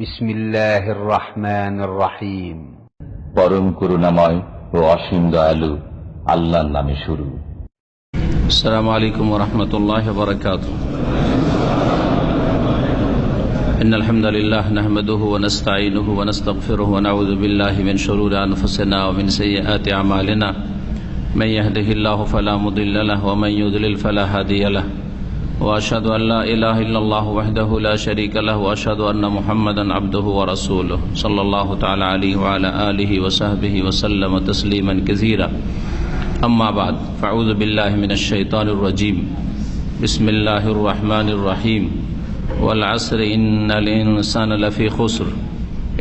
বিসমিল্লাহির রহমানির রহিম। পরম করুণাময় ও অসীম দয়ালু আল্লাহর নামে শুরু। আসসালামু আলাইকুম ওয়া রাহমাতুল্লাহি ওয়া বারাকাতুহু। ইন্নাল হামদালিল্লাহ নাহমাদুহু ওয়া নাস্তাঈনুহু ওয়া নাস্তাগফিরুহু ওয়া নাউযু বিল্লাহি মিন শুরুরি আনফুসিনা ওয়া মিন সাইয়্যাতি আমালিনা। মান ইয়াহদিহিল্লাহু ফালা মুদিল্লা লাহু ওয়া মান ইউদ্লিল ফালা হাদিয়া লাহু। ওয়া আশহাদু আল লা ইলাহা ইল্লাল্লাহু ওয়াহদাহু লা শারীকা লাহু ওয়া আশহাদু আন্না মুহাম্মাদান আবদুহু ওয়া রাসূলুহু সাল্লাল্লাহু তাআলা আলাইহি ওয়া আলা আলিহি ওয়া সাহবিহি ওয়া সাল্লামা তাসলিমান কাসীরা। আম্মা বাদ, ফাউযু বিল্লাহি মিনাশ শাইতানির রাজীম। বিসমিল্লাহির রহমানির রহিম। ওয়াল আসরি ইন্নাল ইনসানা লাফী খুসর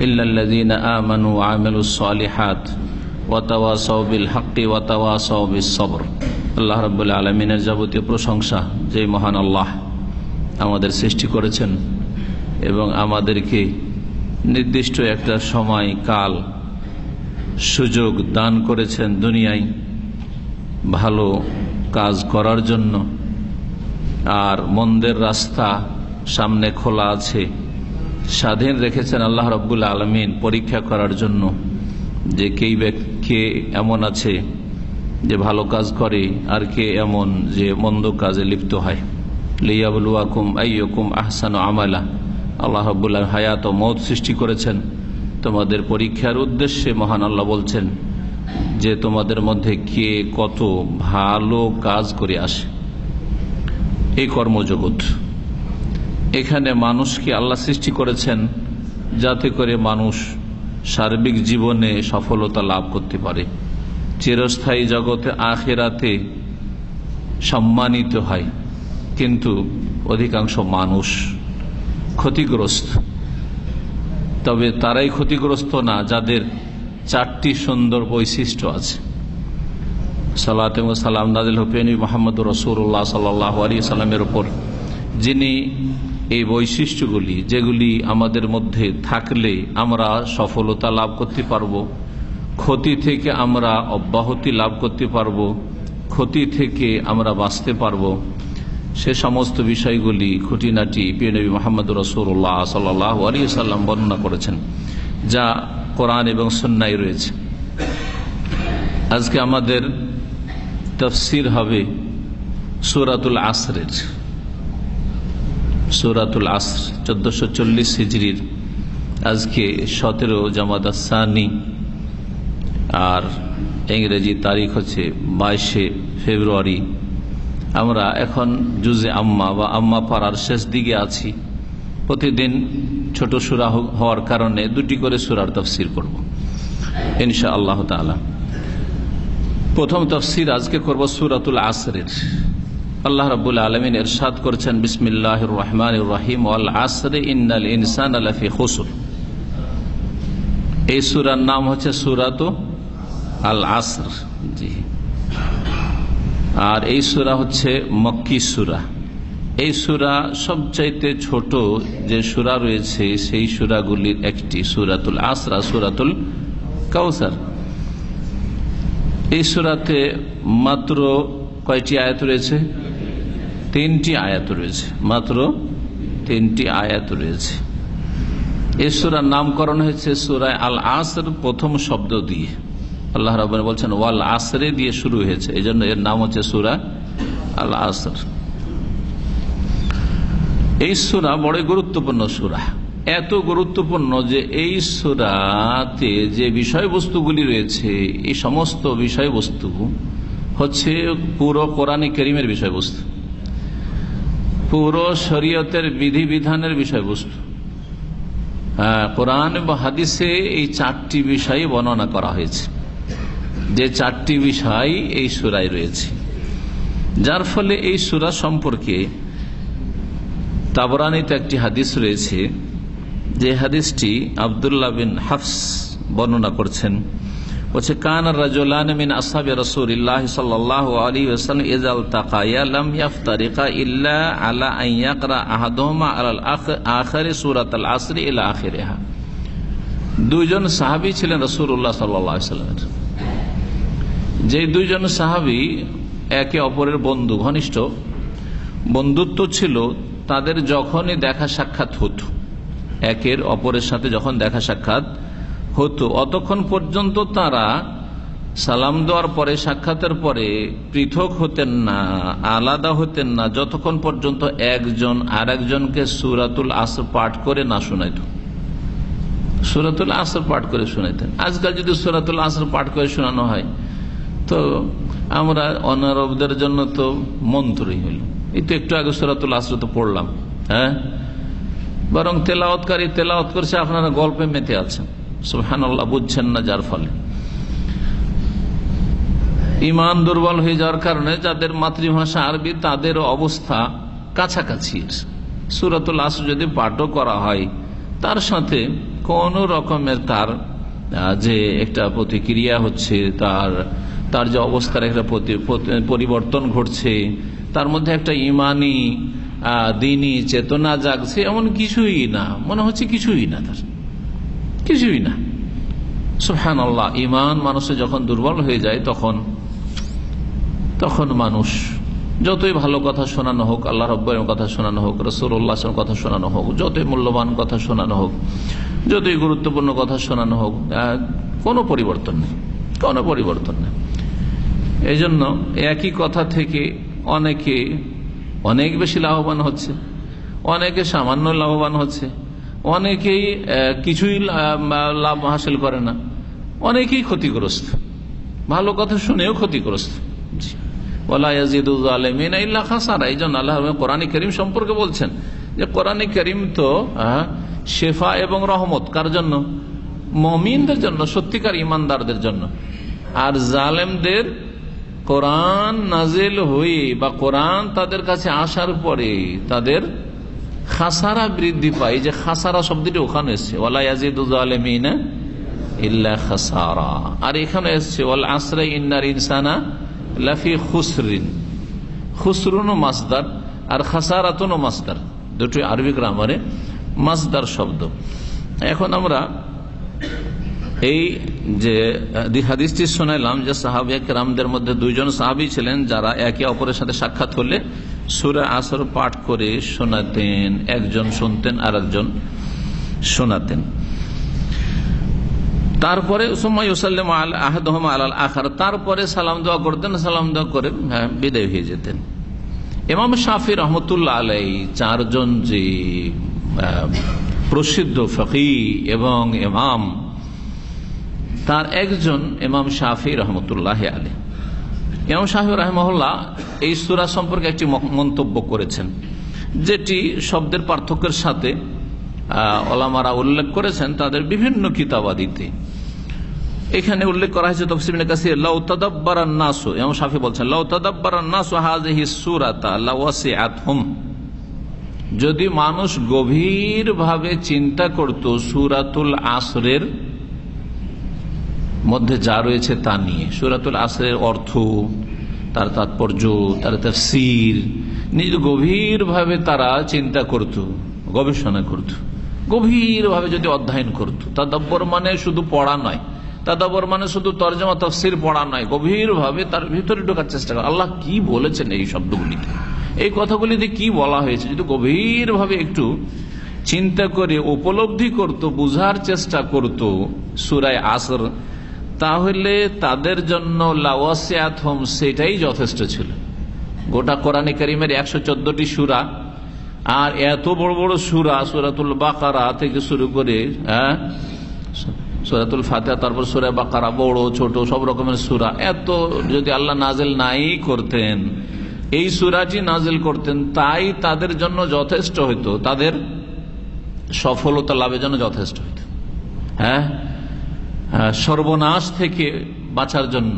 ইল্লাল্লাযীনা আমানু ওয়া আমিলুস সালিহাত ওয়া তাওয়াসাউ বিল হাক্কি ওয়া তাওয়াসাউ বিস সবর। আল্লাহ রাব্বুল আলামিনের যাবতীয় প্রশংসা, যে মহান আল্লাহ আমাদের সৃষ্টি করেছেন এবং আমাদেরকে নির্দিষ্ট একটা সময় কাল সুযোগ দান করেছেন দুনিয়ায় ভালো কাজ করার জন্য, আর মন্দের রাস্তা সামনে খোলা আছে, স্বাধীন রেখেছেন আল্লাহ রাব্বুল আলামিন পরীক্ষা করার জন্য যে কে এমন আছে যে ভালো কাজ করে আর কে এমন যে মন্দ কাজে লিপ্ত হয়। লিয়াবলুয়াকুম আইয়ুকুম আহসানু আমালা। আল্লাহ রাব্বুল আলামিন হায়াত ও মওত সৃষ্টি করেছেন তোমাদের পরীক্ষার উদ্দেশ্যে। মহান আল্লাহ বলছেন যে তোমাদের মধ্যে কে কত ভালো কাজ করে আসে। এই কর্মজগৎ, এখানে মানুষকে আল্লাহ সৃষ্টি করেছেন যাতে করে মানুষ সার্বিক জীবনে সফলতা লাভ করতে পারে, চিরস্থায়ী জগতে আখিরাতে সম্মানিত হয়। কিন্তু অধিকাংশ মানুষ ক্ষতিগ্রস্ত। তবে তারাই ক্ষতিগ্রস্ত না যাদের চারটি সুন্দর বৈশিষ্ট্য আছে। সালাত এবং সালাম নাযিল হোক নবী মুহাম্মদুর রাসূলুল্লাহ সাল্লাল্লাহু আলাইহি সাল্লামের উপর, যিনি এই বৈশিষ্ট্যগুলি, যেগুলি আমাদের মধ্যে থাকলে আমরা সফলতা লাভ করতে পারবো, ক্ষতি থেকে আমরা অব্যাহতি লাভ করতে পারবো, ক্ষতি থেকে আমরা বাঁচতে পারবো, সে সমস্ত বিষয়গুলি খুঁটিনাটি প্রিয় নবী মুহাম্মদুর রাসূলুল্লাহ সাল্লাল্লাহু আলাইহি সাল্লাম বর্ণনা করেছেন, যা কোরআন এবং সুন্নাহয় রয়েছে। আজকে আমাদের তাফসীর হবে সূরাতুল আসরের। সূরাতুল আসর 1440 হিজরির আজকে 17 জামাদ আস-সানি, আর ইংরেজি তারিখ হচ্ছে 22 ফেব্রুয়ারি। আমরা এখন জুজে আম্মা বা আম্মা পাড়ার শেষ দিকে আছি। প্রতিদিন ছোট সূরা হওয়ার কারণে দুটি করে সূরার তাফসীর করব ইনশাআল্লাহ তাআলা। প্রথম তাফসীর আজকে করব সূরাতুল আসরের। আল্লাহ রাব্বুল আলামিন ইরশাদ করেছেন, বিসমিল্লাহির রহমানির রহিম, ওয়াল আসরি ইন্নাল ইনসানা লাফী খুসর। এই সূরার নাম হচ্ছে সূরাতু আল আসর। জি, আর এই সূরা হচ্ছে মক্কি সূরা। এই সূরা সবচাইতে ছোট যে সূরা রয়েছে সেই সূরাগুলির একটি, সূরাতুল আসর, সূরাতুল কাউসার। এই সূরাতে মাত্র কয়টি আয়াত রয়েছে? 3টি আয়াত রয়েছে, মাত্র 3টি আয়াত রয়েছে। এই সূরার নামকরণ হয়েছে সূরা আল আসর, প্রথম শব্দ দিয়ে। আল্লাহ রাব্বুল বলছেন ওয়াল আসরে দিয়ে শুরু হয়েছে, এই জন্য এর নাম হচ্ছে সূরা আল আসর। এই সূরা বড় গুরুত্বপূর্ণ সূরা, এত গুরুত্বপূর্ণ যে এই সূরাতে যে বিষয়বস্তুগুলি রয়েছে, এই সমস্ত বিষয়বস্তু হচ্ছে পুরো কোরআনে কারীমের বিষয়বস্তু, পুরো শরীয়তের বিধিবিধানের বিষয়বস্তু। কোরআন বা হাদিসে এই 4টি বিষয় বর্ণনা করা হয়েছে, যে 4টি বিষয় এই সূরায় রয়েছে, যার ফলে এই সূরা সম্পর্কে তাবরানীতে একটি হাদিস রয়েছে, যে হাদিসটি আব্দুল্লাহ বিন হাফস বর্ণনা করছেন। বলছে, কানা রাজুলান মিন আসহাবি রাসূলিল্লাহ সাল্লাল্লাহু আলাইহি ওয়াসাল্লাম ইযা ইলতাকায়া লাম ইফতারিকা ইল্লা আলা আন ইয়াকরা আহাদুহুমা আলাল আখিরি সূরাতুল আসর ইলা আখিরিহা। দুইজন সাহাবী ছিলেন রাসূলুল্লাহ সাল্লাল্লাহু আলাইহি ওয়াসাল্লামের। যে দুইজন সাহাবী একে অপরের বন্ধু, ঘনিষ্ঠ বন্ধুত্ব ছিল তাদের। যখনই দেখা সাক্ষাৎ হতো একের অপরের সাথে যখন দেখা সাক্ষাৎ হতো অতক্ষণ পর্যন্ত তারা সালাম দেওয়ার পরে সাক্ষাতের পরে পৃথক হতেন না, আলাদা হতেন না, যতক্ষণ পর্যন্ত একজন আর একজনকে সূরাতুল আসর পাঠ করে না শোনাইত। সূরাতুল আসর পাঠ করে শোনাইতেন। আজকাল যদি সূরাতুল আসর পাঠ করে শোনানো হয় তো আমরা অনারবদের জন্য তো মন্ত্রই হইল। এই তো একটু আগে সূরাতুল আসর তো পড়লাম, হ্যাঁ, বরং তেলাওয়াতকারী তেলাওয়াত করছে, আপনারা গল্পে মেতে আছেন, সুবহানাল্লাহ, বুঝছেন না। যার ফলে ইমান দুর্বল হয়ে যাওয়ার কারণে যাদের মাতৃভাষা আরবি তাদের অবস্থা কাছাকাছি। সূরাতুল আসর যদি পাঠও করা হয় তার সাথে কোন রকমের তার যে একটা প্রতিক্রিয়া হচ্ছে, তার যে অবস্থার একটা পরিবর্তন ঘটছে, তার মধ্যে একটা ইমানি দিনী চেতনা জাগছে, এমন কিছুই না, মনে হচ্ছে কিছুই না, তার কিছুই না। সুবহানাল্লাহ, ইমান মানুষের যখন দুর্বল হয়ে যায় তখন মানুষ যতই ভালো কথা শোনানো হোক, আল্লাহ রাব্বুল কথা শোনানো হোক, রাসূলুল্লাহ সাল্লাল্লাহু আলাইহি ওয়াসাল্লাম কথা শোনানো হোক, যতই মূল্যবান কথা শোনানো হোক, যতই গুরুত্বপূর্ণ কথা শোনানো হোক, কোনো পরিবর্তন নেই, কোনো পরিবর্তন নেই। এই জন্য একই কথা থেকে অনেকে অনেক বেশি লাভবান হচ্ছে, অনেকে সামান্য লাভবান হচ্ছে, অনেকেই কিছুই লাভ হাসিল করে না, অনেকেই ক্ষতিগ্রস্ত, ভালো কথা শুনেও ক্ষতিগ্রস্ত। ওয়ালা ইয়াজিদুল জালিমিনা ইল্লা খাসারা। এই জন্য আল্লাহ কোরআনে কারীম সম্পর্কে বলছেন যে কোরআনে কারীম তো শেফা এবং রহমত কার জন্য? মুমিনদের জন্য, সত্যিকার ইমানদারদের জন্য। আর জালেমদের কোরআন নাজিল হয়ে বা কোরআন তাদের কাছে আসার পরে তাদের খাসারা বৃদ্ধি পায়। যে খাসারা শব্দটি ওখানে এসছে, ওয়ালা ইয়াজিদুল জালিমিনা ইল্লা খাসারা। আর এখানে এসছে ওয়াল আসরি ইন্নাল ইনসানা লাফি খুসরিন। খুসরুন ও মাসদার আর খাসারাতুন ও মাসদার, দুটোই আরবি গ্রামারে মাসদার শব্দ। এখন আমরা এই যে হাদিসটি শোনালাম যে সাহাবায়ে কেরামদের মধ্যে দুইজন সাহাবী ছিলেন যারা একে অপরের সাথে সাক্ষাৎ হলে সূরা আসর পাঠ করে শোনাতেন, একজন শুনতেন আর একজন শোনাতেন। তারপরে তারপরে সালাম দোয়া করতেন, সালাম দোয়া করে বিদায় হয়ে যেতেন। ইমাম শাফি রহমতুল্লাহ আলাই চারজন যে প্রসিদ্ধ ফকিহ এবং ইমাম, তার একজন ইমাম শাফি রহমতুল্লাহ আলাই। ইমাম শাফি রহমতুল্লাহ এই সূরা সম্পর্কে একটি মন্তব্য করেছেন, যেটি শব্দের পার্থক্যের সাথে ওলামারা উল্লেখ করেছেন তাদের বিভিন্ন কিতাবাদিতে। এখানে উল্লেখ করা হয়েছে তাফসীর ইবনে কাসির, লাউ তাদাব্বারান নাসু, ইমাম শাফি বলছেন লাউ তাদাব্বারান নাসু হাযিহি সূরাতা লাওয়াসিআতহুম, যদি মানুষ গভীরভাবে চিন্তা করত সূরাতুল আসরের মধ্যে যা রয়েছে তা নিয়ে, সূরাতুল আসরের অর্থ, তার তাৎপর্য, তার তাফসীর, নিজ গভীরভাবে তারা চিন্তা করত, গবেষণা করত, গভীরভাবে যদি অধ্যয়ন করত। তাদাব্বর মানে শুধু পড়া নয়, তাদাব্বর মানে শুধু তরজমা তাফসীর পড়া নয়, গভীরভাবে তার ভিতরে ঢোকার চেষ্টা করে। আল্লাহ কি বলেছেন এই শব্দগুলিতে, এই কথাগুলিতে কি বলা হয়েছে, যদি গভীরভাবে একটু চিন্তা করে উপলব্ধি করত, বুঝার চেষ্টা করত সূরা আসর, তাহলে তাদের জন্য লাওয়াসিআতহুম সেটাই যথেষ্ট ছিল। গোটা কোরআনে কারীমের 114টি সূরা আর এত বড় বড় সূরা, সূরাতুল বাকারা থেকে শুরু করে সূরাতুল ফাতিহা, তারপর সূরা বাকারা, বড় ছোট সব রকমের সূরা, এত যদি আল্লাহ নাজিল নাই করতেন, এই সূরাটি নাজিল করতেন, তাই তাদের জন্য যথেষ্ট হইতো, তাদের সফলতা লাভের জন্য যথেষ্ট হইতো। সর্বনাশ থেকে বাঁচার জন্য,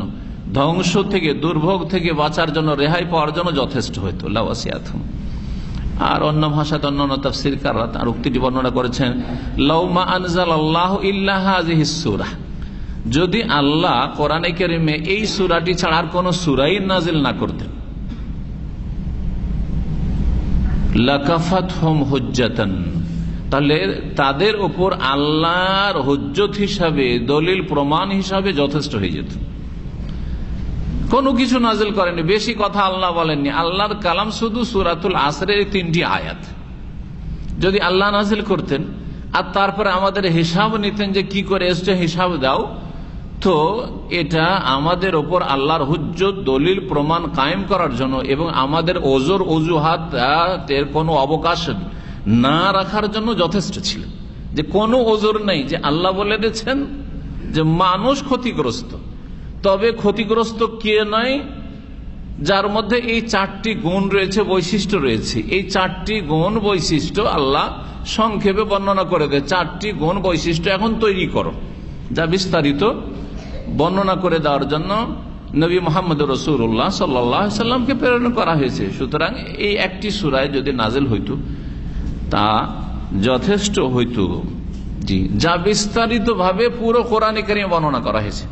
ধ্বংস থেকে, দুর্ভোগ থেকে বাঁচার জন্য, রেহাই পাওয়ার জন্য যথেষ্ট হইতো লাওয়াসিআতহুম। আর অন্য ভাষাতে অন্যান্য তাফসীরকাররা তার উক্তিটি বর্ণনা করেছেন, লাউ মা আনজালাল্লাহু ইল্লা হাযিহিস সূরা, যদি আল্লাহ কোরআনে কারীমে এই সূরাটি ছাড়া আর কোন সূরাই নাজিল না করতেন, লাকাফাতহুম হুজ্জাতান, তাহলে তাদের উপর আল্লাহর হুজ্জত হিসাবে, দলিল প্রমাণ হিসাবে যথেষ্ট হয়ে যেত। কোনো কিছু নাজিল করেননি, বেশি কথা আল্লাহ বলেননি, আল্লাহর কালাম শুধু সূরাতুল আসরের 3টি আয়াত। যদি আল্লাহ নাজিল করতেন আর তারপরে আমাদের হিসাব নিতেন যে কি করে এসছে হিসাব দাও, তো এটা আমাদের ওপর আল্লাহর হুজ্জত দলিল প্রমাণ কায়েম করার জন্য এবং আমাদের ওজর অজুহাত এর কোনো অবকাশ না রাখার জন্য যথেষ্ট ছিল। যে কোনো ওজর নেই, যে আল্লাহ বলে দিয়েছেন যে মানুষ ক্ষতিগ্রস্ত, তবে ক্ষতিগ্রস্ত কে নয়, যার মধ্যে এই 4টি গুণ রয়েছে, বৈশিষ্ট্য রয়েছে। এই 4টি গুণ বৈশিষ্ট্য আল্লাহ সংক্ষেপে বর্ণনা করে দেয়। 4টি গুণ বৈশিষ্ট্য এখন তৈরি করো, যা বিস্তারিত বর্ণনা করে দেওয়ার জন্য নবী মুহাম্মদ রাসূলুল্লাহ সাল্লাল্লাহু আলাইহি সাল্লামকে প্রেরণ করা হয়েছে। সুতরাং এই একটি সূরায় যদি নাজিল হইতো তা যথেষ্ট হইতো, জি, যা বিস্তারিত ভাবে পুরো কোরআনে কারিমে বর্ণনা করা হয়েছে।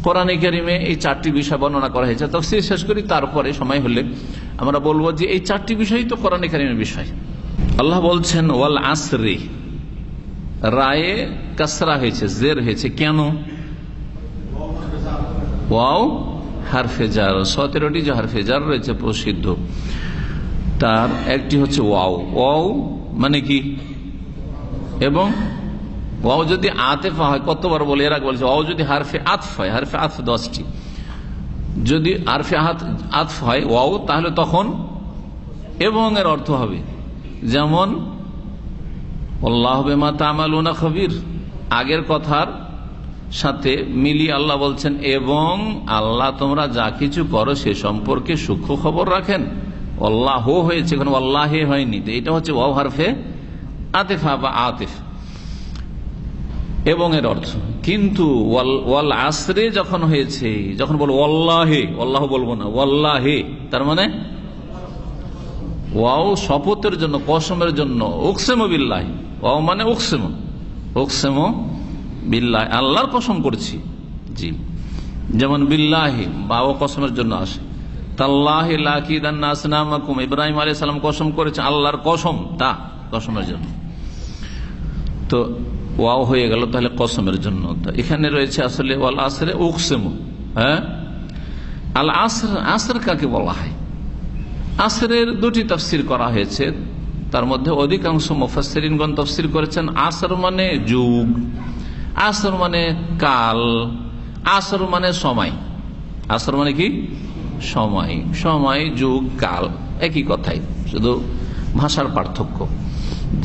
কোরআনে কারিমে এই 4টি বিষয় বর্ণনা করা হয়েছে। তাফসীর শেষ করি, তারপরে সময় হলে আমরা বলবো যে এই 4টি বিষয়ই তো কোরআনে কারিমের বিষয়। আল্লাহ বলছেন ওয়াল আসরি, রায়ে কাসরা হয়েছে, জের হয়েছে, কেন? ওয়াও হারফে জার, 17টি যে হারফে জার রয়েছে প্রসিদ্ধ, তার একটি হচ্ছে ওয়াও। ওয়াও মানে কি? এবং ওয়াও যদি আতেফা হয়, কতবার বলে এর আগে বলছে, ওয়াও যদি হারফে আতফ হয়, হারফে আতফ 10টি, যদি হারফে আতফ হয় ওয়াও, তাহলে তখন এবং এর অর্থ হবে, যেমন আল্লাহু বিমা তা'মালুনা খবীর, আগের কথার সাথে মিলিয়ে আল্লাহ বলছেন এবং আল্লাহ তোমরা যা কিছু করো সে সম্পর্কে সূক্ষ্ম খবর রাখেন। আল্লাহ হয়েছে, এখন আল্লাহে হয়নি, তো এটা হচ্ছে ওয়াও হারফে আতিফা বা আতিফ, এবং এর অর্থ। কিন্তু ওয়াল আসরে যখন হয়েছে, যখন বলবো আল্লাহে, আল্লাহ বলবো না, আল্লাহে, তার মানে ওয়াও শপথের জন্য, কসমের জন্য, উকসিমু বিল্লাহি, ওয়াও মানে উকসিমু, উকসিমু বিল্লাহি, আল্লাহর কসম করছি, জি, যেমন বিল্লাহি বা ও কসমের জন্য আসে। তাল্লাহি লাকিদান্না আসনামাকুম, ইব্রাহিম আলাইহিস সালাম কসম করেছে, আল্লাহর কসম, তা কসমের জন্য, তো ওয়াও হয়ে গেল তাহলে কসমের জন্য। এখানে রয়েছে আসলে ওয়াল আসরে উকসিমু, হ্যাঁ। আল আসর, আসর কাকে বলা হয়? আসরের 2টি তাফসীর করা হয়েছে, তার মধ্যে অধিকাংশ মুফাসসিরিনগণ তাফসীর করেছেন আসর মানে যুগ, আসর মানে কাল, আসর মানে সময়। আসর মানে কি? সময়, সময়, যুগ, কাল একই কথাই, শুধু ভাষার পার্থক্য,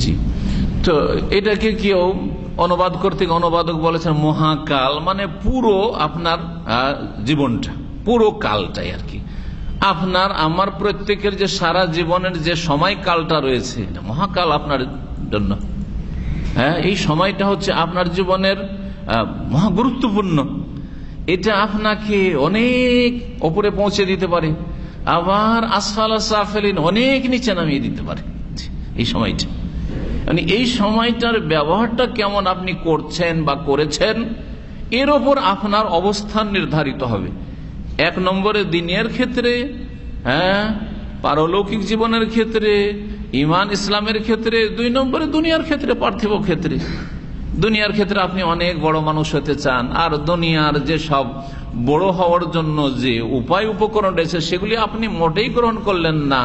জি। তো এটাকে কেউ অনুবাদ করতে, অনুবাদক বলেছেন মহাকাল, মানে পুরো আপনার জীবনটা, পুরো কালটাই আর কি, আপনার আমার প্রত্যেকের যে সারা জীবনের যে সময়কালটা রয়েছে, মহাকাল আপনার জন্য, হ্যাঁ। এই সময়টা হচ্ছে আপনার জীবনের মহা গুরুত্বপূর্ণ, এটা আপনাকে অনেক উপরে পৌঁছে দিতে পারে, আবার আসফাল সাফিলিন, অনেক নিচে নামিয়ে দিতে পারে এই সময়টা। মানে এই সময়টার ব্যবহারটা কেমন আপনি করছেন বা করেছেন, এর ওপর আপনার অবস্থান নির্ধারিত হবে। 1 নম্বরে দিনের ক্ষেত্রে, হ্যাঁ, পারলৌকিক জীবনের ক্ষেত্রে, ইমান ইসলামের ক্ষেত্রে, 2 নম্বরে দুনিয়ার ক্ষেত্রে, পার্থিব ক্ষেত্রে। দুনিয়ার ক্ষেত্রে আপনি অনেক বড় মানুষ হতে চান, আর দুনিয়ার যে সব বড় হওয়ার জন্য যে উপায় উপকরণ রয়েছে সেগুলি আপনি মোটেই গ্রহণ করলেন না,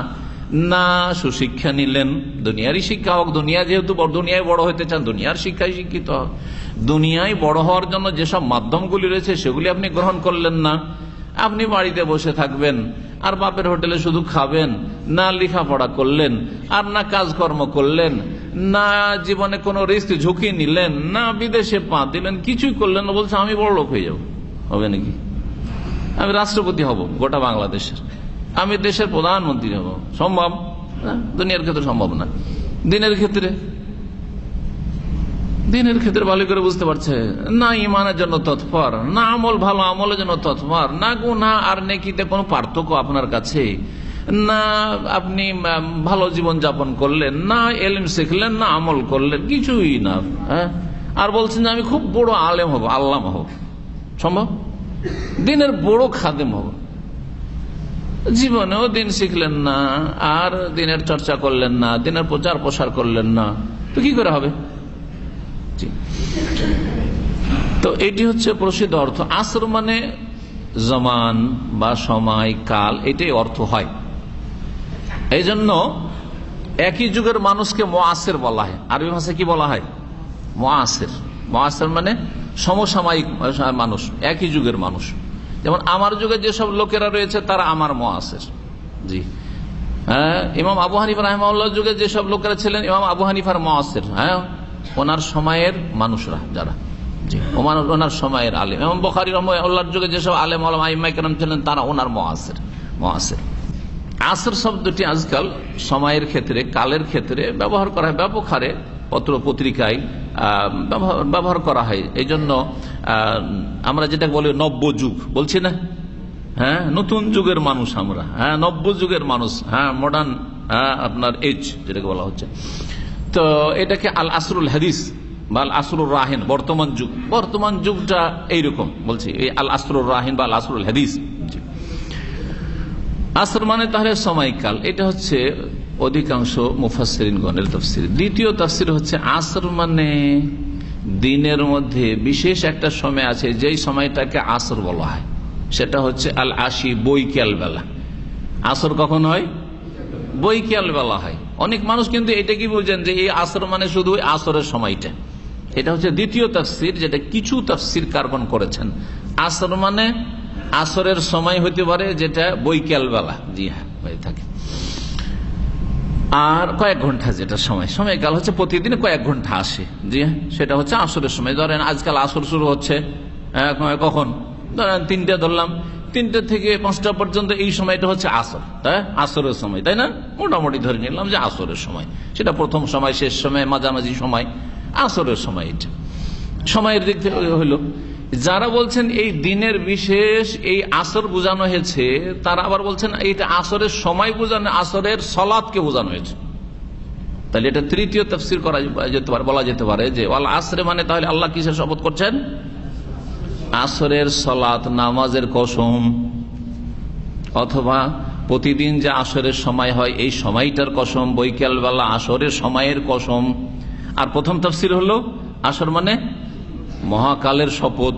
না সুশিক্ষা নিলেন, দুনিয়ারই শিক্ষা হোক, দুনিয়া যেহেতু দুনিয়ায় বড় হতে চান, দুনিয়ার শিক্ষায় শিক্ষিত হোক, দুনিয়ায় বড় হওয়ার জন্য যেসব মাধ্যমগুলি রয়েছে সেগুলি আপনি গ্রহণ করলেন না। আপনি বাড়িতে বসে থাকবেন আর বাপের হোটেলে শুধু খাবেন, না লেখাপড়া করলেন, আর না কাজকর্ম করলেন, না জীবনে কোনো রিস্ক ঝুঁকি নিলেন, না বিদেশে পা দিলেন, কিছুই করলেন না। বলছে আমি বড় লোক হয়ে যাব, হবে নাকি? আমি রাষ্ট্রপতি হব গোটা বাংলাদেশের, আমি দেশের প্রধানমন্ত্রী হব, সম্ভব না? দুনিয়ার ক্ষেত্রে সম্ভব না। দিনের ক্ষেত্রে, দিনের ক্ষেত্রে ভালো করে বুঝতে পারছে না, ইমানের জন্য তৎপর না, আমল ভালো আমলের জন্য তৎপর না, গুনাহ আর নেকিতে কোনো পার্থক্য আপনার কাছে না, আপনি ভালো জীবন যাপন করলেন না, এলিম শিখলেন না, আমল করলেন, কিছুই না, হ্যাঁ। আর বলছেন যে আমি খুব বড় আলেম হব, আল্লামা হব, সম্ভব? দিনের বড় খাদেম হব, জীবনেও দিন শিখলেন না, আর দিনের চর্চা করলেন না, দিনের প্রচার প্রসার করলেন না, তো কি করে হবে? তো এটি হচ্ছে প্রসিদ্ধ অর্থ। আসর মানে জমান বা সময়, কাল, এটাই অর্থ হয়। এই জন্য একই যুগের মানুষকে মুআসির বলা হয়। আরবি ভাষায় কি বলা হয়? মুআসির। মুআসির মানে সমসাময়িক মানুষ, একই যুগের মানুষ। যেমন আমার যুগে যেসব লোকেরা রয়েছে তারা আমার মুআসির। জি হ্যাঁ, ইমাম আবু হানিফা রাহিমাহুল্লাহর যুগে যেসব লোকেরা ছিলেন ইমাম আবু হানিফার মুআসির। হ্যাঁ, ওনার সময়ের মানুষরা যারা, জি ওনার সময়ের আলেম। ইমাম বুখারী রাহিমাহুল্লাহর যুগে যেসব আলেম ওলামা আইম্মায়ে কেরাম ছিলেন তারা ওনার মুআসির। আসর শব্দটি আজকাল সময়ের ক্ষেত্রে, কালের ক্ষেত্রে ব্যবহার করা হয় ব্যাপক হারে, পত্র পত্রিকায় ব্যবহার করা হয়। এই জন্য আমরা যেটা বলি নব্য যুগ বলছি না, হ্যাঁ নতুন যুগের মানুষ আমরা, হ্যাঁ নব্য যুগের মানুষ, হ্যাঁ মডার্ন আপনার এজ যেটাকে বলা হচ্ছে। তো এটাকে আল আসরুল হাদিস বা আল আসরুর রাহিন, বর্তমান যুগটা এইরকম বলছি, এই আল আসরুর রাহিন বা আল আসরুল হাদিস। আসর মানে তাহলে সময়কাল, এটা হচ্ছে অধিকাংশ মুফাসসিরিনগণের তাফসীর। দ্বিতীয় তাফসীর হচ্ছে আসর মানে দিনের মধ্যে বিশেষ একটা সময় আছে যেই সময়টাকে আসর বলা হয়, সেটা হচ্ছে আল আশি, বৈকাল বেলা। আসর কখন হয়? বৈকাল বেলা হয়। অনেক মানুষ কিন্তু এটা কি বুঝেন যে এই আসর মানে শুধু আসরের সময়টা। এটা হচ্ছে দ্বিতীয় তাফসীর, যেটা কিছু তাফসীর কারগণ করেছেন। আসর মানে আসরের সময় হতে পারে যেটা বৈকাল বেলা, জি হ্যাঁ হয়ে থাকে, আর কয়েক ঘন্টা যেটা সময়কাল হচ্ছে প্রতিদিন কয়েক ঘন্টা আসে, জি হ্যাঁ সেটা হচ্ছে আসরের সময়। ধরেন আজকাল আসর শুরু হচ্ছে কখন, ধরেন 3টে ধরলাম, 3টে থেকে 5টা পর্যন্ত এই সময়টা হচ্ছে আসর, তাই আসরের সময়, তাই না? মোটামুটি ধরে নিলাম যে আসরের সময়, সেটা প্রথম সময়, শেষ সময়, মাঝামাঝি সময়, আসরের সময়। এটা সময়ের দিক থেকে হইল। যারা বলছেন এই দিনের বিশেষ এই আসর বোঝানো হয়েছে, তারা আবার বলছেন এইটা আসরের সময় বোঝানো, আসরের সলাতকে বোঝানো হয়েছে। তাহলে এটা তৃতীয় তাফসীর করা যেতে পারে, বলা যেতে পারে যে ওয়াল আসরে মানে তাহলে আল্লাহ কিসের শপথ করছেন? আসরের সলাত, নামাজের কসম, অথবা প্রতিদিন যে আসরের সময় হয় এই সময়টার কসম, বৈকাল বেলা আসরের সময়ের কসম। আর প্রথম তাফসীর হলো আসর মানে মহাকালের শপথ,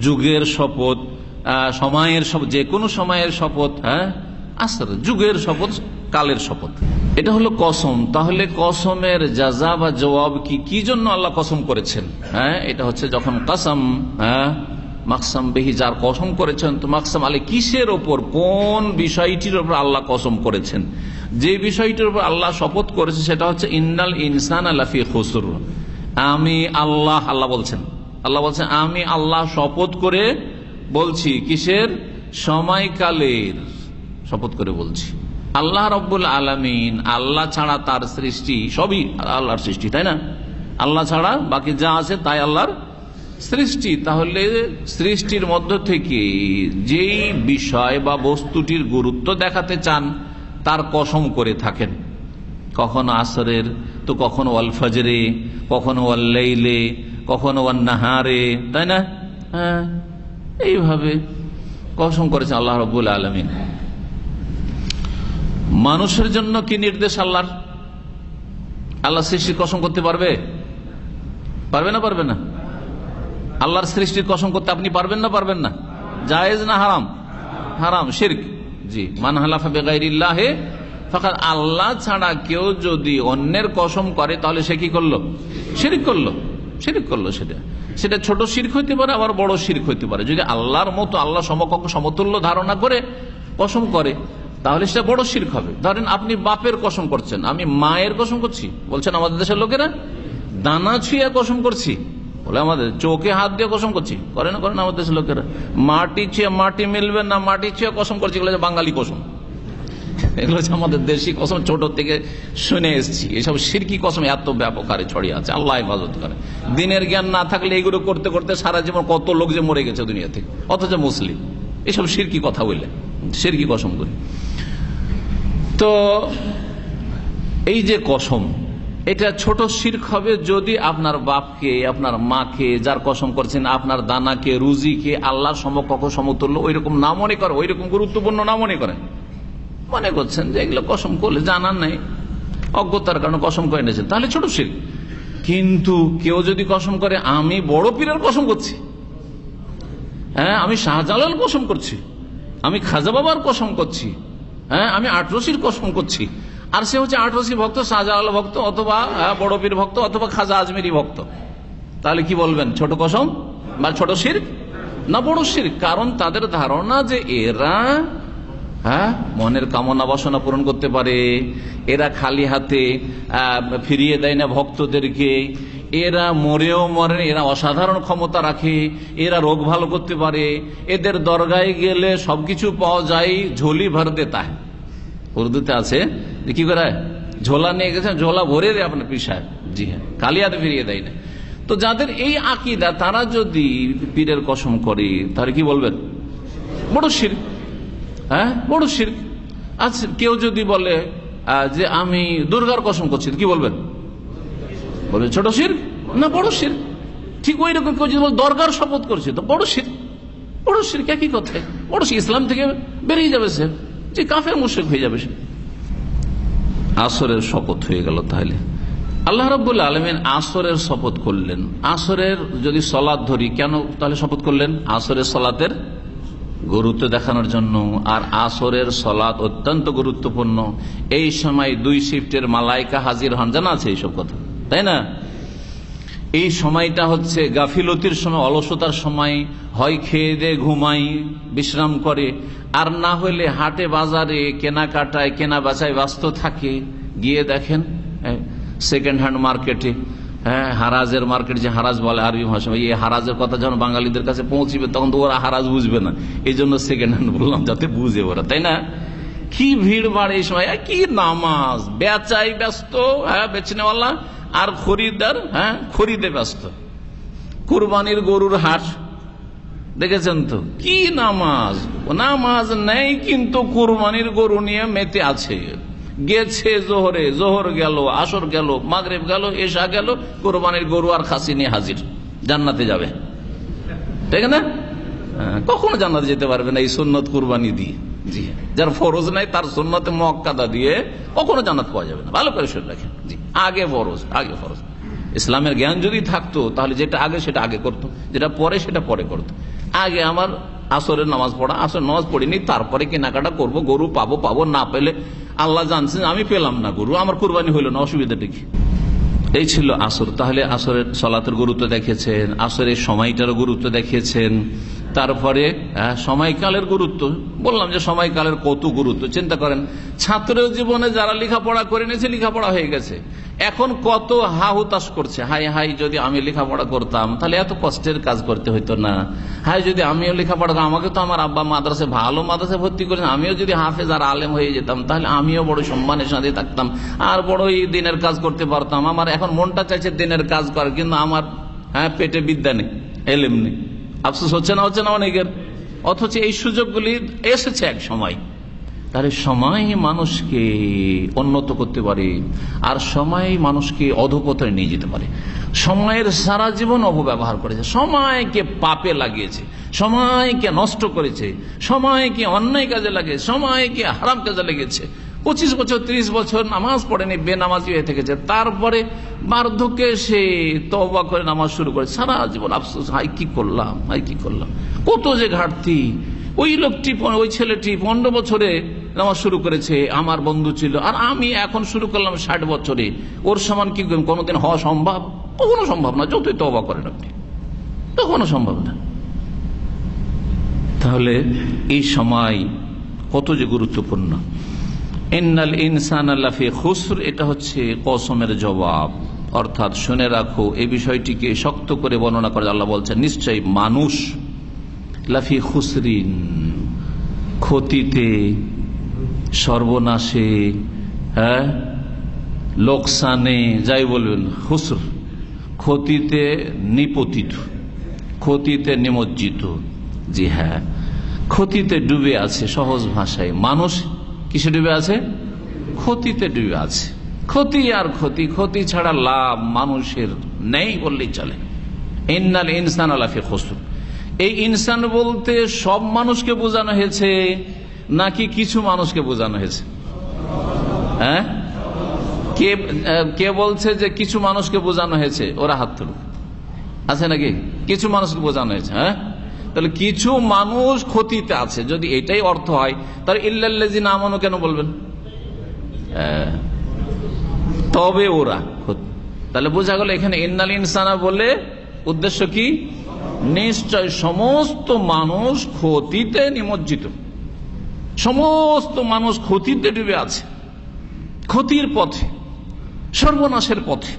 যুগের শপথ, সময়ের শপথ, যে কোনো সময়ের শপথ, হ্যাঁ আসর যুগের শপথ, কালের শপথ। এটা হলো কসম। তাহলে কসমের জাযা বা জবাব কি জন্য আল্লাহ কসম করেছেন? হ্যাঁ এটা হচ্ছে যখন কসম, হ্যাঁ মাকসাম বিহি, যার কসম করেছেন, তো মাকসাম আলী কিসের ওপর, কোন বিষয়টির ওপর আল্লাহ কসম করেছেন? যে বিষয়টির উপর আল্লাহ শপথ করেছে সেটা হচ্ছে ইন্নাল ইনসানা লাফি খুসর। আমি আল্লাহ, আল্লাহ বলছেন আমি আল্লাহ শপথ করে বলছি, কিসের? সময়কালের শপথ করে বলছি। আল্লাহ রব্বুল আলামিন, আল্লাহ ছাড়া তার সৃষ্টি সবই আল্লাহর সৃষ্টি, তাই না? আল্লাহ ছাড়া বাকি যা আছে তাই আল্লাহর সৃষ্টি। তাহলে সৃষ্টির মধ্য থেকে যেই বিষয় বা বস্তুটির গুরুত্ব দেখাতে চান তার কসম করে থাকেন, কখনো আসরের, তো কখনো ওয়াল ফজরে, কখনো ওয়াল লাইলে, কখনো ওয়ান নাহারে, তাই না? হ্যাঁ এইভাবে কসম করেছেন আল্লাহ রাব্বুল আলামিন। মানুষের জন্য কি নির্দেশ আল্লাহর? আল্লাহ সৃষ্টির কসম করতে পারবে? পারবে না? পারবে না? আল্লাহর সৃষ্টির কসম করতে আপনি পারবেন না? পারবেন না? জায়েজ না হারাম? হারাম, শিরক। জি, মান হালাফা বিগাইরিল্লাহি ফাকাদ, আল্লাহ ছাড়া কেউ যদি অন্যের কসম করে তাহলে সে কি করলো? শিরক করলো। সেটা ছোট শিরক হইতে পারে, আবার বড় শিরক হইতে পারে। যদি আল্লাহর মতো, আল্লাহ সমকক্ষ সমতুল্য ধারণা করে কসম করে তাহলে সেটা বড় শিরক হবে। ধরেন আপনি বাপের কসম করছেন, আমি মায়ের কসম করছি, বলছেন আমাদের দেশের লোকেরা দানা ছুঁয়ে কসম করছি, বলে আমাদের চোখে হাত দিয়ে কসম করছি, করে না আমাদের দেশের লোকেরা? মাটি ছুঁয়ে, মাটি মিলবে না, মাটি ছুঁয়ে কসম করছি, এগুলো বাঙালি কসম, এগুলো হচ্ছে আমাদের দেশি কসম, ছোট থেকে শুনে এসেছি। এসব শিরকি কসম এত ব্যাপক হারে ছড়িয়ে আছে, আল্লাহ হেফাজত করে। দিনের জ্ঞান না থাকলে এইগুলো করতে করতে সারা জীবন কত লোক যে মরে গেছে দুনিয়া থেকে, অথচ মুসলিম। এসব শিরকি কথা বললে, শিরকি কসম করি। তো এই যে কসম, এটা ছোট শিরক হবে যদি আপনার বাপকে, আপনার মাকে যার কসম করছেন, আপনার দানাকে, রুজিকে আল্লাহর সমকক্ষ সমতুল্য ওইরকম না মনে করে, ওইরকম গুরুত্বপূর্ণ না মনে করেন, মনে করছেন যে এগুলো কসম করলে জানার নেই, অজ্ঞতার কারণে কসম করে নিয়েছেন, তাহলে ছোট শিরক। কিন্তু কেউ যদি কসম করে আমি বড় পীরের কসম করছি, হ্যাঁ আমি শাহজালাল কসম করছি, আমি খাজা বাবার কসম করছি, হ্যাঁ আমি আটরশির কসম করছি, আর সে হচ্ছে আটরশি ভক্ত, শাহজালাল ভক্ত, অথবা বড় পীর ভক্ত, অথবা খাজা আজমেরি ভক্ত, তাহলে কি বলবেন, ছোট কসম বা ছোট শিরক না বড় শিরক? কারণ তাদের ধারণা যে এরা মনের কামনা বাসনা পূরণ করতে পারে, এরা খালি হাতে ফিরিয়ে দেয় না ভক্তদেরকে, এরা মরেও মরে, এরা অসাধারণ ক্ষমতা রাখে, এরা রোগ ভালো করতে পারে, এদের দরগায় গেলে সবকিছু পাওয়া যায়, ঝোলি ভর দেতা। উর্দুতে আছে কি করে, ঝোলা নিয়ে গেছে, ঝোলা ভরে দেয় আপনার পীর সাহেব। জি হ্যাঁ, খালি হাতে ফিরিয়ে দেয় না। তো যাদের এই আকীদা, তারা যদি পীরের কসম করে তাহলে কি বলবেন, বড় শিরক। বড় শিরক। আচ্ছা, কেউ যদি বলে যে আমি দুর্গার কসম করছি, কি বলবেন, বলবেন ছোট শিরক না বড় শিরক? ঠিক ওই রকম কেউ যদি বলে দরগার শপথ করছে, তো বড় শিরক। বড় শিরক একই কথা, বড় শিরক, ইসলাম থেকে বেরিয়ে যাবে সে, যে কাফের মুশরিক হয়ে যাবে সে। আসরের শপথ হয়ে গেল। তাহলে আল্লাহ রাব্বুল আলামিন আসরের শপথ করলেন। আসরের যদি সলাত ধরি, কেন তাহলে শপথ করলেন? আসরের সলাতের গুরুত্ব দেখানোর জন্য। আর আসরের সলাত অত্যন্ত গুরুত্বপূর্ণ। এই সময় 2 শিফটের মালাইকা হাজির হন, জানা আছে এইসব কথা, তাই না? এই সময়টা হচ্ছে গাফিলতির সময়, অলসতার সময়। হয় খেয়ে দিয়ে ঘুমাই, বিশ্রাম করে, আর না হলে হাটে বাজারে কেনাকাটায় কেনা বেচায় ব্যস্ত থাকে। গিয়ে দেখেন সেকেন্ড হ্যান্ড মার্কেটে, হারাজের মার্কেট, যে হারাজ বলে আরবি ভাষা, এই হারাজের কথা যখন বাঙালিদের কাছে পৌঁছবে তখন তো ওরা হারাজ বুঝবে না, এই জন্য সেকেন্ড হ্যান্ড বললাম যাতে বুঝে ওরা, তাই না? কি ভিড় ভাড় এই সময়, কি নামাজ, বেচাই ব্যস্ত, বেচনেওয়ালা, আর খরিদার খরিদে ব্যস্ত। কুরবানির গরুর হাট দেখেছেন তো, কি নামাজ, নামাজ নেই কিন্তু কুরবানির গরু নিয়ে মেতে আছে। গেছে জোহরে, জোহর গেল, আসর গেল, মাগরিব গেল, এশা গেল, কুরবানির গরু আর খাসি নিয়ে হাজির, জান্নাতে যাবে, ঠিক না? কখনো জান্নাতে যেতে পারবে না এই সুন্নত কুরবানি দিয়ে। জি, যার ফরজ নাই তার সুন্নতে মুআক্কাদা দিয়ে কখনো জান্নাত পাওয়া যাবে না। ভালো করে শুনে রাখেন। জি, আগে ফরজ, আগে ফরজ। ইসলামের জ্ঞান যদি থাকতো তাহলে যেটা আগে সেটা আগে করতো, যেটা পরে সেটা পরে করতো। আগে আমার আসরের নামাজ পড়া, আসরের নামাজ পড়িনি, তারপরে কেনাকাটা করব, গরু পাবো, পাবো না পেলে আল্লাহ জানছেন, আমি পেলাম না গরু, আমার কুরবানি হইল না, অসুবিধাটা কি? এই ছিল আসর। তাহলে আসরের সলাতের গুরুত্ব দেখিয়েছেন, আসরের সময়টারও গুরুত্ব দেখিয়েছেন। তারপরে সময়কালের গুরুত্ব বললাম, যে সময়কালের কত গুরুত্ব। চিন্তা করেন, ছাত্র জীবনে যারা লেখাপড়া করে নিয়েছে, লেখাপড়া হয়ে গেছে, এখন কত হা হুতাশ করছে, হাই হাই যদি আমি লেখাপড়া করতাম তাহলে এত কষ্টের কাজ করতে হইতো না। হাই যদি আমিও লেখাপড়া, আমাকে তো আমার আব্বা মাদ্রাসে, ভালো মাদ্রাসে ভর্তি করেছেন, আমিও যদি হাফেজ আর আলেম হয়ে যেতাম তাহলে আমিও বড় সম্মানের সাথে থাকতাম, আর বড়ই দিনের কাজ করতে পারতাম। আমার এখন মনটা চাইছে দিনের কাজ করার, কিন্তু আমার পেটে বিদ্যা নেই, এলেম নেই। আফসোস হচ্ছে না, হচ্ছে না অনেকের? অথচ এই সুযোগগুলি এসেছে এক সময়। তাহলে সময় মানুষকে উন্নত করতে পারে, আর সময় মানুষকে অধঃপতনে নিয়ে যেতে পারে। সময়ের সারা জীবন অপব্যবহার করেছে, সময়কে পাপে লাগিয়েছে, সময়কে নষ্ট করেছে, সময়কে অন্যায় কাজে লাগিয়েছে, সময়কে হারাম কাজে লেগেছে। 25 বছর 30 বছর নামাজ পড়েনি, বেনামাজি হয়ে থেকেছে, তারপরে বার্ধক্যে সে তওবা করে নামাজ শুরু করে, সারা জীবন আফসোস, হাই কি করলাম, হাই কি করলাম, কত যে ঘাটতি। ওই লোকটি, ওই ছেলেটি 15 বছরে নামাজ শুরু করেছে, আমার বন্ধু ছিল, আর আমি এখন শুরু করলাম 60 বছরে, ওর সমান কি কোনোদিন হওয়া সম্ভব? কখনো সম্ভব না, যতই তওবা করেন আপনি, কখনো সম্ভব না। তাহলে এই সময় কত যে গুরুত্বপূর্ণ। ইন্নাল ইনসানা লাফি খুসর, এটা হচ্ছে কসমের জবাব, অর্থাৎ শুনে রাখো। এই বিষয়টিকে শক্ত করে বর্ণনা করে আল্লাহ বলছেন, নিশ্চয়ই মানুষ লাফি খুসরিন, ক্ষতিতে, সর্বনাশে, লোকসানে, যাই বলবেন, খুসর ক্ষতিতে নিপতিত, ক্ষতিতে নিমজ্জিত। জি হ্যাঁ, ক্ষতিতে ডুবে আছে। সহজ ভাষায় মানুষ কিসে ডুবে আছে? ক্ষতিতে ডুবে আছে। ক্ষতি আর ক্ষতি, ক্ষতি ছাড়া লাভ মানুষের নেই বললেই চলে। ইন্নাল ইনসানা লাফি খুসর, এই ইনসান বলতে সব মানুষকে বোঝানো হয়েছে নাকি কিছু মানুষকে বোঝানো হয়েছে? কে বলছে যে কিছু মানুষকে বোঝানো হয়েছে? ওরা হাত তুলুক, আছে নাকি? কিছু মানুষকে বোঝানো হয়েছে। তাহলে কিছু মানুষ ক্ষতিতে আছে, যদি এটাই অর্থ হয় তাহলে ইল্লাল্লাযিনা আমানু কেন বলবেন? তবে ওরা, তাহলে বোঝা গেল এখানে ইন্নাল ইনসানা বলে উদ্দেশ্য কি? নিশ্চয় সমস্ত মানুষ ক্ষতিতে নিমজ্জিত, সমস্ত মানুষ ক্ষতিতে ডুবে আছে, ক্ষতির পথে, সর্বনাশের পথে।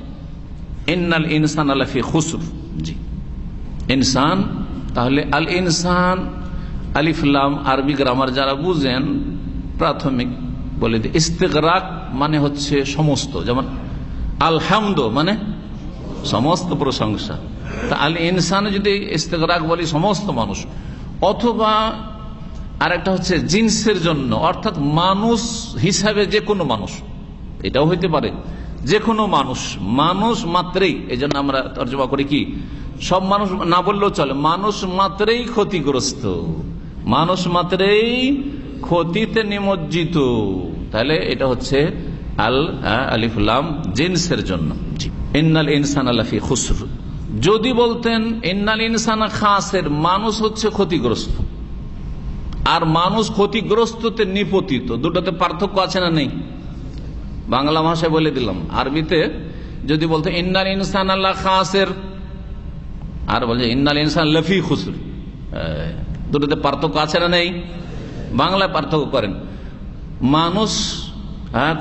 ইন্নাল ইনসান লাফি খুসর। জি, ইনসান, তাহলে আল ইনসান আলিফ লাম আরবি গ্রামার যারা বুঝেন প্রাথমিক বলে দিই, ইস্তেগরাক মানে হচ্ছে সমস্ত, যেমন আলহামদ মানে সমস্ত প্রশংসা। তা আল ইনসান যদি ইস্তেগরাক বলি সমস্ত মানুষ, অথবা আরেকটা হচ্ছে জিন্সের জন্য, অর্থাৎ মানুষ হিসাবে যে কোনো মানুষ, এটাও হইতে পারে যে কোনো মানুষ, মানুষ মাত্রেই, এই জন্য আমরা তর্জমা করি কি, সব মানুষ না বললেও চলে, মানুষ মাত্রেই ক্ষতিগ্রস্ত, মানুষ মাত্রেই ক্ষতিতে নিমজ্জিত। তাহলে এটা হচ্ছে আল আলিফ লাম জিন্সের জন্য। ইন্নাল ইনসান লাফি খুসর। যদি বলতেন ইন্নাল ইনসান খাসির, মানুষ হচ্ছে ক্ষতিগ্রস্ত আর মানুষ ক্ষতিগ্রস্ততে নিপতিত, দুটোতে পার্থক্য আছে না নেই? বাংলা ভাষায় বলে দিলাম, আরবিতে যদি বলতে ইন্নাল ইনসান আল্লাহ খাসির আর বলছে ইন্নাল ইনসান লাফি খুসর, দুটোতে পার্থক্য আছে না নেই? বাংলায় পার্থক্য করেন, মানুষ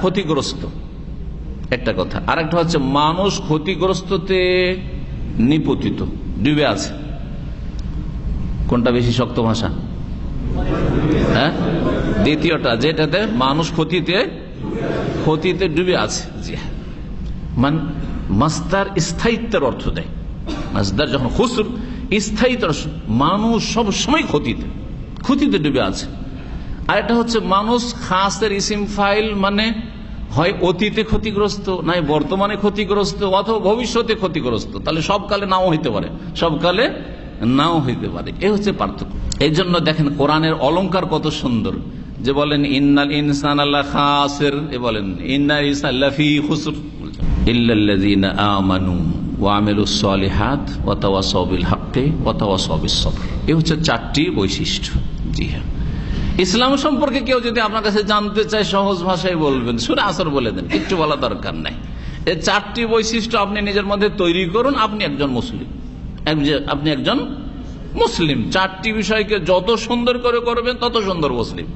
ক্ষতিগ্রস্ত একটা কথা, আর একটা হচ্ছে মানুষ ক্ষতিগ্রস্ততে নিপতিত, ডুবে আছে। কোনটা বেশি শক্ত ভাষা? দ্বিতীয়টা, যেটাতে মানুষ ক্ষতিতে ডুবে আছে। জি হ্যাঁ, মাসদার স্থায়িত্বের অর্থ দেয়। মাসদার যখন খুসর, স্থায়িত্ব, মানুষ সব সময় ক্ষতিতে ডুবে আছে। আর এটা হচ্ছে মানুষ খাসের ইসিম ফাইল, মানে হয় অতীতে ক্ষতিগ্রস্ত, নাই বর্তমানে ক্ষতিগ্রস্ত, অথবা ভবিষ্যতে ক্ষতিগ্রস্ত। তাহলে সবকালে নাও হইতে পারে, সবকালে নাও হইতে পারে, এ হচ্ছে পার্থক্য। এই জন্য দেখেন কোরআনের অলংকার কত সুন্দর, যে বলেন ইন্নাল ইনসান আল্লাহ খাসির, এ বলেন ইন্নাল ইনসান লাফি খুসর ইল্লাল্লাযীনা আমানু ওয়া আমিলুস সালিহাত ওয়া তাওয়াসাউ বিল হাক্কি ওয়া তাওয়াসাউ বিস সবর। এই হচ্ছে চারটি বৈশিষ্ট্য। জি হ্যাঁ, ইসলাম সম্পর্কে কেউ যদি আপনার কাছে জানতে চায় সহজ ভাষায় বলবেন, সূরা আসর বলে দেন, একটু বলা দরকার নাই। এই চারটি বৈশিষ্ট্য আপনি নিজের মধ্যে তৈরি করুন, আপনি একজন মুসলিম। চারটি বিষয়কে যত সুন্দর করে করবেন তত সুন্দর মুসলিম,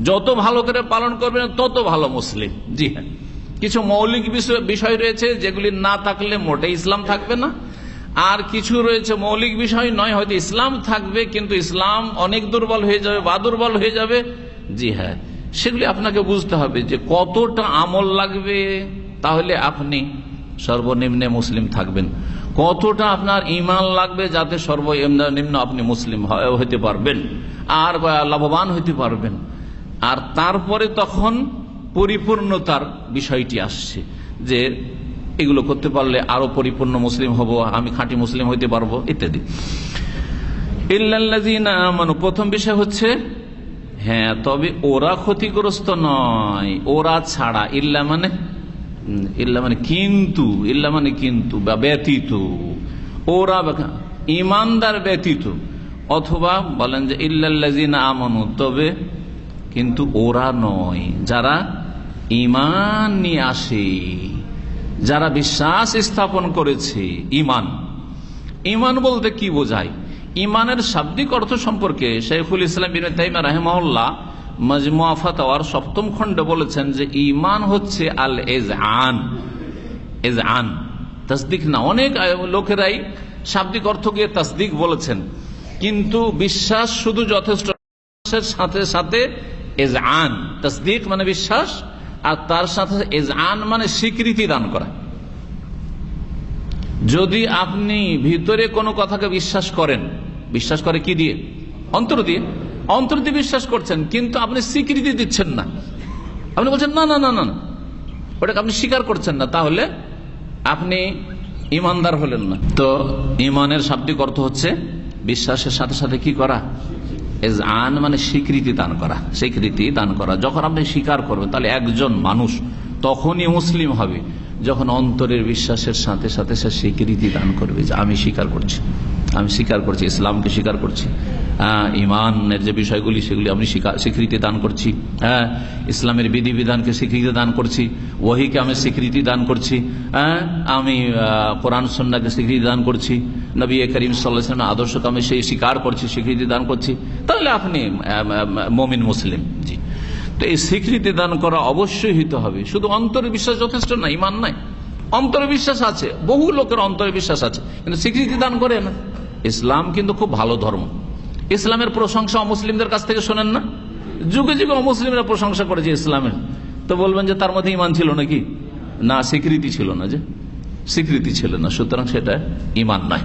যত ভালো করে পালন করবেন তত ভালো মুসলিম। জি হ্যাঁ, কিছু মৌলিক বিষয় রয়েছে যেগুলি না থাকলে মোটে ইসলাম থাকবে না, আর কিছু রয়েছে মৌলিক বিষয় নয়, হয়তো ইসলাম থাকবে কিন্তু ইসলাম অনেক দুর্বল হয়ে যাবে বা দুর্বল হয়ে যাবে। জি হ্যাঁ, সেগুলি আপনাকে বুঝতে হবে যে কতটা আমল লাগবে, তাহলে আপনি সর্বনিম্নে মুসলিম থাকবেন, কতটা আপনার ঈমান লাগবে যাতে সর্বনিম্ন আপনি মুসলিম হইতে পারবেন আর লাভবান হইতে পারবেন। আর তারপরে তখন পরিপূর্ণতার বিষয়টি আসছে, যে এগুলো করতে পারলে আরো পরিপূর্ণ মুসলিম হব, আমি খাঁটি মুসলিম হইতে পারবো ইত্যাদি। ইল্লাল্লাযীনা আমানু, প্রথম বিষয় হচ্ছে হ্যাঁ, তবে ওরা ক্ষতিগ্রস্ত নয়, ওরা ছাড়া। ইল্লা মানে কিন্তু বা ব্যতীত, ওরা ঈমানদার ব্যতীত, অথবা বলেন যে ইল্লাল্লাযীনা আমানু, তবে কিন্তু ওরা নয় যারা ঈমান নিয়ে আসে, যারা বিশ্বাস স্থাপন করেছে। ঈমান বলতে কি বোঝায়? ঈমানের শাব্দিক অর্থ সম্পর্কে শাইখুল ইসলাম ইবনে তাইমিয়া রাহিমাহুল্লাহ মাজমুআ ফাতাওয়ার 7ম খণ্ডে বলেছেন যে ঈমান হচ্ছে আল ইজআন, তাসদিক না। অনেক লোকেরাই শাব্দিক অর্থকে তাসদিক বলেছেন, কিন্তু বিশ্বাস শুধু যথেষ্ট, সাথে সাথে ইজআন, তাসদিক মানে বিশ্বাস, আর তার সাথে ইজআন মানে স্বীকৃতি দান করা। যদি আপনি ভিতরে কোনো কথাকে বিশ্বাস করে কি দিয়ে? অন্তর দিয়ে বিশ্বাস করছেন, কিন্তু আপনি স্বীকৃতি দিচ্ছেন না, আপনি বলছেন না না না না, ওটাকে আপনি স্বীকার করছেন না, তাহলে আপনি ঈমানদার হলেন না। তো ঈমানের শাব্দিক অর্থ হচ্ছে বিশ্বাসের সাথে সাথে কি করা? ইজআন মানে স্বীকৃতি দান করা। যখন আপনি স্বীকার করবেন, তাহলে একজন মানুষ তখনই মুসলিম হবে যখন অন্তরের বিশ্বাসের সাথে সাথে সে স্বীকৃতি দান করবে যে আমি স্বীকার করছি। আমি স্বীকার করছি, ইসলামকে স্বীকার করছি, ইমানের যে বিষয়গুলি সেগুলি আমি স্বীকৃতি দান করছি, ইসলামের বিধিবিধানকে স্বীকৃতি দান করছি, ওহীকে আমি স্বীকৃতি দান করছি, আমি কোরআন সুন্নাহকে স্বীকৃতি দান করছি, নবী করিম সাল্লাল্লাহু আলাইহি ওয়াসাল্লামের আদর্শকে আমি সেই স্বীকার করছি, স্বীকৃতি দান করছি, তাহলে আপনি মুমিন মুসলিম। জি, তো এই স্বীকৃতি দান করা অবশ্যই হতে হবে। শুধু অন্তরে বিশ্বাস যথেষ্ট না, ইমান নাই। অন্তরে বিশ্বাস আছে, বহু লোকের অন্তরে বিশ্বাস আছে, কিন্তু স্বীকৃতি দান করে না। ইসলাম কিন্তু খুব ভালো ধর্ম। ইসলামের প্রশংসা অমুসলিমদের কাছ থেকে শোনেন না? যুগে যুগে অমুসলিমরা প্রশংসা করেছে ইসলামের, তো বলবেন যে তার মধ্যে ইমান ছিল নাকি? না, স্বীকৃতি ছিল না, যে স্বীকৃতি ছিল না, সুতরাং সেটা ইমান নয়।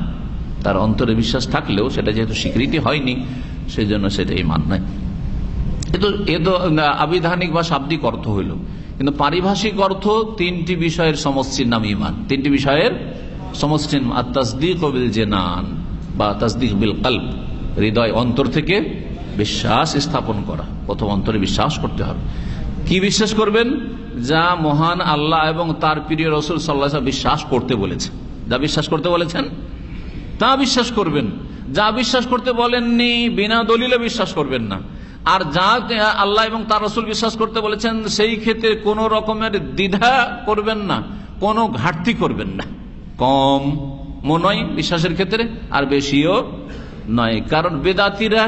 তার অন্তরে বিশ্বাস থাকলেও সেটা যেহেতু স্বীকৃতি হয়নি, সেই জন্য সেটা ইমান নয়। এ তো আবিধানিক বা শাব্দিক অর্থ হইল, কিন্তু পারিভাষিক অর্থ তিনটি বিষয়ের সমষ্টির নাম ইমান। তিনটি বিষয়ের সমষ্টির, তাসদীক বিল জানান বা তাসদীক বিল কলব, হৃদয় অন্তর থেকে বিশ্বাস স্থাপন করা। প্রথম অন্তরে বিশ্বাস করতে হবে। কি বিশ্বাস করবেন? যা মহান আল্লাহ এবং তার প্রিয় রাসূল সাল্লাল্লাহু আলাইহি ওয়াসাল্লাম বিশ্বাস করতে বলেছে, যা বিশ্বাস করতে বলেছেন তা বিশ্বাস করবেন। যা বিশ্বাস করতে বলেননি বিনা দলিলে বিশ্বাস করবেন না। আর যা আল্লাহ এবং তার রাসূল বিশ্বাস করতে বলেছেন সেই ক্ষেত্রে কোনো রকমের দ্বিধা করবেন না, কোনো ঘাটতি করবেন না। কম নয় বিশ্বাসের ক্ষেত্রে, আর বেশিও নয়। কারণ বেদাতীরা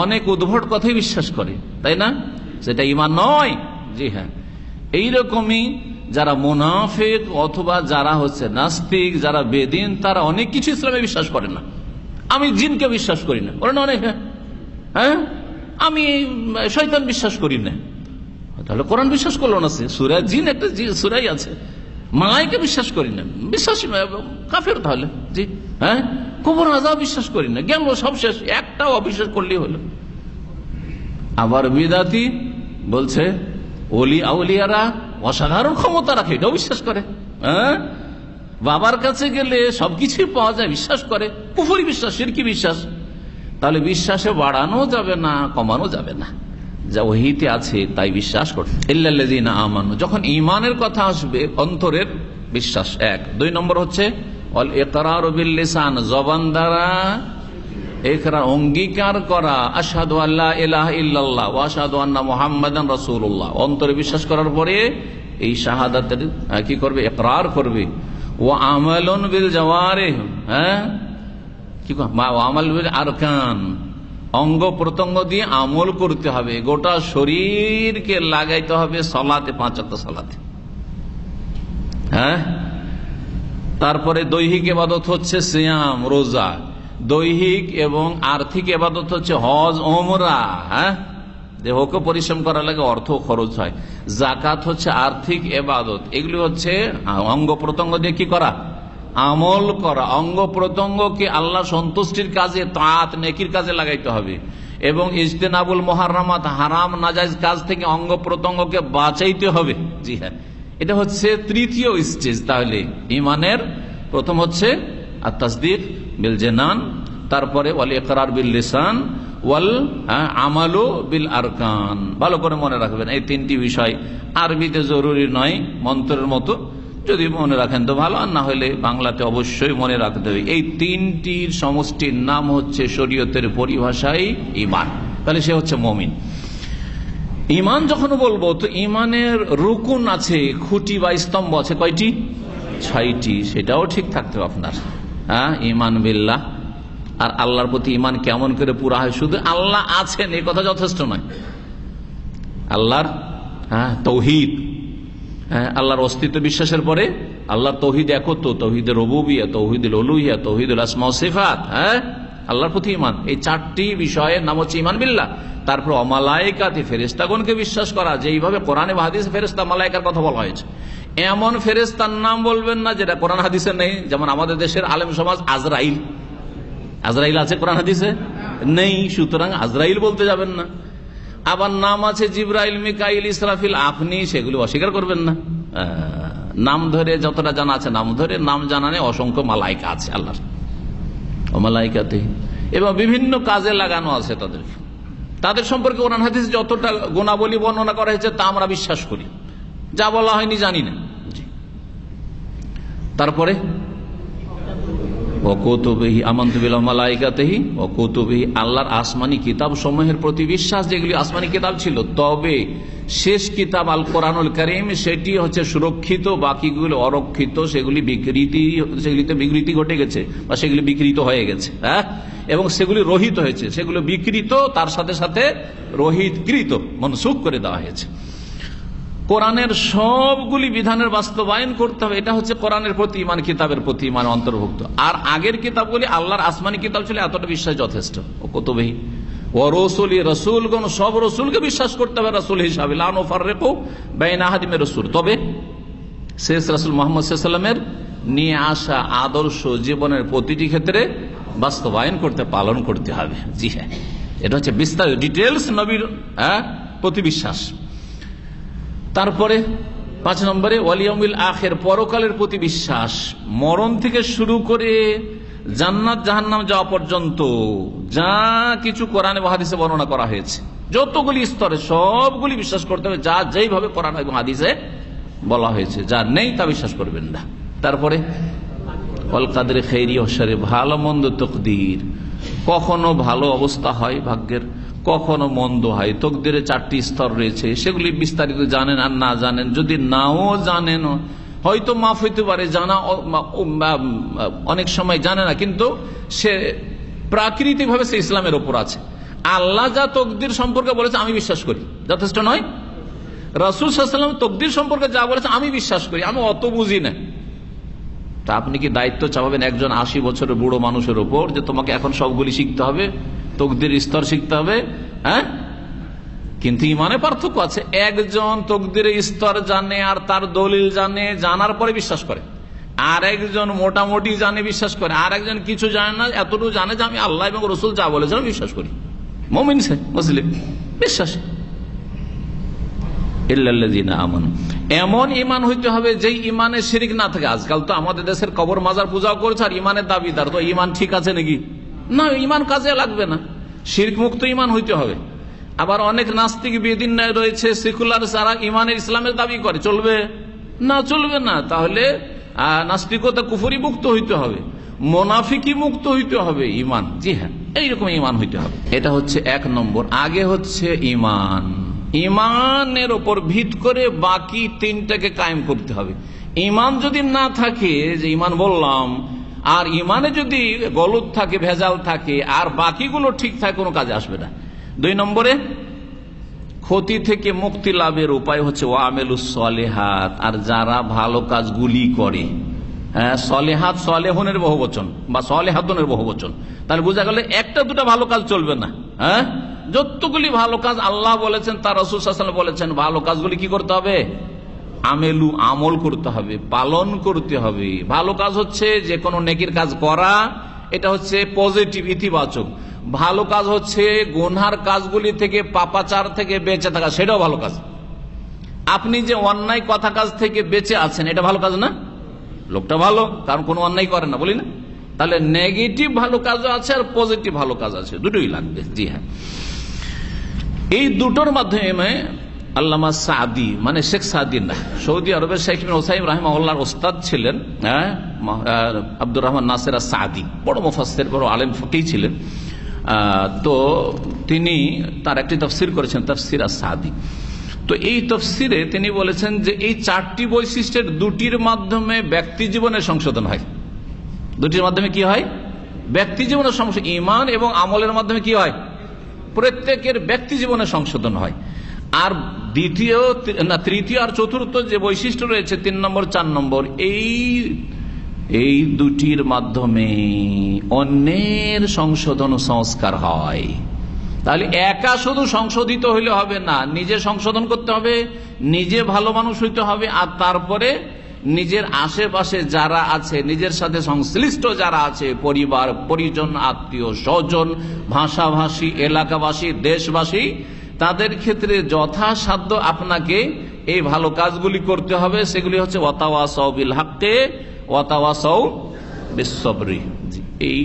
অনেক উদ্ভট কথাই বিশ্বাস করে, তাই না? সেটা ঈমান নয়। জি হ্যাঁ, এইরকমই যারা মুনাফিক অথবা যারা হচ্ছে নাস্তিক, যারা বেদিন, তারা অনেক কিছু ইসলামে বিশ্বাস করে না। আমি জিনকে বিশ্বাস করি না, বলেন অনেক। হ্যাঁ, আমি শয়তান বিশ্বাস করি না, তাহলে কোরআন বিশ্বাস করলো না। সে সূরা জিন একটা সূরাই আছে। মালাইকা বিশ্বাস করি না, বিশ্বাস কাফের তাহলে। জি হ্যাঁ, কবর আযাব বিশ্বাস করি না, গেল সব শেষ, একটাও অবিশ্বাস করলেই হলো। আবার বিদাতি বলছে ওলি আউলিয়ারা অসাধারণ ক্ষমতা রাখে, এটাও বিশ্বাস করে। হ্যাঁ, বাবার কাছে গেলে সবকিছুই পাওয়া যায়, বিশ্বাস করে। কুফরি বিশ্বাস, শিরকি বিশ্বাস। তাহলে বিশ্বাসে বাড়ানো যাবে না, কমানো যাবে না, যা ওহীতে আছে তাই বিশ্বাস করতে। ইল্লাল্লাযীনা আমানু, যখন ঈমানের কথা আসবে অন্তরের বিশ্বাস এক। 2 নম্বর হচ্ছে ওয়াল ইকরারু বিল লিসান, জবান দ্বারা ইকরার অঙ্গীকার করা, আশহাদু আল্লা ইলাহা ইল্লাল্লাহ ওয়া আশহাদু আন্না মুহাম্মাদান রাসূলুল্লাহ। অন্তরে বিশ্বাস করার পরে এই শাহাদাতের কি করবে? ইকরার করবে। ওয়া আমালুন বিল জাওয়ারিহ, হ্যাঁ কি আমাল বিল আরকান, অঙ্গ প্রত্যঙ্গ দিয়ে আমল করতে হবে। গোটা শরীরকে লাগাইতে হবে সালাতে, 5 ওয়াক্ত সালাতে। হ্যাঁ, তারপরে দৈহিক ইবাদত হচ্ছে সিয়াম, রোজা। দৈহিক এবং আর্থিক ইবাদত হচ্ছে হজ, ওমরা। হ্যাঁ, দেহকে পরিশ্রম করা লাগে, অর্থ খরচ হয়। যাকাত হচ্ছে আর্থিক ইবাদত। এগুলি হচ্ছে অঙ্গ প্রত্যঙ্গ দিয়ে কি করা? আমল করা। অঙ্গ প্রত্যঙ্গকে আল্লাহ সন্তুষ্টির কাজে, তাআত নেকির কাজে লাগাইতে হবে। এবং ইজতেনাবুল মুহাররামাত, হারাম নাজায়েজ কাজ থেকে অঙ্গ প্রত্যঙ্গকে বাঁচাইতে হবে। জি হ্যাঁ, এটা হচ্ছে তৃতীয় স্টেজ। তাহলে ঈমানের প্রথম হচ্ছে আত-তাসদীক বিল জানান, তারপরে ওয়াল ইকরার বিল লিসান, ওয়াল আমালু বিল আরকান। ভালো করে মনে রাখবেন এই 3টি বিষয়। আরবিতে জরুরি নয়, মন্ত্রের মতো, যদি মনে রাখেন তো ভালো, আর না হলে বাংলাতে অবশ্যই মনে রাখতে হবে। এই 3টির সমষ্টির নাম হচ্ছে শরীয়তের পরিভাষায় ঈমান। তাহলে সে হচ্ছে মুমিন। ঈমান যখন বলবো তো ঈমানের রুকুন আছে, খুঁটি বা স্তম্ভ আছে কয়টি? 6টি। সেটাও ঠিক থাকতে হবে আপনার। হ্যাঁ, ঈমান বিল্লাহ, আর আল্লাহর প্রতি ঈমান কেমন করে পুরা হয়? শুধু আল্লাহ আছেন এই কথা যথেষ্ট নয়। আল্লাহর তাওহীদ, আল্লাহর অস্তিত্ব বিশ্বাসের পরে আল্লাহর তাওহীদ একত্ব, তাওহীদুর রুবুবিয়্যাহ, তাওহীদুল উলুহিয়্যাহ, তাওহীদুল আসমা ওয়া সিফাত। হ্যাঁ, আল্লাহর প্রতি ঈমান। এই 4টি বিষয়ের নাম হচ্ছে ঈমান বিল্লাহ। তারপর অমালায়েকাতে, ফেরেশতাগণকে বিশ্বাস করা, যেইভাবে কোরআনে বা হাদিসে ফেরেশতা মালায়েকার কথা বলা হয়েছে। এমন ফেরেশতার নাম বলবেন না যেটা কোরআন হাদিসে নেই। যেমন আমাদের দেশের আলেম সমাজ আজরাইল, আজরাইল আছে কোরআন হাদিসে নেই, সুতরাং আজরাইল বলতে যাবেন না। আবার নাম আছে জিবরাইল, মিকাইল, ইসরাফিল, আপনি সেগুলো অস্বীকার করবেন না। নাম ধরে যতটা জানা আছে নাম ধরে, নাম জানা নেই অসংখ্য মালাইকা আছে আল্লাহর, ও মালাইকাতে, এবং বিভিন্ন কাজে লাগানো আছে তাদেরকে। তাদের সম্পর্কে কোরআন হাদিসে যতটা গুণাবলী বর্ণনা করা হয়েছে তা আমরা বিশ্বাস করি, যা বলা হয়নি জানি না। তারপরে ওয়া কুতুবিহি আমানতু বিল মালাইকাতিহি ওয়া কুতুবিহি, আল্লাহর আসমানি কিতাব সমূহের প্রতি বিশ্বাস, যেগুলি আসমানি কিতাব ছিল। তবে শেষ কিতাব আল কোরআনুল কারীম সেটি হচ্ছে সুরক্ষিত, বাকিগুলো অরক্ষিত, সেগুলিতে বিকৃতি ঘটে গেছে বা সেগুলি বিকৃত হয়ে গেছে, হ্যাঁ, এবং সেগুলি রহিত হয়েছে, সেগুলো বিকৃত তার সাথে সাথে রহিতকৃত, মনসুখ করে দেওয়া হয়েছে। কোরআনের সবগুলি বিধানের বাস্তবায়ন করতে হবে, এটা হচ্ছে কোরআনের প্রতি ঈমান, কিতাবের প্রতি ঈমান অন্তর্ভুক্ত। আর আগের কিতাবগুলি আল্লাহর আসমানি কিতাব ছিল, এতটা বিশ্বাস যথেষ্ট। ও কুতুবিহি ও রসুলি, রসুলগণ সব রসুলকে বিশ্বাস করতে হবে রসুল হিসাবে, লা নুফাররিকু বাইনা আহাদিন মির রাসূল। তবে শেষ রাসূল মুহাম্মদ সাল্লাল্লাহু আলাইহি ওয়াসাল্লামের নিয়ে আসা আদর্শ জীবনের প্রতিটি ক্ষেত্রে বাস্তবায়ন করতে, পালন করতে হবে। জি হ্যাঁ, এটা হচ্ছে বিস্তারিত ডিটেলস নবীর প্রতি বিশ্বাস। তারপরে 5 নম্বরে ওয়াল ইয়াউমিল আখির, পরকালের প্রতি বিশ্বাস। মরণ থেকে শুরু করে জান্নাত জাহান্নাম যাওয়া পর্যন্ত যা কিছু কোরআনে এবং হাদিসে বর্ণনা করা হয়েছে, যতগুলি স্তরে সবগুলি বিশ্বাস করতে হবে, যা যেইভাবে কোরআন এবং হাদিসে বলা হয়েছে। যা নেই তা বিশ্বাস করবেন না। তারপরে ওয়াল কাদরি খাইরি ওয়া শাররি, ভালো মন্দ তকদির, কখনো ভালো অবস্থা হয় ভাগ্যের, কখনো মন্দ হয়। তকদিরে 4টি স্তর রয়েছে, সেগুলি বিস্তারিত জানেন আর না জানেন, যদি নাও জানেন হয়তো মাফ হইতে পারে, জানা অনেক সময় জানে না, কিন্তু সে প্রাকৃতিক ভাবে সে ইসলামের ওপর আছে। আল্লাহ যা তকদির সম্পর্কে বলেছে আমি বিশ্বাস করি, যথেষ্ট নয়? রাসূল সাল্লাল্লাহু আলাইহি ওয়াসাল্লাম তকদির সম্পর্কে যা বলেছে আমি বিশ্বাস করি, আমি অত বুঝি না। তা আপনি কি দায়িত্ব চাপাবেন একজন 80 বছরের বুড়ো মানুষের ওপর যে তোমাকে এখন সবগুলি শিখতে হবে, তকদির স্তর শিখতে হবে? হ্যাঁ, কিন্তু ইমানে পার্থক্য আছে। একজন তকদিরের স্তর জানে আর তার দলিল জানে, জানার পরে বিশ্বাস করে। আর একজন মোটামুটি জানে, বিশ্বাস করে। আর একজন কিছু জানে না, এতটুকু জানে যে আমি আল্লাহ এবং রসুল যা বলেছেন বিশ্বাস করি। মুমিন সে, মুসলিম, বিশ্বাসী। ইল্লাল্লাযীনা আমানু, এমন ঈমান হইতে হবে যেই ঈমানে শিরক না থাকে। আজকাল তো আমাদের দেশের কবর মাজার পূজাও করছে আর ঈমানের দাবিদার, তো ঈমান ঠিক আছে নাকি? না, ঈমান কাজে লাগবে না। শিরক মুক্ত ঈমান হইতে হবে। আবার অনেক নাস্তিক বেদিন রয়েছে, সেকুলার, যারা ঈমানের ইসলামের দাবি করে, চলবে না? চলবে না। তাহলে নাস্তিকতা কুফরি মুক্ত হইতে হবে, মুনাফিকি মুক্ত হইতে হবে ঈমান। জি হ্যাঁ, এইরকম ঈমান হইতে হবে। এটা হচ্ছে 1 নম্বর। আগে হচ্ছে ঈমান, ঈমানের ওপর ভিত করে বাকি 3টাকে কায়েম করতে হবে। ঈমান যদি না থাকে, যে ঈমান বললাম, আর ঈমানে যদি গলত থাকে, ভেজাল থাকে, আর বাকিগুলো ঠিক থাকে, কোনো কাজে আসবে না। 2 নম্বরে ক্ষতি থেকে মুক্তি লাভের উপায় হচ্ছে ওয়ামেলুস সলিহাত, আর যারা ভালো কাজগুলি করে। হ্যাঁ, সলিহাত সলেহনের বহুবচন বা সলেহাতনের বহুবচন। তাহলে বোঝা গেল 1-2 ভালো কাজ চলবে না। হ্যাঁ, যতগুলি ভালো কাজ আল্লাহ বলেছেন, তার রাসূল সাল্লাল্লাহু আলাইহি ওয়াসাল্লাম বলেছেন, ভালো কাজগুলি কি করতে হবে? আমেলু, আমল করতে হবে, পালন করতে হবে। ভালো কাজ হচ্ছে যে কোনো নেকির কাজ করা, এটা হচ্ছে পজিটিভ, ইতিবাচক। ভালো কাজ হচ্ছে গুনহার কাজগুলি থেকে, পাপাচার থেকে বেঁচে থাকা, সেটাও ভালো কাজ। আপনি যে অন্যায় কথা কাজ থেকে বেঁচে আছেন, এটা ভালো কাজ না? লোকটা ভালো, কারণ কোনো অন্যায় করে না, বলি না? তাহলে নেগেটিভ ভালো কাজও আছে আর পজিটিভ ভালো কাজ আছে, দুটোই লাগবে। জি হ্যাঁ, এই দুটোর মাধ্যমে আল্লামা সাদি, মানে শেখ সাদি না, সৌদি আরবের শেখ ইবনে উসাইম রাহিমাহুল্লাহর ওস্তাদ ছিলেন, আব্দুর রহমান নাসির আস-সাদি, বড় মুফাসসির, বড় আলেম, ফকিহ ছিলেন। তো তিনি তার একটি তাফসীর করেছেন, তাফসীর আস-সাদি। তো এই তাফসীরে তিনি বলেছেন যে এই 4টি বৈশিষ্ট্যের 2টির মাধ্যমে ব্যক্তি জীবনের সংশোধন হয়। 2টির মাধ্যমে কি হয়? ব্যক্তি জীবনের সংশোধন। ঈমান এবং আমলের মাধ্যমে কি হয়? প্রত্যেকের ব্যক্তি জীবনের সংশোধন হয়। আর তৃতীয় আর চতুর্থ যে বৈশিষ্ট্য রয়েছে, 3 নম্বর 4 নম্বর, এই 2টির মাধ্যমে অন্যের সংশোধন সংস্কার হয়। তাহলে একা শুধু সংশোধিত হইলে হবে না, নিজে সংশোধন করতে হবে, নিজে ভালো মানুষ হইতে হবে, আর তারপরে নিজের আশেপাশে যারা আছে, নিজের সাথে সংশ্লিষ্ট যারা আছে, পরিবার পরিজন, আত্মীয় স্বজন, ভাষাভাষী, এলাকাবাসী, দেশবাসী, তাদের ক্ষেত্রে যথাসাধ্য আপনাকে এই ভালো কাজগুলি করতে হবে। সেগুলি হচ্ছে ওয়াতাওয়াসাউ বিল হাক্কি ওয়াতাওয়াসাউ বিস সবরি। এই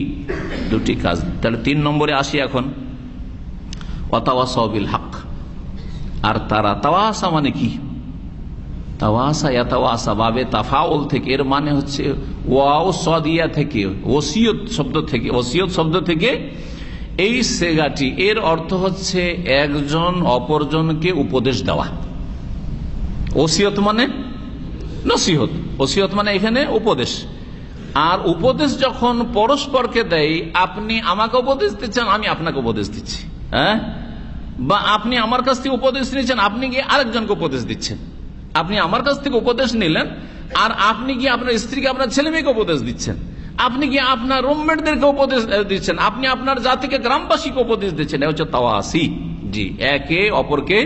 2টি কাজ। তাহলে 3 নম্বরে আসি এখন, ওয়াতাওয়াসাউ বিল হক। আর তারা, তাওয়াসা মানে কি? তাওয়াসা ইয়াতাওয়াসা বাবে তাফাউল থেকে, এর মানে হচ্ছে ওয়াও সাদিয়া থেকে, ওসিয়ত শব্দ থেকে এই সেগাটি, এর অর্থ হচ্ছে একজন অপরজনকে উপদেশ দেওয়া। ওসিয়ত মানে নসিহত, ওসিয়ত মানে এখানে উপদেশ। আর উপদেশ যখন পরস্পরকে দেয়, আপনি আমাকে উপদেশ দিচ্ছেন, আমি আপনাকে উপদেশ দিচ্ছি, হ্যাঁ, বা আপনি আমার কাছ থেকে উপদেশ নিয়েছেন, আপনি গিয়ে আরেকজনকে উপদেশ দিচ্ছেন। আপনি আমার কাছ থেকে উপদেশ নিলেন, আর আপনি গিয়ে আপনার স্ত্রীকে, আপনার ছেলে মেয়েকে উপদেশ দিচ্ছেন, আপনি গিয়ে আপনার রুমমেটদেরকে উপদেশ দিচ্ছেন, আপনি আপনার জাতিকে, গ্রামবাসীকে উপদেশ দিচ্ছেন। এটা হচ্ছে তাওয়াসি। জি, একে অপরকে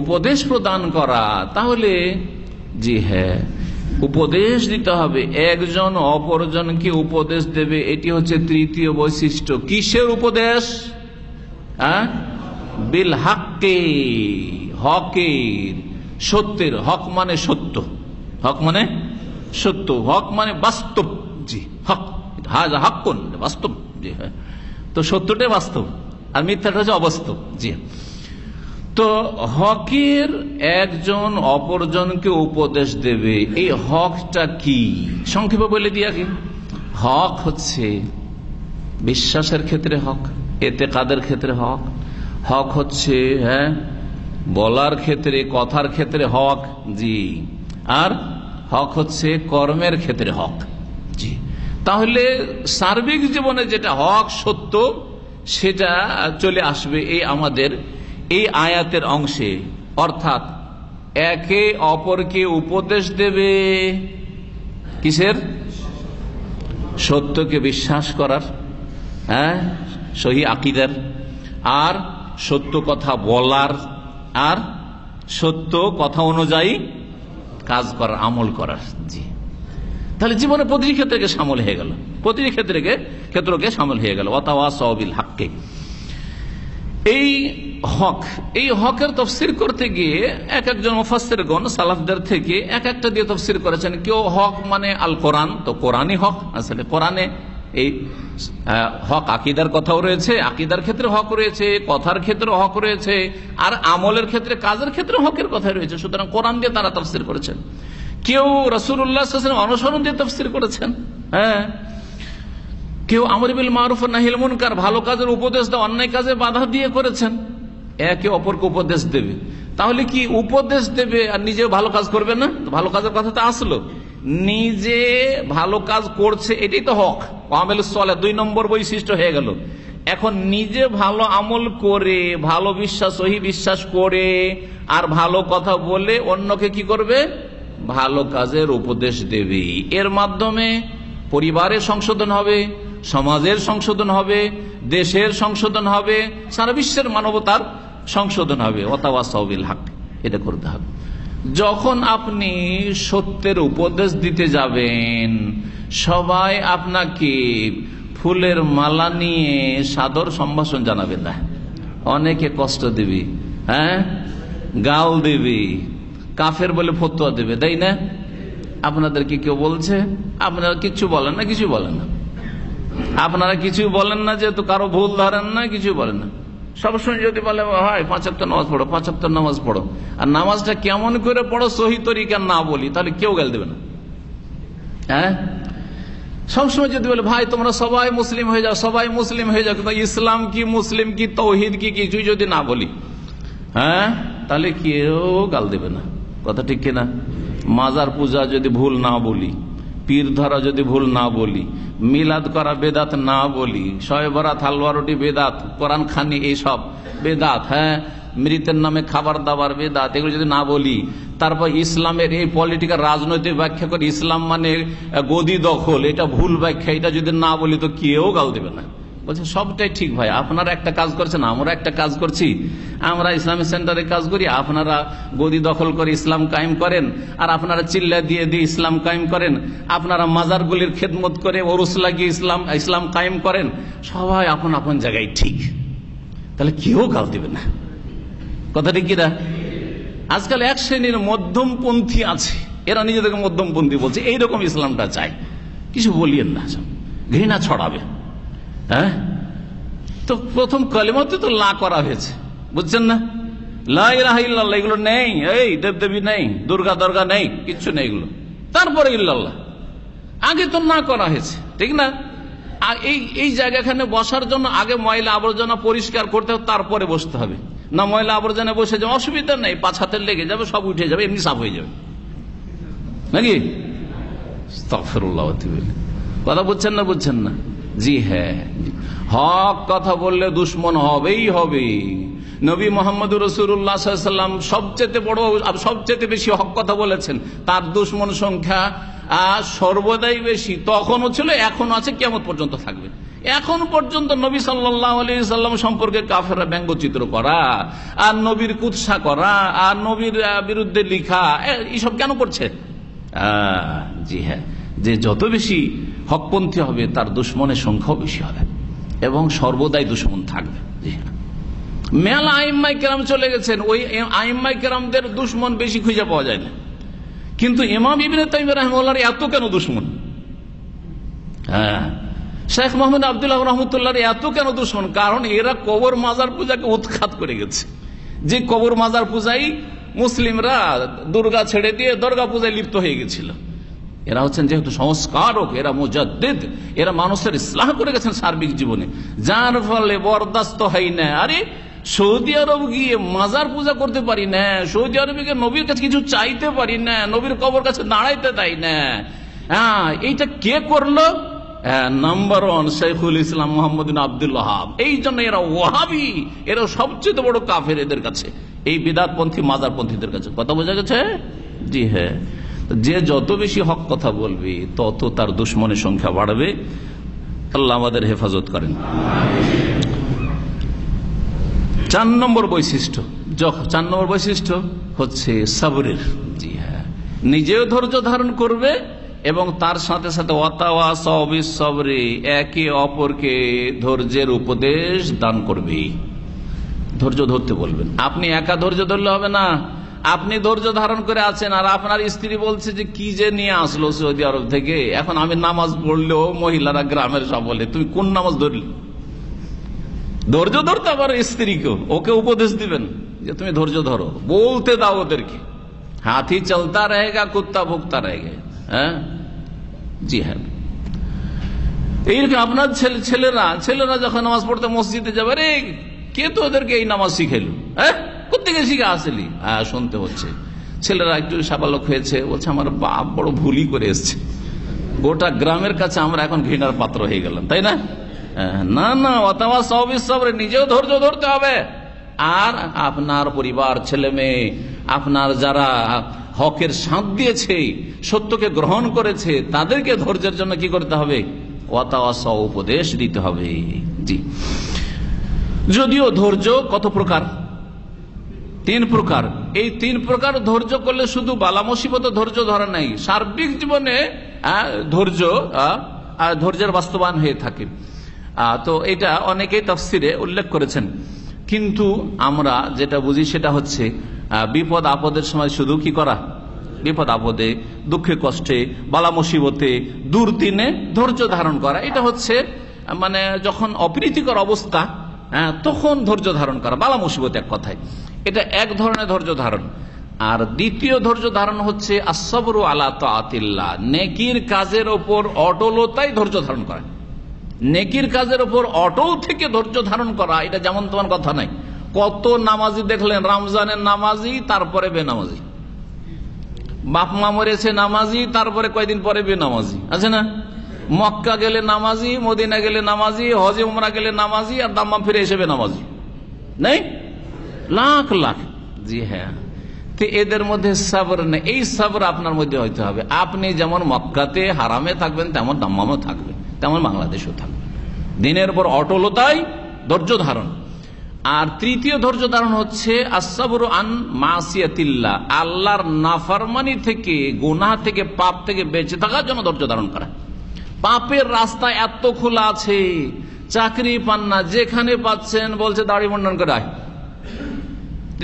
উপদেশ প্রদান করা। তাহলে জি হ্যাঁ, উপদেশ দিতে হবে, একজন অপরজনকে উপদেশ দেবে, এটি হচ্ছে তৃতীয় বৈশিষ্ট্য। কিসের উপদেশ? বিল হাক্কে, হকের, সত্যের। হক মানে সত্য, হক মানে সত্য, হক মানে বাস্তব। জি, হক হক কোন বাস্তব। জি হ্যাঁ, তো সত্যটাই বাস্তব আর মিথ্যাটা হচ্ছে অবাস্তব। জি, তো হকের একজন অপরজনকে উপদেশ দেবে, এই হকটা কি সংক্ষেপে বলে দিয়া কি? হক হচ্ছে বিশ্বাসের ক্ষেত্রে হক, এতেকাদের ক্ষেত্রে হক, হক হচ্ছে হ্যাঁ বলার ক্ষেত্রে, কথার ক্ষেত্রে হক। জি, আর হক হচ্ছে কর্মের ক্ষেত্রে হক। জি, তাহলে সার্বিক জীবনে যেটা হক সত্য, সেটা চলে আসবে এই আমাদের এই আয়াতের অংশে। অর্থাৎ একে অপরকে উপদেশ দেবে কিসের? সত্যকে বিশ্বাস করার, হ্যাঁ, সহি আকীদার, আর সত্য কথা বলার, আর সত্য কথা অনুযায়ী কাজ করার, আমল করার। জি, তাহলে জীবনে প্রতিটি ক্ষেত্রে সামিল হয়ে গেল, প্রতিটি ক্ষেত্রকে সামিল হয়ে গেল। ওয়াতাওয়াসাউ বিল হাক্কি। এই হক, এই হকের তফসির করতে গিয়ে এক একজন মুফাসসিরগণ সালাফদের থেকে এক একটা দিয়ে তফসির করেছেন। কেউ হক মানে আল কোরআন, তো কোরআনই হক। আসলে কোরআনে এই হক আকীদার কথাও রয়েছে, আকীদার ক্ষেত্রে হক রয়েছে, কথার ক্ষেত্রে হক রয়েছে, আর আমলের ক্ষেত্রে, কাজের ক্ষেত্রে হকের কথা রয়েছে। সুতরাং কোরআন দিয়ে তারা তফসির করেছেন। কেউ রাসূলুল্লাহ সাল্লাল্লাহু আলাইহি ওয়াসাল্লাম অনুসরণ দিয়ে তফসির করেছেন। হ্যাঁ, কেউ আমর বিল মারুফ ওয়া নাহিল মুনকার, ভালো কাজের উপদেশ দেওয়া, অন্যায় কাজে বাধা দিয়ে করেছেন। একে অপরকে উপদেশ দেবে, তাহলে কি উপদেশ দেবে আর নিজে ভালো কাজ করবে না? ভালো কাজের কথা তো আসলো, নিজে ভালো কাজ করছে, এটাই তো হক। আমালুস সালেহ 2 নম্বর বৈশিষ্ট্য হয়ে গেল। এখন নিজে ভালো আমল করে, ভালো বিশ্বাস, সহি বিশ্বাস করে, আর ভালো কথা বলে অন্যকে কি করবে? ভালো কাজের উপদেশ দেবে। এর মাধ্যমে পরিবারের সংশোধন হবে, সমাজের সংশোধন হবে, দেশের সংশোধন হবে, সারা বিশ্বের মানবতার সংশোধন হবে। ওয়াতাওয়াসাউ বিল হক, এটা করতে হবে। যখন আপনি সত্যের উপদেশ দিতে যাবেন, সবাই আপনাকে ফুলের মালা নিয়ে সাদর সম্ভাষণ জানাবে না, অনেকে কষ্ট দেবে, হ্যাঁ, গাল দেবে, কাফের বলে ফতোয়া দেবে, তাই না? আপনাদেরকে কেউ বলছে? আপনারা কিছু বলেন না, কিছু বলেন না, আপনারা কিছু বলেন না, যেহেতু কারো ভুল ধরেন না, কিছু বলেন না। সবসময় যদি বলে হয় 5 ওয়াক্ত নামাজ পড়ো, 5 ওয়াক্ত নামাজ পড়ো, আর নামাজটা কেমন করে পড়ো সহি তরিকা না বলি, তাহলে কেউ গাল দেবে না। হ্যাঁ, সবসময় যদি বলে ভাই তোমরা সবাই মুসলিম হয়ে যাও, সবাই মুসলিম হয়ে যাও, কিন্তু ইসলাম কি, মুসলিম কি, তৌহিদ কি, কিছুই যদি না বলি, হ্যাঁ, তাহলে কেউ গাল দেবে না। কথা ঠিক কিনা? মাজার পূজা যদি ভুল না বলি, পীর ধরা যদি ভুল না বলি, মিলাদ করা বেদাত না বলি, শবে বরাত, হালুয়া রুটি বেদাত, কোরআন খানি এইসব বেদাত, হ্যাঁ, মৃতের নামে খাবার দাবার বেদাত, এগুলো যদি না বলি, তারপর ইসলামের এই পলিটিক্যাল রাজনৈতিক ব্যাখ্যা করে ইসলাম মানে গদি দখল, এটা ভুল ব্যাখ্যা, এটা যদি না বলি তো কেউ গাল দেবে না। বলছে সবটাই ঠিক ভাই, আপনারা একটা কাজ করছেন, আমরা একটা কাজ করছি, আমরা ইসলামিক সেন্টারে কাজ করি, আপনারা গদি দখল করে ইসলাম কায়েম করেন, আর আপনারা চিল্লা দিয়ে দিয়ে ইসলাম কায়েম করেন, আপনারা মাজারগুলির খেদমত করে ওরস লাগিয়ে ইসলাম কায়েম করেন, সবাই আপন আপন জায়গায় ঠিক, তাহলে কেউ গাল দিবে না। কথা ঠিক কিনা? আজকাল এক শ্রেণীর মধ্যমপন্থী আছে, এরা নিজেদেরকে মধ্যমপন্থী বলছে, এইরকম ইসলামটা চাই, কিছু বলিয়েন না, ঘৃণা ছড়াবে। হ্যাঁ, তো প্রথম কালেমাতে তো লা করা হয়েছে, বুঝছেন না? লা ইলাহা ইল্লাল্লাহ এগুলো নেই, এই দেবদেবী নেই, দুর্গা দর্গা নেই, কিচ্ছু নেই এগুলো, তারপরে ইল্লাল্লাহ। আগে তো না করা হয়েছে, ঠিক না? এই জায়গাখানে বসার জন্য আগে ময়লা আবর্জনা পরিষ্কার করতে হবে, তারপরে বসতে হবে। না ময়লা আবর্জনা বসে যাবে, অসুবিধা নেই, 5 হাতে লেগে যাবে, সব উঠে যাবে, এমনি সাফ হয়ে যাবে নাকি? আস্তাগফিরুল্লাহ। কথা বুঝছেন না? বুঝছেন না? জি হ্যাঁ, হক কথা বললে দুশ্মন হবেই হবে। নবী মোহাম্মদ রাসূলুল্লাহ সাল্লাল্লাহু আলাইহি ওয়াসাল্লাম সবচেয়ে বড়, সবচেয়ে বেশি হক কথা বলেছেন। তার দুশ্মন সংখ্যা সর্বদাই বেশি, তখনও ছিল, এখনো আছে, কিয়ামত পর্যন্ত থাকবে। এখন পর্যন্ত নবী সাল্লাল্লাহু আলাইহি ওয়াসাল্লাম সম্পর্কে কাফেররা ব্যঙ্গচিত্র করা, আর নবীর কুৎসা করা, আর নবীর বিরুদ্ধে লিখা, এইসব কেন করছে? জি হ্যাঁ, যে যত বেশি হকপন্থী হবে তার দুশ্মনের সংখ্যাও বেশি হবে এবং সর্বদাই দুশ্মন থাকবে। জি হ্যাঁ, মেলা আইম্মাই কেরাম চলে গেছেন, ওই আইম্মাই কেরামদের দুশ্মন বেশি খুঁজে পাওয়া যায় না, কিন্তু ইমাম ইবনে তাইমিয়া রাহিমাহুল্লাহর এত কেন দুশ্মন? হ্যাঁ, শেখ মোহাম্মদ আব্দুল্লাহ রহমতুল্লাহর এত কেন দুশ্মন? কারণ এরা কবর মাজার পূজাকে উৎখাত করে গেছে। যে কবর মাজার পূজাই মুসলিমরা দুর্গা ছেড়ে দিয়ে দুর্গা পূজায় লিপ্ত হয়ে গেছিল। এরা হচ্ছেন যেহেতু সংস্কারক, এরা মুজাদ্দিদ, এরা মানুষের ইসলাহ করে গেছেন সার্বিক জীবনে, যার ফলে বরদাস্ত হয় না। আরে সৌদি আরব গিয়ে মাজার পূজা করতে পারি না, সৌদি আরবে গিয়ে নবীর কাছে কিছু চাইতে পারি না, নবীর কবর কাছে দাঁড়াইতে দেয় না। হ্যাঁ, এইটা কে করলো? নাম্বার 1 শেখুল ইসলাম মোহাম্মদ বিন আব্দুল ওয়াহাব। এই জন্য এরা ওয়াহাবি, এরা সবচেয়ে বড় কাফের এদের কাছে, এই বিদআতপন্থী মাজারপন্থীদের কাছে। কথা বোঝা গেছে? জি হ্যাঁ, যে যত বেশি হক কথা বলবে তত তার দুশ্মনের সংখ্যা বাড়বে। আল্লাহ আমাদের হেফাজত করেন। 4 নম্বর বৈশিষ্ট্য হচ্ছে সবরের। জি হ্যাঁ, নিজেও ধৈর্য ধারণ করবে এবং তার সাথে সাথে ওয়াতাওয়াসাউ বিস-সবরি, একে অপরকে ধৈর্যের উপদেশ দান করবে। ধৈর্য ধরতে বলবেন। আপনি একা ধৈর্য ধরলে হবে না। আপনি ধৈর্য ধারণ করে আছেন আর আপনার স্ত্রী বলছে যে কি যে নিয়ে আসলো সৌদি আরব থেকে, এখন আমি নামাজ পড়লেও মহিলারা গ্রামের সব বলে তুমি কোন নামাজ ধরলি? ধৈর্য ধরতে আবার স্ত্রীকে, ওকে উপদেশ দিবেন যে তুমি ধৈর্য ধরো, বলতে দাও ওদেরকে। হাতি চলতা রহেগা, কুত্তা ভুগতা রহেগা। হ্যাঁ, জি হ্যাঁ, এইরকম আপনার ছেলেরা যখন নামাজ পড়তে মসজিদে যাবে, রে কে তো ওদেরকে এই নামাজ শিখাইলো? হ্যাঁ, কোথেকে শিখে আসলি? হ্যাঁ, শুনতে হচ্ছে। ছেলেরা একটু সাবালক হয়েছে, বলছে আমার বাপ বড় ভুলই করে এসছে, গোটা গ্রামের কাছে আমরা এখন ঘৃণার পাত্র হয়ে গেলাম, তাই না? না না, ওয়াতাওয়াসাউ বিস-সবরি, নিজেও ধৈর্য ধরতে হবে। আর আপনার পরিবার, ছেলে মেয়ে, আপনার যারা হকের সাথ দিয়েছে, সত্যকে গ্রহণ করেছে, তাদেরকে ধৈর্যের জন্য কি করতে হবে? ওয়াতাওয়াসাউ, উপদেশ দিতে হবে। জি, যদিও ধৈর্য কত প্রকার? 3 প্রকার। এই 3 প্রকার ধৈর্য করলে শুধু বালা মুসিবত ধৈর্য ধরা নাই, সার্বিক জীবনে ধৈর্যের বাস্তবায়ন হয়ে থাকে। তো এটা অনেকেই তাফসিরে উল্লেখ করেছেন, কিন্তু আমরা যেটা বুঝি সেটা হচ্ছে বিপদ আপদের সময় শুধু কি করা? বিপদ আপদে, দুঃখে কষ্টে, বালা মুসিবতে, দুর্দিনে ধৈর্য ধারণ করা। এটা হচ্ছে মানে যখন অপ্রীতিকর অবস্থা, তখন ধৈর্য ধারণ করা, বালা মুসিবত এক কথায়। এটা এক ধরনের ধৈর্য ধারণ। আর দ্বিতীয় ধৈর্য ধারণ হচ্ছে আস-সবরু আলা তাআতিল্লাহ, নেকির কাজের ওপর অটলতাই ধৈর্য ধারণ করা। নেকির কাজের ওপর অটল থেকে ধৈর্য ধারণ করা, এটা যেমন তোমার কথা নাই। কত নামাজি দেখলেন, রমজানের নামাজি, তারপরে বেনামাজি। বাপ মা মরেছে নামাজি, তারপরে কয়দিন পরে বেনামাজি, আছে না? মক্কা গেলে নামাজি, মদিনা গেলে নামাজি, হজে উমরা গেলে নামাজি, আর দাম্মাম ফিরে এসে বেনামাজি নেই, লাখ লাখ। জি হ্যাঁ, তো এদের মধ্যে সবর নেই। এই সবর আপনার মধ্যে হইতে হবে। আপনি যেমন মক্কাতে হারামে থাকবেন, তেমন দাম্মামও থাকবেন, তেমন বাংলাদেশেও থাকবেন। দিনের পর অটলতায় ধৈর্য ধারণ। আর তৃতীয় ধৈর্য ধারণ হচ্ছে আস-সবরু আন মাসিয়াতিল্লাহ, আল্লাহর নাফরমানি থেকে, গুনাহ থেকে, পাপ থেকে বেঁচে থাকার জন্য ধৈর্য ধারণ করা। পাপের রাস্তা এত খোলা আছে, চাকরি পান না, যেখানে পাচ্ছেন বলছে দাড়ি মুন্ডন করে আয়,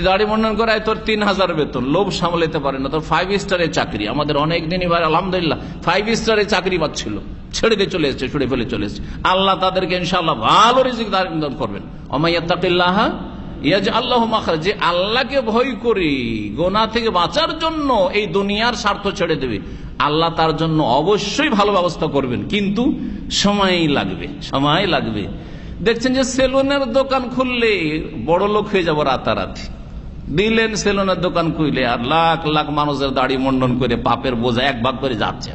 দাড়ি মুন্ডন করে আয়, তোর 3000 বেতন। লোভ সামলাতে পারে না, তোর 5 স্টারের চাকরি। আমাদের অনেক দিনই ভাই আলহামদুলিল্লাহ 5 স্টারের চাকরি পাচ্ছিল, ছেড়ে দিয়ে চলে এসছে, ছুড়ে ফেলে চলে এসছে। আল্লাহ তাদেরকে ইনশাআল্লাহ ভালো রিজিক দান করবেন। ওয়া মান ইয়াত্তাকিল্লাহা ইয়াজআল্লাহু মাখরাজ, যে আল্লাহকে ভয় করে গোনা থেকে বাঁচার জন্য এই দুনিয়ার স্বার্থ ছেড়ে দেবে, আল্লাহ তার জন্য অবশ্যই ভালো ব্যবস্থা করবেন, কিন্তু সময় লাগবে। দেখছেন যে সেলুনের দোকান খুললে বড় লোক হয়ে যাবো রাতারাতি, দিলেন সেলুনের দোকান খুললে আর লাখ লাখ মানুষের দাড়ি মন্ডন করে পাপের বোঝা এক ভাগ করে যাচ্ছে,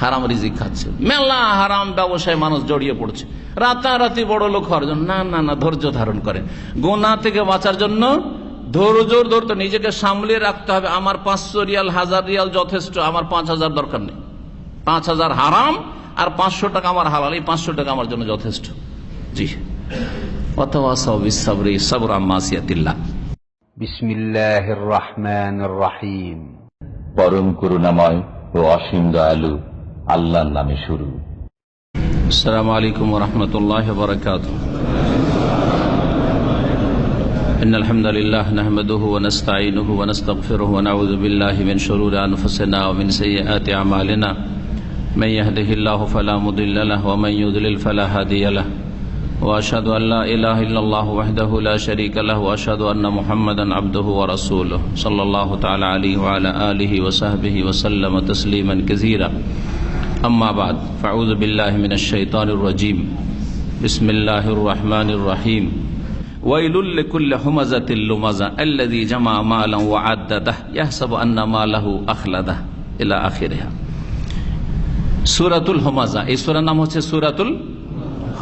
হারাম রিজিক খাচ্ছে, মেলা হারাম ব্যবসায় মানুষ জড়িয়ে পড়ছে রাতারাতি বড় লোক হওয়ার জন্য। না, ধৈর্য ধারণ করেন। গোনা থেকে বাঁচার জন্য ধৈর্য ধরতে নিজেকে সামলে রাখতে হবে। আমার 500 রিয়াল 1000 রিয়াল যথেষ্ট, আমার 5000 দরকার নেই। 5000 হারাম আর 500 টাকা আমার হালাল, এই 500 টাকা আমার জন্য যথেষ্ট। জি, ওয়াতাওয়াসাউ বিস-সাবরি সাবরাম মাসিয়াতিল্লাহ। বিসমিল্লাহির রহমানির রহিম। পরম করুণাময় ও অসীম দয়ালু আল্লাহর নামে শুরু। আসসালামু আলাইকুম ওয়া রাহমাতুল্লাহি ওয়া বারাকাতুহু। ইন্নাল হামদালিল্লাহ নাহমাদুহু ওয়া নাস্তাঈনুহু ওয়া নাস্তাগফিরুহু ওয়া নাউযু বিল্লাহি মিন শুরুরি আনফুসিনা ওয়া মিন সাইয়্যাতি আমালিনা। মান ইয়াহদিহিল্লাহু ফালা মুদিল্লা লাহু ওয়া মান ইউদ্লিল ফালা হাদিয়া লাহু। ওয়া আশহাদু আল লা ইলাহা ইল্লাল্লাহু ওয়াহদাহু লা শারীকা লাহু ওয়া আশহাদু আন্না মুহাম্মাদান আবদুহু ওয়া রাসূলুহু সাল্লাল্লাহু তাআলা আলাইহি ওয়া আলা আলিহি ওয়া সাহবিহি ওয়া সাল্লামা তাসলিমান কাসীরা। আম্মা বাদ, ফাউযু বিল্লাহি মিনাশ শাইতানির রাজীম। বিসমিল্লাহির রহমানির রহিম। ওয়াইলুল লিকুল্লি হুমাযাতিল লুমাযা আল্লাযী জামা মালান ওয়া আদ্দাদাহু ইয়াহসাবু আন্না মালাহু আখলাদাহু ইলা আখিরিহা। সূরাতুল হুমাযা, এই সূরার নাম হচ্ছে সূরাতুল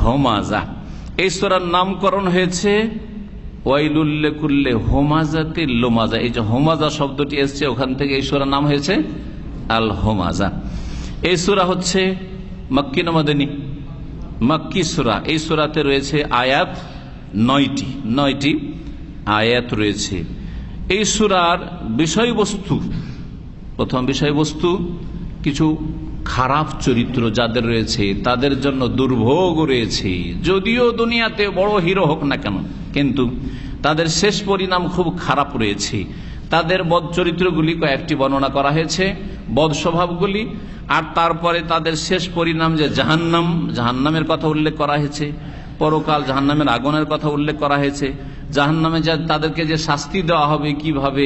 হুমাযা। এই সূরার নামকরণ হয়েছে ওয়াইলুল লিকুল্লি হুমাযাতিল লুমাযা। এই যে হুমাযা শব্দটি এসেছে ওখান থেকে এই সূরার নাম হয়েছে আল হুমাযা। এই সূরা হচ্ছে মক্কি না মাদানী? মক্কি সূরা। এই সূরাতে রয়েছে আয়াত 9টি আয়াত রয়েছে। এই সূরার বিষয়বস্তু, প্রথম বিষয়বস্তু কিছু খারাপ চরিত্র যাদের রয়েছে তাদের জন্য দুর্ভোগ রয়েছে। যদিও দুনিয়াতে বড় হিরো হোক না কেন, কিন্তু তাদের শেষ পরিণাম খুব খারাপ রয়েছে। তাদের বদ চরিত্রগুলি কয়েকটি বর্ণনা করা হয়েছে, বদ স্বভাবগুলি, আর তারপরে তাদের শেষ পরিণাম যে জাহান্নামের কথা উল্লেখ করা হয়েছে, পরকাল জাহান্নামের আগুনের কথা উল্লেখ করা হয়েছে, জাহান্নামে তাদেরকে যে শাস্তি দেওয়া হবে কিভাবে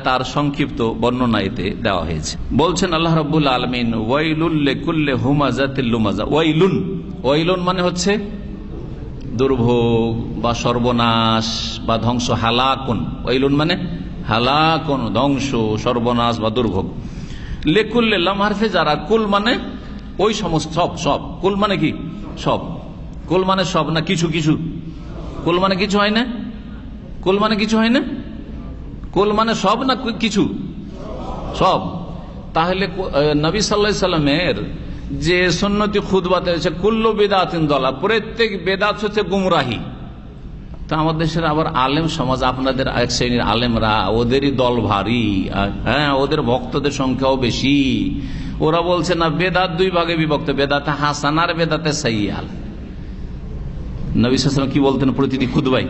তার সংক্ষিপ্ত বর্ণনা এতে দেওয়া হয়েছে। বলছেন আল্লাহ রাব্বুল আলামিন, ওয়াইলুল লিকুল্লি হুমাযাতিল লুমাযা। ওয়াইলুন মানে হচ্ছে দুর্ভোগ বা সর্বনাশ বা ধ্বংস। হালাকুন, ওয়াইলুন মানে হালাকুন, ধ্বংস, সর্বনাশ বা দুর্ভোগ। লিকুল্লি লাম হারফে যারা, কুল মানে ওই সমস্ত সব। কুল মানে কি? সব। কুল মানে সব না কিছু কিছু? কুল মানে কিছু হয় না? কুল মানে কিছু হয় না? কুল মানে সব না কিছু? সব। তাহলে নবী সাল্লাল্লাহু আলাইহি সাল্লামের যে সুন্নতি খুতবাতে আছে কুল্লু বিদআতিন দালাল, প্রত্যেক বেদাত হচ্ছে গুমরাহি। তা আমাদের দেশের আবার আলেম সমাজ, আপনাদের এক শ্রেণীর আলেমরা, ওদেরই দল ভারী, হ্যাঁ, ওদের ভক্তদের সংখ্যাও বেশি। ওরা বলছে না বেদাত 2 ভাগে বিভক্ত, বেদাতে হাসান আর বেদাতে সাইয়্যা। নবী সাল্লাল্লাহু আলাইহি ওয়াসাল্লাম কি বলতেন? প্রতিটি খুতবায়,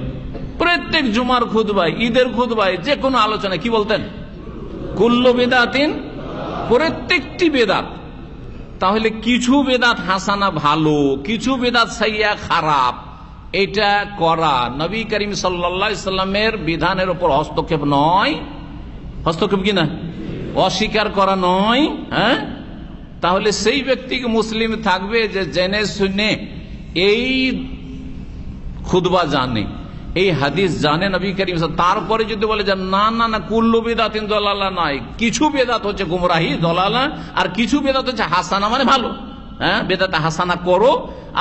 প্রত্যেক জুমার খুতবায়, ঈদের খুতবায়, যে কোনো আলোচনায় কি বলতেন? কুল্লু বিদআতিন, প্রত্যেকটি বেদাত। তাহলে কিছু বেদাত হাসানা ভালো, কিছু বেদাত সাইয়্যা খারাপ, এটা করা নবী করিম সাল্লাল্লাহু আলাইহি সাল্লামের বিধানের উপর হস্তক্ষেপ নয়? হস্তক্ষেপ কি না? অস্বীকার করা নয়? হ্যাঁ, তাহলে সেই ব্যক্তিকে মুসলিম থাকবে যে জেনে শুনে এই খুতবা জানে, এই হাদিস জানে নবী করিম, তারপরে যদি বলে যে না না না কুল্লু বিদআতিন দালালা নয়, কিছু বেদাত হচ্ছে গুমরাহি দলালা, আর কিছু বেদাত হচ্ছে হাসানা মানে ভালো, হ্যাঁ, বেদাতে হাসানা করো,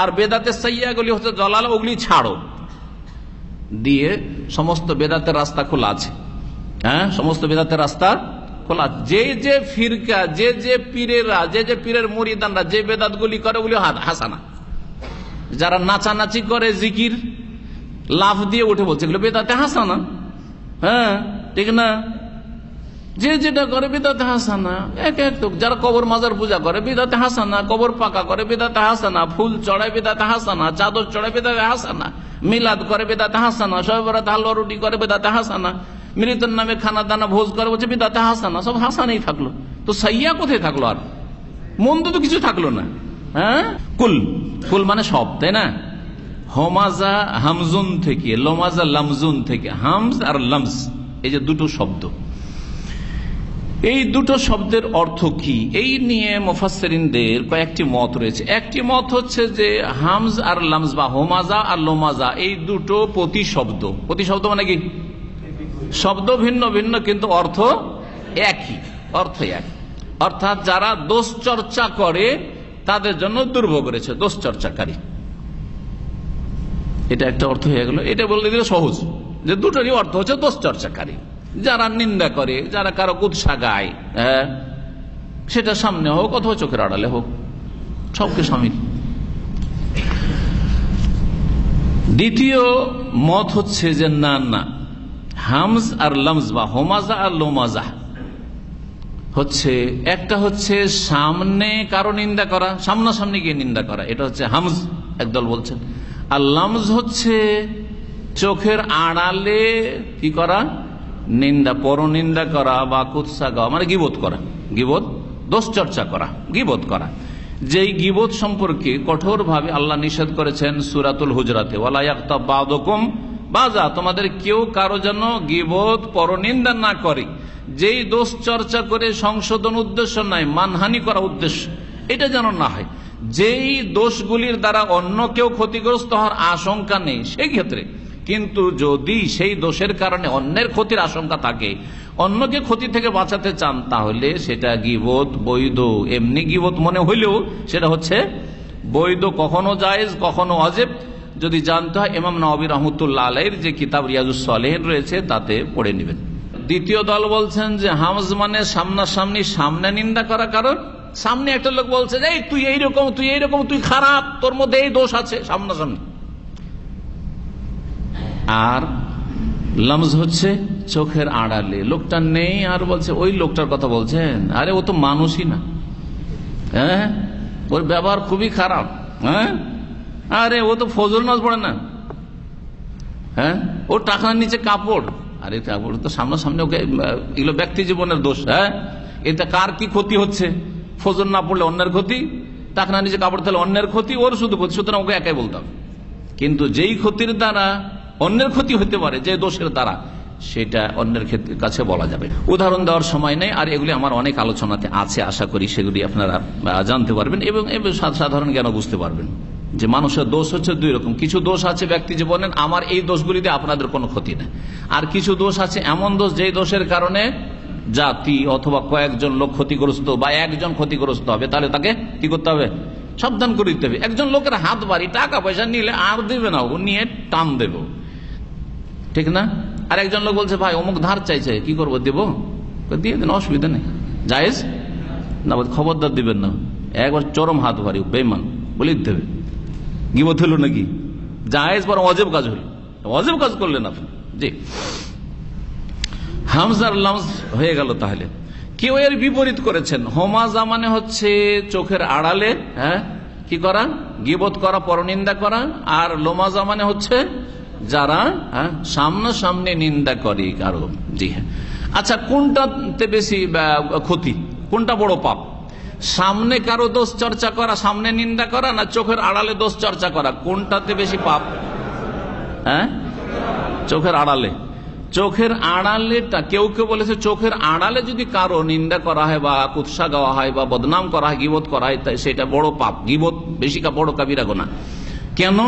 আর বেদাতে সাইয়্যা গুলি হচ্ছে দলালা, ওগুলি ছাড়ো, দিয়ে সমস্ত বেদাতের রাস্তা খোলা আছে। হ্যাঁ, সমস্ত বেদাতের রাস্তা খোলা। যে যে ফিরকা, যে যে পীরেরা, যে যে পীরের মুরিদানরা যে বেদাত গুলি করে ওগুলি হাসানা। যারা নাচানাচি করে, জিকির লাফ দিয়ে উঠে বলছে এগুলো বেদাতে হাসানা। হ্যাঁ, ঠিক না? যে যেটা করে বেদাতে হাসানা। এক তো যারা কবর মাজার পূজা করে বেদাতে হাসানা, কবর পাকা করে বেদাতে হাসানা, ফুল চড়ায় বেদাতে হাসানা, চাদর চড়ায় বেদাতে হাসানা, মিলাদ করে বেদাতে হাসানা, শবে বরাত হালুয়া রুটি করে বেদাতে হাসানা, মৃতের নামে খানা দানা ভোজ করে বলছে বেদাতে হাসানা। সব হাসানাই থাকলো, তো সাইয়্যা কোথায় থাকলো? আর মন্দ তো কিছু থাকলো না। হ্যাঁ, কুল, কুল মানে সব, তাই না? হমাজা হামজুন থেকে, লমাজা লামজুন থেকে। হামজ আর লামজ এই যে দুটো শব্দ, এই দুটো শব্দের অর্থ কি এই নিয়ে মুফাসসিরিনদের কয়েকটি মত রয়েছে। একটি মত হচ্ছে যে হামজ আর লামজ বা হোমাজা আর লোমাজা এই দুটো প্রতিশব্দ। প্রতিশব্দ মানে কি? শব্দ ভিন্ন ভিন্ন কিন্তু অর্থ একই, অর্থ এক। অর্থাৎ যারা দোষ চর্চা করে তাদের জন্য দুর্ভোগ রয়েছে, দোষ চর্চাকারী। এটা একটা অর্থ হয়ে গেল। এটা বলতে দিলে সহজ যে দুটোরই অর্থ হচ্ছে দোষ চর্চাকারী। যারা নিন্দা করে, যারা কারো কুৎসা গায়, সেটা সামনে হোক অথবা চোখের আড়ালে হোক, সবকে শামিল। দ্বিতীয় মত হচ্ছে যে না না, হামজ আর লামজ বা হোমাজা আর লোমাজা হচ্ছে একটা হচ্ছে সামনে কারো নিন্দা করা, সামনাসামনি গিয়ে নিন্দা করা, এটা হচ্ছে হামজ একদল বলছেন। আর লামজ হচ্ছে চোখের আড়ালে কি করা, নিন্দা, পরনিন্দা করা বা কুৎসা গাওয়া, মানে গীবত করা, গীবত, দোষ চর্চা করা, গীবত করা। যেই গীবত সম্পর্কে কঠোরভাবে আল্লাহ নিষেধ করেছেন সূরাতুল হুজরাতে, ওয়ালা ইয়াগতাব বা'দুকুম বাযা, তোমাদের কেউ কারো যেন গীবত পরনিন্দা না করে। যেই দোষ চর্চা করে সংশোধন উদ্দেশ্য নাই, মানহানি করা উদ্দেশ্য, এটা যেন না হয়। যেই দোষগুলির দ্বারা অন্য কেউ ক্ষতিগ্রস্ত হওয়ার আশঙ্কা নেই সেই ক্ষেত্রে, কিন্তু যদি সেই দোষের কারণে অন্যের ক্ষতির আশঙ্কা থাকে, অন্যকে ক্ষতি থেকে বাঁচাতে চান, তাহলে সেটা গীবত বৈধ। এমনি গীবত মনে হইলেও সেটা হচ্ছে বৈধ, কখনো জায়েজ কখনো ওয়াজিব। যদি জানতে হয় ইমাম নওয়াবী রাহমাতুল্লাহ আলাইহির যে কিতাব রিয়াজুস সালেহিন রয়েছে তাতে পড়ে নেবেন। দ্বিতীয় দল বলছেন যে হামজ মানে সামনাসামনি, সামনে নিন্দা করা। কারণ সামনে একটা লোক বলছে যে তুই এইরকম, তুই এইরকম, তুই খারাপ, তোর মধ্যে এই দোষ আছে, সামনাসামনি। আর লামজ হচ্ছে চোখের আড়ালে, লোকটা নেই আর বলছে ওই লোকটার কথা বলছেন, আরে ও তো মানুষই না, হ্যাঁ, ওর ব্যবহার খুবই খারাপ, হ্যাঁ, আরে ও তো ফজর নামাজ পড়ে না, হ্যাঁ, ওর টাকার নিচে কাপড়, আরে কাপড় তো সামনাসামনি, ওকে, এগুলো ব্যক্তি জীবনের দোষ। হ্যাঁ, এতে কার কি ক্ষতি হচ্ছে? ফজর না পড়লে অন্যের ক্ষতি, টাকার নিচে কাপড় তাহলে অন্যের ক্ষতি, ওর শুধু ক্ষতি, সুতরাং ওকে একাই বলতাম। কিন্তু যেই ক্ষতির দ্বারা অন্যের ক্ষতি হতে পারে, যে দোষের দ্বারা, সেটা অন্যের কাছে বলা যাবে। উদাহরণ দেওয়ার সময় নেই, আর এগুলি আমার অনেক আলোচনাতে আছে, আশা করি সেগুলি আপনারা জানতে পারবেন এবং সাধারণ জ্ঞান বুঝতে পারবেন যে মানুষের দোষ হচ্ছে দুই রকম। কিছু দোষ আছে ব্যক্তি জীবনের, আমার এই দোষগুলিতে আপনাদের কোনো ক্ষতি নেই। আর কিছু দোষ আছে এমন দোষ, যেই দোষের কারণে জাতি অথবা কয়েকজন লোক ক্ষতিগ্রস্ত বা একজন ক্ষতিগ্রস্ত হবে, তাহলে তাকে কি করতে হবে? সাবধান করে দিতে হবে। একজন লোকের হাত বাড়ি, টাকা পয়সা নিলে আর দেবে না, ও নিয়ে টান দেব, ঠিক না? আর একজন লোক বলছে ভাই অমুক ধার চাইছে, কি করবো, দেবো, দিয়ে দেন, অসুবিধা নেই, জায়েজ না, খবরদার দিবেন না। একবার চরম হাত ভারী, বেঈমান বলে দিতে হবে। গীবত হলো নাকি? জায়েজ বরং অজেব কাজ হলো, অজেব কাজ করলেন আপনি। জি, হামজার লামজ হয়ে গেল। তাহলে কেউ এর বিপরীত করেছেন, হোমাজা মানে হচ্ছে চোখের আড়ালে, হ্যাঁ, কি করা, গীবত করা, পরনিন্দা করা। আর লোমাজা মানে হচ্ছে যারা সামনাসামনি নিন্দা করে কারো। জি হ্যাঁ, আচ্ছা, কোনটাতে বেশি ক্ষতি, কোনটা বড় পাপ? সামনে কারো দোষ চর্চা করা, সামনে নিন্দা করা, না চোখের আড়ালে দোষ চর্চা করা? কোনটাতে বেশি পাপ? হ্যাঁ, চোখের আড়ালে। চোখের আড়ালেটা, কেউ কেউ বলেছে চোখের আড়ালে যদি কারো নিন্দা করা হয় বা কুৎসা গাওয়া হয় বা বদনাম করা হয়, গীবত করা হয়, সেটা বড় পাপ, গীবত বেশি বড় কাবিরা গুনাহ। কেন?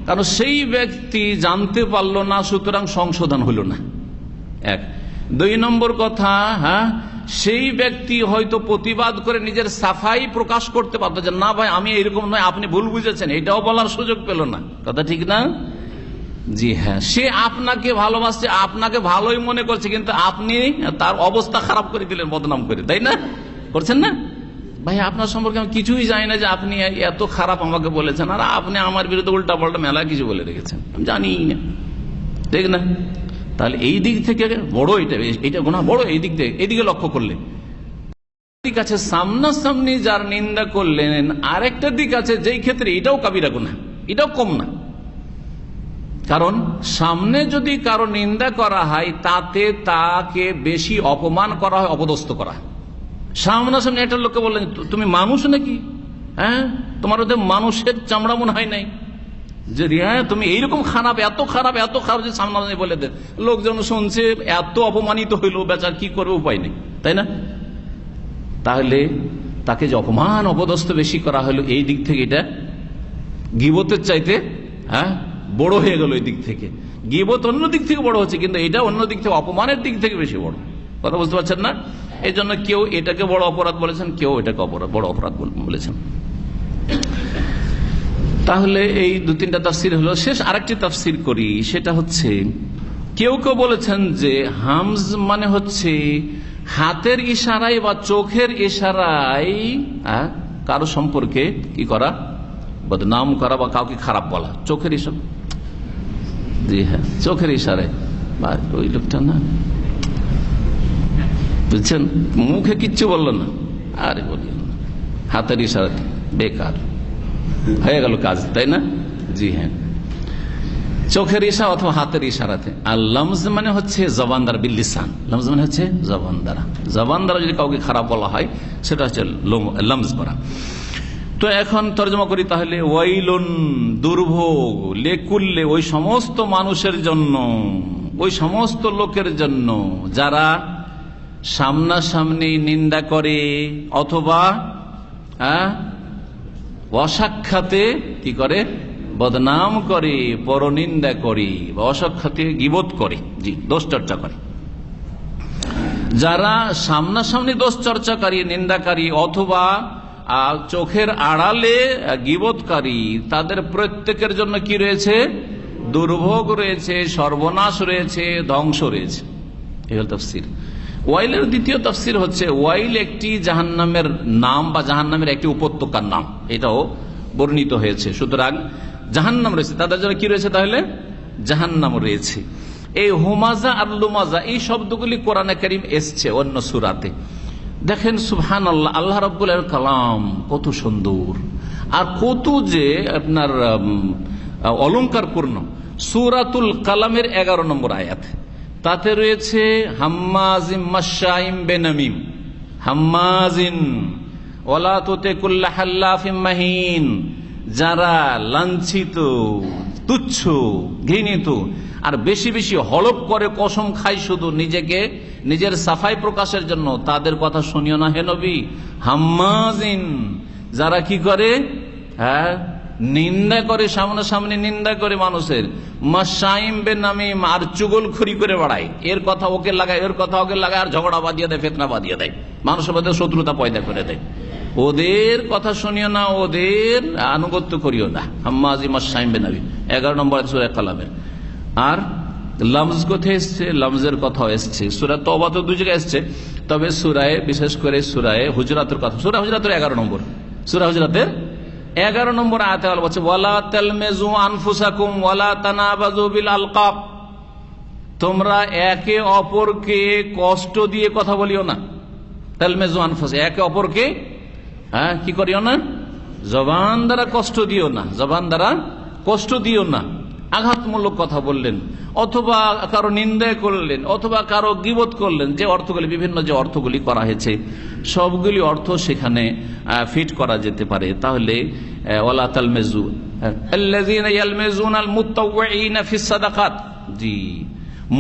কারণ সেই ব্যক্তি জানতে পারলো না, সুতরাং সংশোধন হলো না, এক। দুই নম্বর কথা, হ্যাঁ, সেই ব্যক্তি হয়তো প্রতিবাদ করে নিজের সাফাই প্রকাশ করতে পারত যে না ভাই আমি এরকম নয়, আপনি ভুল বুঝেছেন, এটাও বলার সুযোগ পেল না। কথা ঠিক না? জি হ্যাঁ, সে আপনাকে ভালোবাসছে, আপনাকে ভালোই মনে করছে, কিন্তু আপনি তার অবস্থা খারাপ করে দিলেন, বদনাম করে, তাই না? করছেন না? ভাই আপনার সম্পর্কে আমি কিছুই জানি না যে আপনি এত খারাপ আমাকে বলেছেন, আর আপনি আমার বিরুদ্ধে উল্টা পাল্টা মেলা কিছু বলে রেখেছেন, আমি জানি না, ঠিক না? তাহলে এই দিক থেকে বড়, এটা গুনাহ বড়। এই দিক থেকে, এইদিকে লক্ষ্য করলে দিক আছে সামনাসামনি যার নিন্দা করলেন, আরেকটা দিক আছে যেই ক্ষেত্রে এটাও কাবিরা গুনাহ, এটাও কম না। কারণ সামনে যদি কারো নিন্দা করা হয়, তাতে তাকে বেশি অপমান করা হয়, অপদস্থ করা। সামনাসামনি একটা লোককে বললেন তুমি মানুষ নাকি, হ্যাঁ, তোমার ওদের মানুষের চামড়া মনে হয় নাই, যদি হ্যাঁ তুমি এইরকম খারাপ, এত খারাপ, এত খারাপ যে সামনে বলে দেন, লোকজন শুনছে, এত অপমানিত হইল, বেচার কি করবে, উপায় নেই, তাই না? তাহলে তাকে যে অপমান অপদস্থ বেশি করা হলো, এই দিক থেকে এটা গীবতের চাইতে বড় হয়ে গেল। এই দিক থেকে গীবত অন্য দিক থেকে বড় হচ্ছে, কিন্তু এটা অন্য দিক থেকে অপমানের দিক থেকে বেশি বড়। কথা বুঝতে পারছেন না? এই জন্য কেউ এটাকে বড় অপরাধ বলেছেন, কেউ এটাকে বড় অপরাধ বলেছেন। তাহলে এই দু তিনটা তাফসির হলো। শেষ আরেকটি তাফসির করি, সেটা হচ্ছে কেউ কেউ বলেছেন যে হামজ মানে হচ্ছে হাতের ইশারায় বা চোখের ইশারায় কারো সম্পর্কে কি করা, বদনাম করা বা কাউকে খারাপ বলা, চোখের ইশারা। জি হ্যাঁ, চোখের ইশারায়, ওই লোকটা না, বুঝছেন, মুখে কিচ্ছু বললো না, আরে বলি হাতের ইশারাতে, বেকার হয়ে গেল কাজ, তাই না? জি হ্যাঁ, চোখের ইশারা অথবা হাতের ইশারাতে। আর লমজ মানে হচ্ছে জবান দ্বারা, বিল্লিসান। লমজ মানে হচ্ছে জবান দ্বারা, জবান দ্বারা যদি কাউকে খারাপ বলা হয় সেটা হচ্ছে লমজ করা। তো এখন তর্জমা করি তাহলে, ওয়াইলুন দুর্ভোগ, লেকুল্লে ওই সমস্ত মানুষের জন্য, ওই সমস্ত লোকের জন্য যারা সামনাসামনি নিন্দা করে অথবা অসাক্ষাতে কি করে, বদনাম করে, পরনিন্দা করে, বা অসাক্ষাতে গীবত করে, জি দোষ চর্চা করে। যারা সামনাসামনি দোষ চর্চাকারী, নিন্দাকারী অথবা চোখের আড়ালে গীবতকারী, তাদের প্রত্যেকের জন্য কি রয়েছে, দুর্ভোগ রয়েছে, সর্বনাশ রয়েছে, ধ্বংস রয়েছে। এই হল তাফসীর। ওয়াইলের দ্বিতীয় তাফসীর হচ্ছে, ওয়াইল একটি জাহান্নামের নাম বা জাহান্নামের একটি উপত্যকার নাম, এটাও বর্ণিত হয়েছে। সুতরাং জাহান্নাম রয়েছে, তাদের জন্য কি রয়েছে, তাহলে জাহান্নাম রয়েছে। এই হুমাজা আর লুমাজা এই শব্দগুলি কোরআনে কারীম এসছে অন্য সূরাতে। দেখেন সুবহানাল্লাহ, আল্লাহ রাব্বুল আলামিনের কালাম কত সুন্দর আর কত যে আপনার অলংকারপূর্ণ। সূরাতুল কালামের 11 নম্বর আয়াত, তাতে রয়েছে হাম্মাজিম মাশাইম বেনামিম, হাম্মাজিন ওয়ালা তুতিকুল্লা হাল্লাফিম মাহিন, যারা লাঞ্ছিত, তুচ্ছ, ঘৃণিত আর বেশি বেশি হলফ করে, কসম খায় শুধু নিজেকে, নিজের সাফাই প্রকাশের জন্য, তাদের কথা শুনিও না হে নবী। হাম্মাজিন, যারা কি করে, নিন্দা করে, সামনাসামনি নিন্দা করে মানুষের, মাশাইম বেনামিম, আর চুগলখড়ি করে বেড়ায়, এর কথা ওকে লাগায়, এর কথা ওকে লাগায়, আর ঝগড়া বাঁধিয়ে দেয়, ফিতনা বাঁধিয়ে দেয়, মানুষের মধ্যে শত্রুতা পয়দা করে দেয়। ওদের কথা শুনিও না, ওদের আনুগত্য করিও না। হাম্মাজি মাশাইম বেনামিম 11 নম্বর সূরা কালামের। আর লমজ কোথায় এসছে, লমজের কথাও এসছে সূরা তওবা, তো 2 জায়গায় এসছে, তবে সূরায়ে, বিশেষ করে সূরায়ে হুজরাতের কথা, সূরা হুজরাতের 11 নম্বর, সূরা হুজরাতের 11 নম্বর আয়াতে আল্লাহ বলছে, ওয়ালা তালমিজু আনফুসাকুম ওয়ালা তানাবাযু বিল আলকাব, তোমরা একে অপরকে কষ্ট দিয়ে কথা বলিও না। তালমিজু আনফুস, একে অপরকে কি করিও না, জবান দ্বারা কষ্ট দিও না, জবান দ্বারা কষ্ট দিও না, আঘাতমূলক কথা বললেন, অথবা কারো নিন্দা করলেন, অথবা কারো গীবত করলেন, যে অর্থগুলি, বিভিন্ন যে অর্থগুলি করা হয়েছে, সবগুলি অর্থ সেখানে ফিট করা যেতে পারে। তাহলে ওয়ালা তালমিজু আল্লাযীনা ইয়ালমিজুনাল মুতাওয়্যিনা ফিস সাদাকাত, জি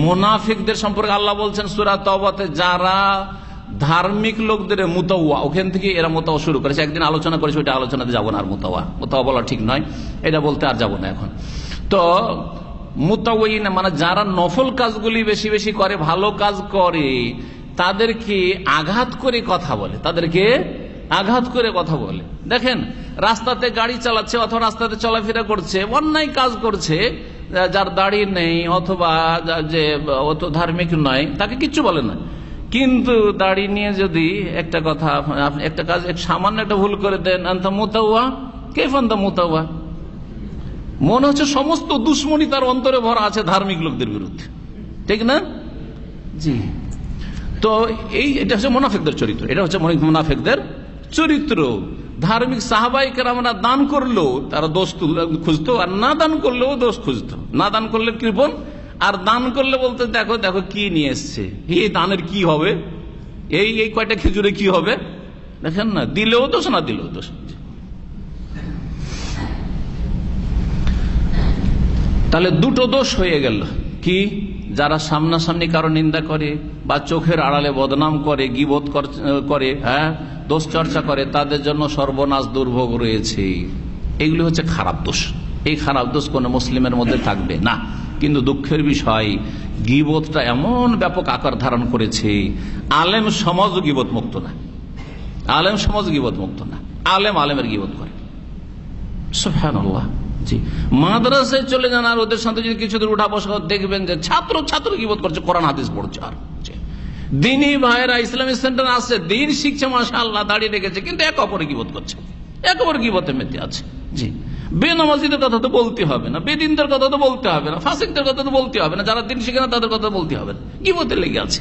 মুনাফিকদের সম্পর্কে আল্লাহ বলছেন সূরা তাওবাতে, যারা ধার্মিক লোকদের মুতাওয়া, ওখান থেকে এরা মুতাওয়া শুরু করেছে। একদিন আলোচনা করেছে, ওইটা আলোচনাতে যাবো না, আর মুতাওয়া বলা ঠিক নয়, এটা বলতে আর যাবো না এখন। তো মুতাওয়িন মানে যারা নফল কাজগুলি বেশি বেশি করে, ভালো কাজ করে, তাদেরকে আঘাত করে কথা বলে, তাদেরকে আঘাত করে কথা বলে। দেখেন রাস্তাতে গাড়ি চালাচ্ছে অথবা রাস্তাতে চলাফেরা করছে, অন্যায় কাজ করছে, যার দাড়ি নেই অথবা যে অত ধার্মিক নয়, তাকে কিচ্ছু বলে না। কিন্তু দাড়ি নিয়ে যদি একটা কথা, একটা কাজ, সামান্য একটা ভুল করে দেন, আনতা মুতাওয়া, কেফ আনতা মুতাওয়া, মনে হচ্ছে সমস্ত দুশ্মনী তার অন্তরে ভরা আছে ধার্মিক লোকদের বিরুদ্ধে, ঠিক না? জি, তো এটা হচ্ছে মুনাফিকদের চরিত্র, এটা হচ্ছে মুনাফিকদের চরিত্র। ধার্মিক সাহাবায়ে কেরামরা দান করলো তারা দোষ খুঁজতো, আর না দান করলেও দোষ খুঁজতো। না দান করলে কৃপণ, আর দান করলে বলতে দেখো দেখো কি নিয়ে এসছে, এই দানের কি হবে, এই কয়টা খেজুরে কি হবে, দেখেন না, দিলেও দোষ, না দিলেও দোষ। তাহলে দুটো দোষ হয়ে গেল। কি? যারা সামনাসামনি কারো নিন্দা করে বা চোখের আড়ালে বদনাম করে, গীবত করে, দোষ চর্চা করে, তাদের জন্য সর্বনাশ দুর্ভোগ রয়েছে। এগুলি হচ্ছে খারাপ দোষ। এই খারাপ দোষ কোন মুসলিমের মধ্যে থাকবে না। কিন্তু দুঃখের বিষয়, গীবতটা এমন ব্যাপক আকার ধারণ করেছে, আলেম সমাজ গীবত মুক্ত না। আলেম সমাজ গীবত মুক্ত না। আলেম আলেমের গীবত করে। সুবহানাল্লাহ। জি, মাদ্রাসায় চলে যান আর ওদের সাথে যদি কিছু দূর উঠা বসা, দেখবেন যে ছাত্র গীবত করছে, কোরআন হাদিস পড়ছে। আর দিনী ভাইয়েরা ইসলামিক সেন্টার আসছে, দিন শিখছে, মাশাআল্লাহ, দাঁড়িয়ে রেখেছে, কিন্তু একে অপরে গীবত করছে, একে অপরে গীবতে মেতে আছে। জি, বেনামাজিদের কথা তো বলতে হবে না, বেদিনদের কথা তো বলতে হবে না, ফাসিকদের কথা তো বলতে হবে না, যারা দিন শিখে না তাদের কথা বলতে হবে না, গীবতে লেগে আছে।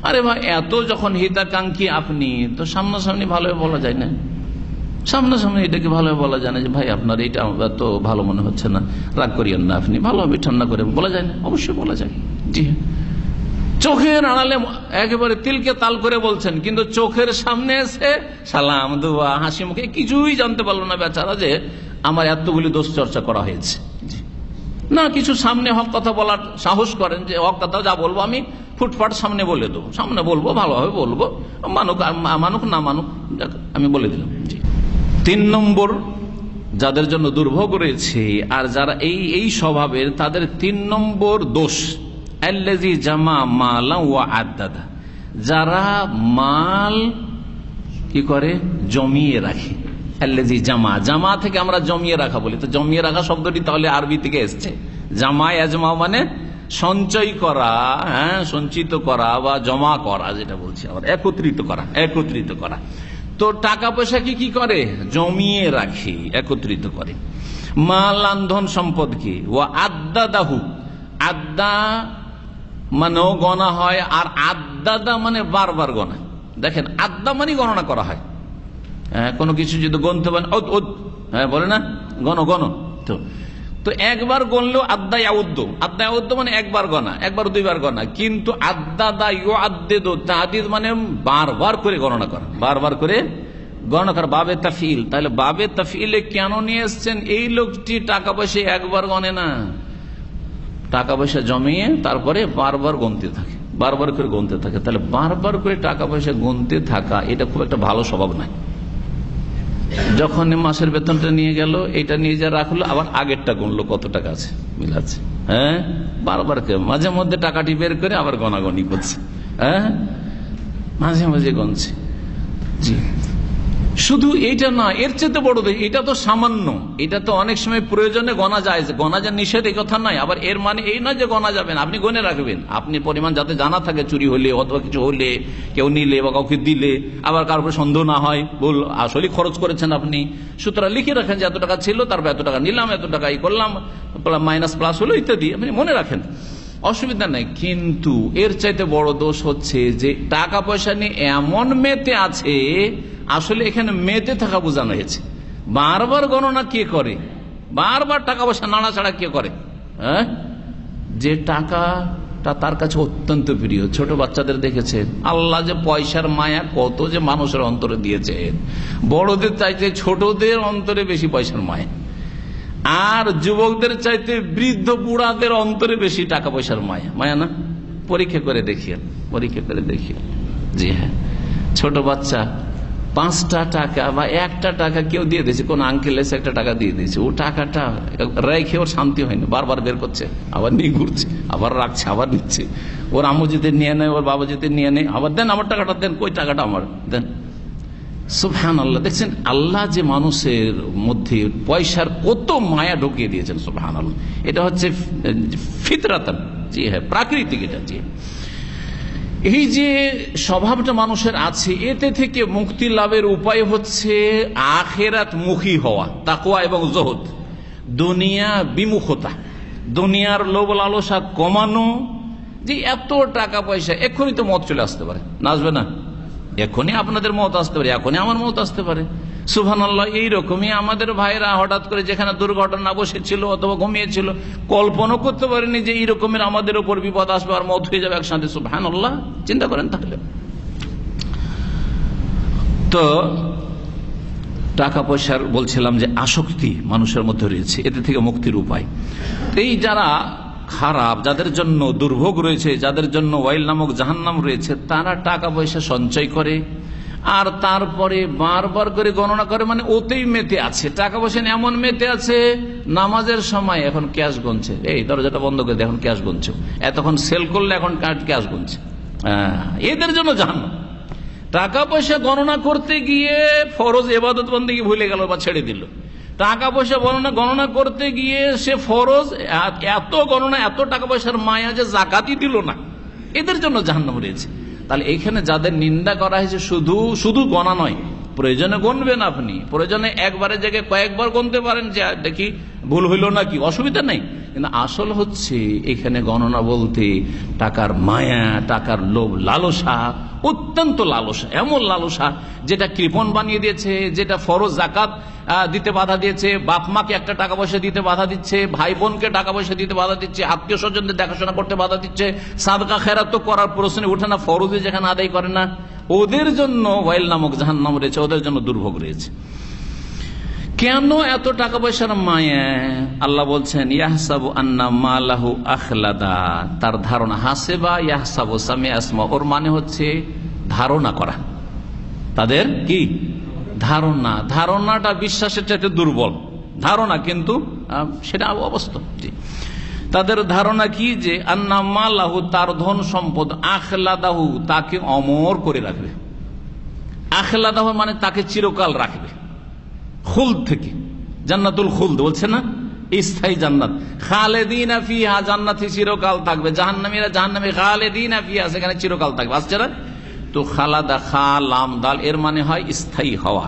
আরে ভাই, এত যখন হিতাকাঙ্ক্ষী আপনি, তো সামনাসামনি ভালোভাবে বলা যায় না? সামনাসামনি এটাকে ভালোভাবে বলা যায় না যে ভাই আপনার এটা তো ভালো মনে হচ্ছে না, রাগ করিয়েন না, আপনি ভালোভাবে ঠান্ডা করে বলা যায় না? অবশ্যই বলা যায়। জি, চোখের আড়ালে একেবারে তিলকে তাল করে বলছেন, কিন্তু চোখের সামনে এসে সালাম, দোয়া, হাসি মুখে কিছুই জানতে পারলো না বেচারা যে আমার এতগুলি দোষ চর্চা করা হয়েছে। না, কিছু সামনে হক কথা বলার সাহস করেন যে হক কথা যা বলবো আমি ফুটফাট সামনে বলে দেবো, সামনে বলবো, ভালোভাবে বলবো, মানুক আর মানুক না মানুক, আমি বলে দিলাম। জি, 3 নম্বর যাদের জন্য দুর্ভোগ রয়েছে আর যারা এই স্বভাবের, তাদের 3 নম্বর দোষ, আল্লাযী জামা মালা ওয়া আদ্দাদা, যারা মাল কি করে? জমিয়ে রাখে। আল্লাযী জামা, জামা থেকে আমরা জমিয়ে রাখা বলি, তো জমিয়ে রাখা শব্দটি তাহলে আরবি থেকে এসছে। জামা ইয়াজমা মানে সঞ্চয় করা, সঞ্চিত করা বা জমা করা, যেটা বলছি আবার একত্রিত করা। তো টাকা পয়সা কি করে? জমিয়ে রাখে, একত্রিত করে। মাল ধন সম্পদকে, ও আদ্দাদাহু, আদ্দা মানেও গণা হয়, আর আদ্দাদা মানে বারবার গণা। দেখেন, আদ্দা মানে গণনা করা হয়। কোনো কিছু যদি গণতে পারেন, বলে না গণ, তো একবার গণলেও আদ্দায় আউদ্দ মানে একবার গণা, একবার দুইবার গণা। কিন্তু আদ্দাদা ইউ আদ্দেদ, তাদিদ মানে বারবার করে গণনা করা, বারবার করে গণনা করা, বাবে তাফিল। তাহলে বাবে তাফিলে কেন নিয়ে এসছেন? এই লোকটি টাকা পয়সা একবার গণে না, টাকা পয়সা জমিয়ে তারপরে বারবার গুনতে থাকে, বারবার করে গুনতে থাকে। তাহলে বারবার করে টাকা পয়সা গুনতে থাকা, এটা খুব একটা ভালো স্বভাব নয়। যখন মাসের বেতনটা নিয়ে গেল, এটা নিয়ে যা রাখলো, আবার আগেরটা গুনলো, কত টাকা আছে, মিল আছে, বারবার মাঝে মধ্যে টাকাটি বের করে আবার গনাগনি করছে, মাঝে মাঝে গুনছে। জি, শুধু এইটা না, এর চেয়ে বড়, এটা তো সামান্য, এটা তো অনেক সময় প্রয়োজনে গণা যায়, গণা যা নিষেধ এই কথা নয়। আবার এর মানে এই নয় যে গণা যাবেন, আপনি গনে রাখবেন, আপনি পরিমাণ যাতে জানা থাকে, চুরি হলে অথবা কিছু হলে, কেউ নিলে বা কাউকে দিলে, আবার কারোর উপর সন্দেহ না হয়, বল আসলে খরচ করেছেন আপনি, সুতরাং লিখে রাখেন যে এত টাকা ছিল, তারপর এত টাকা নিলাম, এত টাকা ই করলাম, মাইনাস প্লাস হলো ইত্যাদি, আপনি মনে রাখেন, অসুবিধা নাই। কিন্তু এর চাইতে বড় দোষ হচ্ছে যে টাকা পয়সা নিয়ে এমন মেতে আছে, আসলে এখানে মেতে থাকা বোঝানো হয়েছে। বারবার গণনা কে করে? বারবার টাকা পয়সা নাড়াচাড়া কে করে? যে টাকাটা তার কাছে অত্যন্ত প্রিয়। ছোট বাচ্চাদের দেখেছেন, আল্লাহ যে পয়সার মায়া কত যে মানুষের অন্তরে দিয়েছে, বড়দের চাইতে ছোটদের অন্তরে বেশি পয়সার মায়া, আর যুবকদের চাইতে বৃদ্ধ বুড়াদের অন্তরে বেশি টাকা পয়সার মায়া না? পরীক্ষা করে দেখিয়ে। জি হ্যাঁ, ছোট বাচ্চা 5টা টাকা বা 1টা টাকা কেউ দিয়ে দিয়েছে, কোন আঙ্কেল এসে 1টা টাকা দিয়ে দিয়েছে, ও টাকাটা রেখে ওর শান্তি হয়নি, বারবার বের করছে, আবার নিয়ে ঘুরছে, আবার রাখছে, আবার নিচ্ছে। ওর আম্মু যদি নিয়ে নেয়, ওর বাবা যদি নিয়ে নেয়, আবার দেন আমার টাকাটা, দেন, কই টাকাটা আমার দেন। সুবহানাল্লাহ। দেখছেন আল্লাহ যে মানুষের মধ্যে পয়সার কত মায়া ঢুকিয়ে দিয়েছেন, সুবহানাল্লাহ। এটা হচ্ছে ফিতরাতান, জি হ্যাঁ, প্রাকৃতিক। এটা জি, এই যে স্বভাবটা মানুষের আছে, এতে থেকে মুক্তি লাভের উপায় হচ্ছে আখিরাত মুখী হওয়া, তাকওয়া এবং জুহুদ, দুনিয়া বিমুখতা, দুনিয়ার লোভ লালসা কমানো। যে এত টাকা পয়সা, এক্ষুনি তো মত চলে আসতে পারে, নাচবে না? এখনই আপনাদের মত আসতে পারে, এখনই আমার মত আসতে পারে। সুবহানাল্লাহ। এইরকমই আমাদের ভাইরা হঠাৎ করে যেখানে দুর্ঘটনা বসেছিল অথবা ঘুমিয়েছিল, কল্পনা করতে পারেনি যে এই রকমের আমাদের উপর বিপদ আসবে আর মত হয়ে যাবে একসাথে। সুবহানাল্লাহ, চিন্তা করেন। তাহলে তো টাকা পয়সার বলছিলাম যে আসক্তি মানুষের মধ্যে রয়েছে, এতে থেকে মুক্তির উপায়। এই যারা খারাপ, যাদের জন্য দুর্ভোগ রয়েছে, যাদের জন্য ওয়াইল নামক জাহান্নাম রয়েছে, তারা টাকা পয়সা সঞ্চয় করে আর তারপরে বারবার করে গণনা করে, মানে ওতেই মেতে আছে। টাকা পয়সা এমন মেতে আছে, নামাজের সময় এখন ক্যাশ গুনছে, এই দরজাটা বন্ধ করে দিয়ে এখন ক্যাশ গুনছে, এতক্ষণ সেল করলে এখন ক্যাশ গুনছে। এদের জন্য জাহান্নাম। টাকা পয়সা গণনা করতে গিয়ে ফরজ ইবাদত বন্দেগী ভুলে গেল বা ছেড়ে দিল। টাকা পয়সা গণনা করতে গিয়ে সে ফরজ এত গণনা, এত টাকা পয়সার মায়া যে জাকাতই দিল না, এদের জন্য জাহান্নাম রয়েছে। তাহলে এখানে যাদের নিন্দা করা হয়েছে, শুধু গণা নয়, প্রয়োজনে গুনবেন আপনি, প্রয়োজনে একবারের জায়গায় কয়েকবার গুনতে পারেন যে দেখি ভুল হইল নাকি, অসুবিধা নেই। কিন্তু আসল হচ্ছে এখানে গণনা বলতে টাকার মায়া, টাকার লোভ, লালসা, অত্যন্ত লালসা, এমন লালসা যেটা কৃপণ বানিয়ে দিয়েছে, যেটা ফরজ জাকাত দিতে বাধা দিয়েছে, বাপ মাকে একটা টাকা পয়সা দিতে বাধা দিচ্ছে, ভাই বোনকে টাকা পয়সা দিতে বাধা দিচ্ছে, আত্মীয় স্বজনদের দেখাশোনা করতে বাধা দিচ্ছে, সাদকা খেরাত তো করার প্রশ্নে উঠে না, ফরজে যেখানে আদায় করে না, ওদের জন্য ওয়াইল নামক জাহান্নাম রয়েছে, ওদের জন্য দুর্ভোগ রয়েছে। কেন এত টাকা পয়সার মায়া? আল্লাহ বলছেন ইয়াহসাবু আন্না মালাহু আখলাদা, তার ধারণা, হাসেবা ইয়াহসাবু সামি আসমা, ওর মানে হচ্ছে ধারণা করা, তাদের কি ধারণা, ধারণাটা বিশ্বাসের চাইতে দুর্বল ধারণা, কিন্তু সেটা অবস্থা। তাদের ধারণা কি যে আন্না মালাহু, তার ধন সম্পদ, আখলাদাহু, তাকে অমর করে রাখবে। আখলাদাহু মানে তাকে চিরকাল রাখবে, খুলদ থেকে, জান্নাতুল খুলদ বলছে না, স্থায়ী জান্নাত, খালেদিনা ফিহা, জান্নাতে চিরকাল থাকবে। জাহান্নামীরা জাহান্নামে খালেদিনা ফিহা, সেখানে চিরকাল থাকবে। আসছে না? তো খালাদা, খা লাম দাল, এর মানে হয় স্থায়ী হওয়া।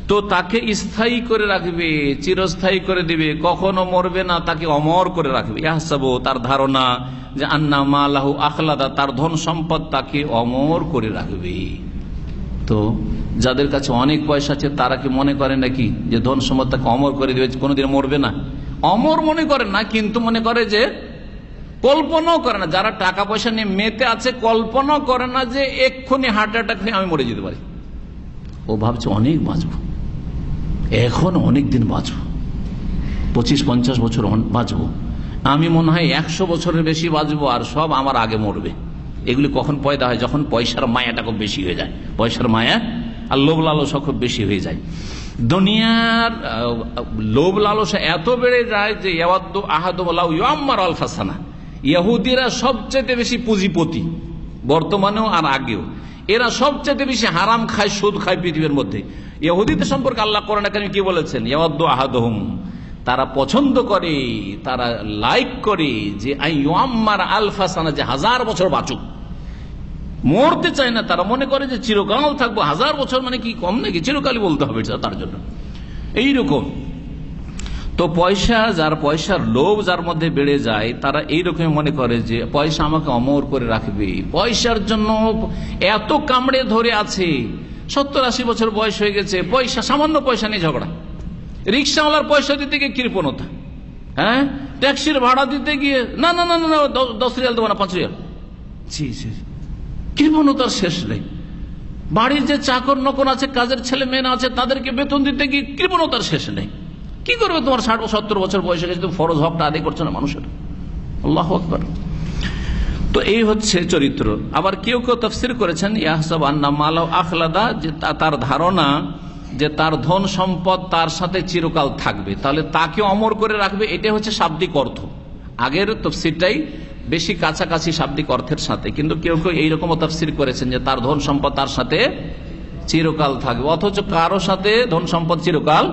তো তাকে স্থায়ী করে রাখবে, চিরস্থায়ী করে দিবে, কখনো মরবে না, তাকে অমর করে রাখবে। ইয়াহসাবু, তার ধারণা যে আন্না মালাহু আখলাদা, তার ধন সম্পদ তাকে অমর করে রাখবে। তো যাদের কাছে অনেক পয়সা আছে তারা কি মনে করে নাকি যে ধন সম্পদ তাকে অমর করে দিবে, কোনোদিন মরবে না? অমর মনে করে না, কিন্তু মনে করে যে, কল্পনাও করে না, যারা টাকা পয়সা নিয়ে মেতে আছে কল্পনাও করে না যে এক্ষুনি হার্ট অ্যাটাক হয়ে আমি মরে যেতে পারি। ও ভাবছে অনেক বাঁচবো, এখন অনেক দিন বাঁচবো, 25-50 বছর বাঁচবো, আমি মনে হয় 100 বছরের বেশি বাঁচবো, আর সব আমার আগে মরবে। এগুলি কখন পয়দা হয়? যখন পয়সার মায়াটা খুব বেশি হয়ে যায়, পয়সার মায়া আর লোভ লালসা খুব বেশি হয়ে যায়। দুনিয়ার লোভ লালসা এত বেড়ে যায় যে ইয়াওয়াদ্দু আহাদুহুম লাউ ইউআম্মারু আলফা সানা, ইহুদিরা সবচেয়ে বেশি পুঁজিপতি বর্তমানেও আর আগেও, এরা সবচেয়ে বেশি হারাম খায়, সুদ খায় পৃথিবীর মধ্যে। ইহুদিদের সম্পর্কে আল্লাহ কোরআনে কারীমে কি বলেছেন? ইয়াওয়াদ্দু আহাদুহুম, তারা পছন্দ করে, তারা লাইক করে যে আইয়ুআম্মার আলফা সানা, যে 1000 বছর বাঁচুক। মরতে চায় না, তারা মনে করে যে চিরকাল থাকবো। 1000 বছর মানে কি কম নাকি? চিরকালই বলতে হবে তার জন্য। এইরকম তো পয়সা, যার পয়সার লোভ যার মধ্যে বেড়ে যায়, তারা এইরকম মনে করে যে পয়সা আমাকে অমর করে রাখবে। পয়সার জন্য এত কামড়ে ধরে আছে, 70-80 বছর বয়স হয়ে গেছে, পয়সা, সামান্য পয়সা নিয়ে ঝগড়া, রিক্সাওয়ালার পয়সা দিতে গিয়ে কৃপণতা, হ্যাঁ, ট্যাক্সির ভাড়া দিতে গিয়ে না 10 রিয়াল দেবো না, 5 রিয়াল, কৃপণতার শেষ নেই। বাড়ির যে চাকর নকর আছে, কাজের ছেলে মেয়ে আছে, তাদেরকে বেতন দিতে গিয়ে কৃপণতার শেষ নেই। কি করবে? তোমার 60-70 বছর বয়স হয়ে গেছে, তুমি ফরজ হকটা আদায় করছো না মানুষের। আল্লাহু আকবার। তো এই হচ্ছে চরিত্র। আবার কেউ কেউ তাফসীর করেছেন ইয়াহসাবু আন্না মালাহু আখলাদা, যে তার ধারণা যে তার ধন সম্পদ তার সাথে চিরকাল থাকবে, তাহলে তাকে অমর করে রাখবে। এটা হচ্ছে শাব্দিক অর্থ, আগের তাফসীরটাই বেশি কাছাকাছি শাব্দিক অর্থের সাথে। কিন্তু কেউ কেউ এইরকম তাফসীর করেছেন যে তার ধন সম্পদ তার সাথে চিরকাল থাকবে, অথচ কারো সাথে ধন সম্পদ চিরকাল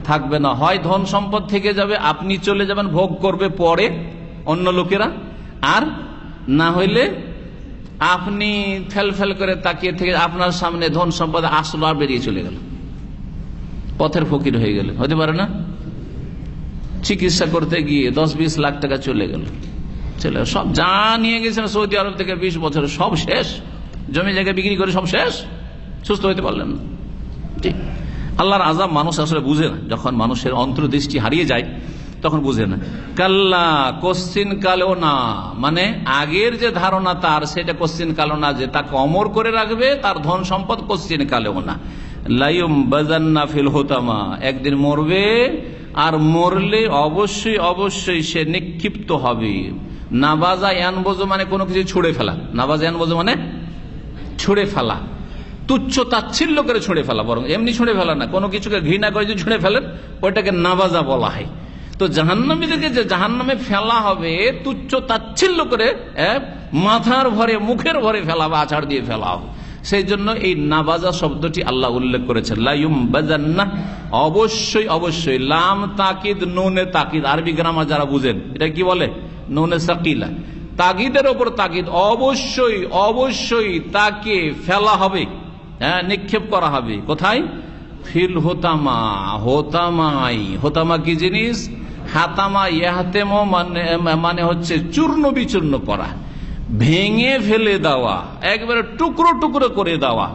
থাকবে না। হয় ধন সম্পদ থেকে যাবে, আপনি চলে যাবেন, ভোগ করবে পরে অন্য লোকেরা, আর না হইলে আপনি ফেল করে তাকিয়ে থেকে আপনার সামনে ধন সম্পদ আসলো আর বেরিয়ে চলে গেল, পথের ফকির হয়ে গেল। হতে পারে না? চিকিৎসা করতে গিয়ে 10-20 লাখ টাকা চলে গেল, সব যা নিয়ে গেছেন সৌদি আরব থেকে 20 বছরে, সব শেষ, জমি জায়গা বিক্রি করে সব শেষ, সুস্থ হইতে পারলেন না। ঠিক, আল্লাহর আযাব মানুষ আসলে বুঝে না, যখন মানুষের অন্তর্দৃষ্টি হারিয়ে যায় তখন বুঝে না। কাল্লা, কোশ্চিন কালেও না, মানে আগের যে ধারণা তার, সেটা কোশ্চিন কালেও না যে তাকে অমর করে রাখবে, তার ধন সম্পদ কোশ্চিন কালেও না। লাইম বাজান্না ফিল হোতামা, একদিন মরবে, আর মরলে অবশ্যই অবশ্যই সে নিক্ষিপ্ত হবে। নাবাজা ইয়ানবজু মানে কোনো কিছু ছুঁড়ে ফেলা, নাবাজা ইয়ানবজু মানে ছুঁড়ে ফেলা, তুচ্ছ তাচ্ছিল্য করে ছুঁড়ে ফেলা, বরং এমনি ছুঁড়ে ফেলা না, কোনো কিছুকে ঘৃণা করে যদি ছুঁড়ে ফেলেন ওইটাকে নাবাজা বলা হয়। তো জাহান্নামীদেরকে যে জাহান্নামে ফেলা হবে তুচ্ছ তাচ্ছিল্য করে, মাথার ভরে মুখের ভরে ফেলা বা আছাড় দিয়ে ফেলা হবে। সেই জন্য এই নাবাজা শব্দটি আল্লাহ উল্লেখ করেছেন, লাইম বাজান্না, অবশ্যই অবশ্যই, লাম তাকিদ নুনে তাকিদ, আরবি গ্রামার যারা বুঝেন এটা কি বলে, নুনে সাকিলা, তাকিদের ওপর তাকিদ, অবশ্যই অবশ্যই তাকে ফেলা হবে, নিক্ষেপ করা হবে। কোথায়? ফিল হোতামা, হোতামাই। হোতামা কি জিনিস? হাতামা ইয়াহতেম মানে হচ্ছে চূর্ণ বিচূর্ণ করা, ভেঙে ফেলে দেওয়া, একবারে টুকরো টুকরো করে দেওয়া।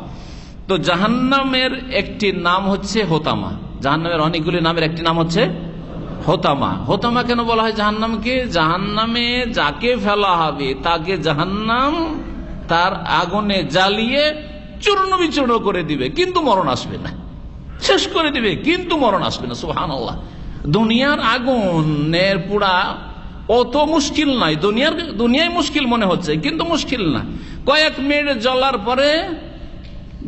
তো জাহান্নামের একটি নাম হচ্ছে হোতামা, জাহান্নামের অনেকগুলি নামের একটি নাম হচ্ছে হোতামা। হোতামা কেন বলা হয় জাহান্নামকে? জাহান্নামে যাকে ফেলা হবে তাকে জাহান্নাম তার আগুনে জ্বালিয়ে চূর্ণ বিচূর্ণ করে দিবে, কিন্তু মরণ আসবে না, শেষ করে দিবে কিন্তু মরণ আসবে না। সুবহানাল্লাহ। দুনিয়ার আগুনের পোড়া অত মুশকিল নাই, দুনিয়ায় মুশকিল মনে হচ্ছে কিন্তু মুশকিল না। কয়েক মিনিট জ্বলার পরে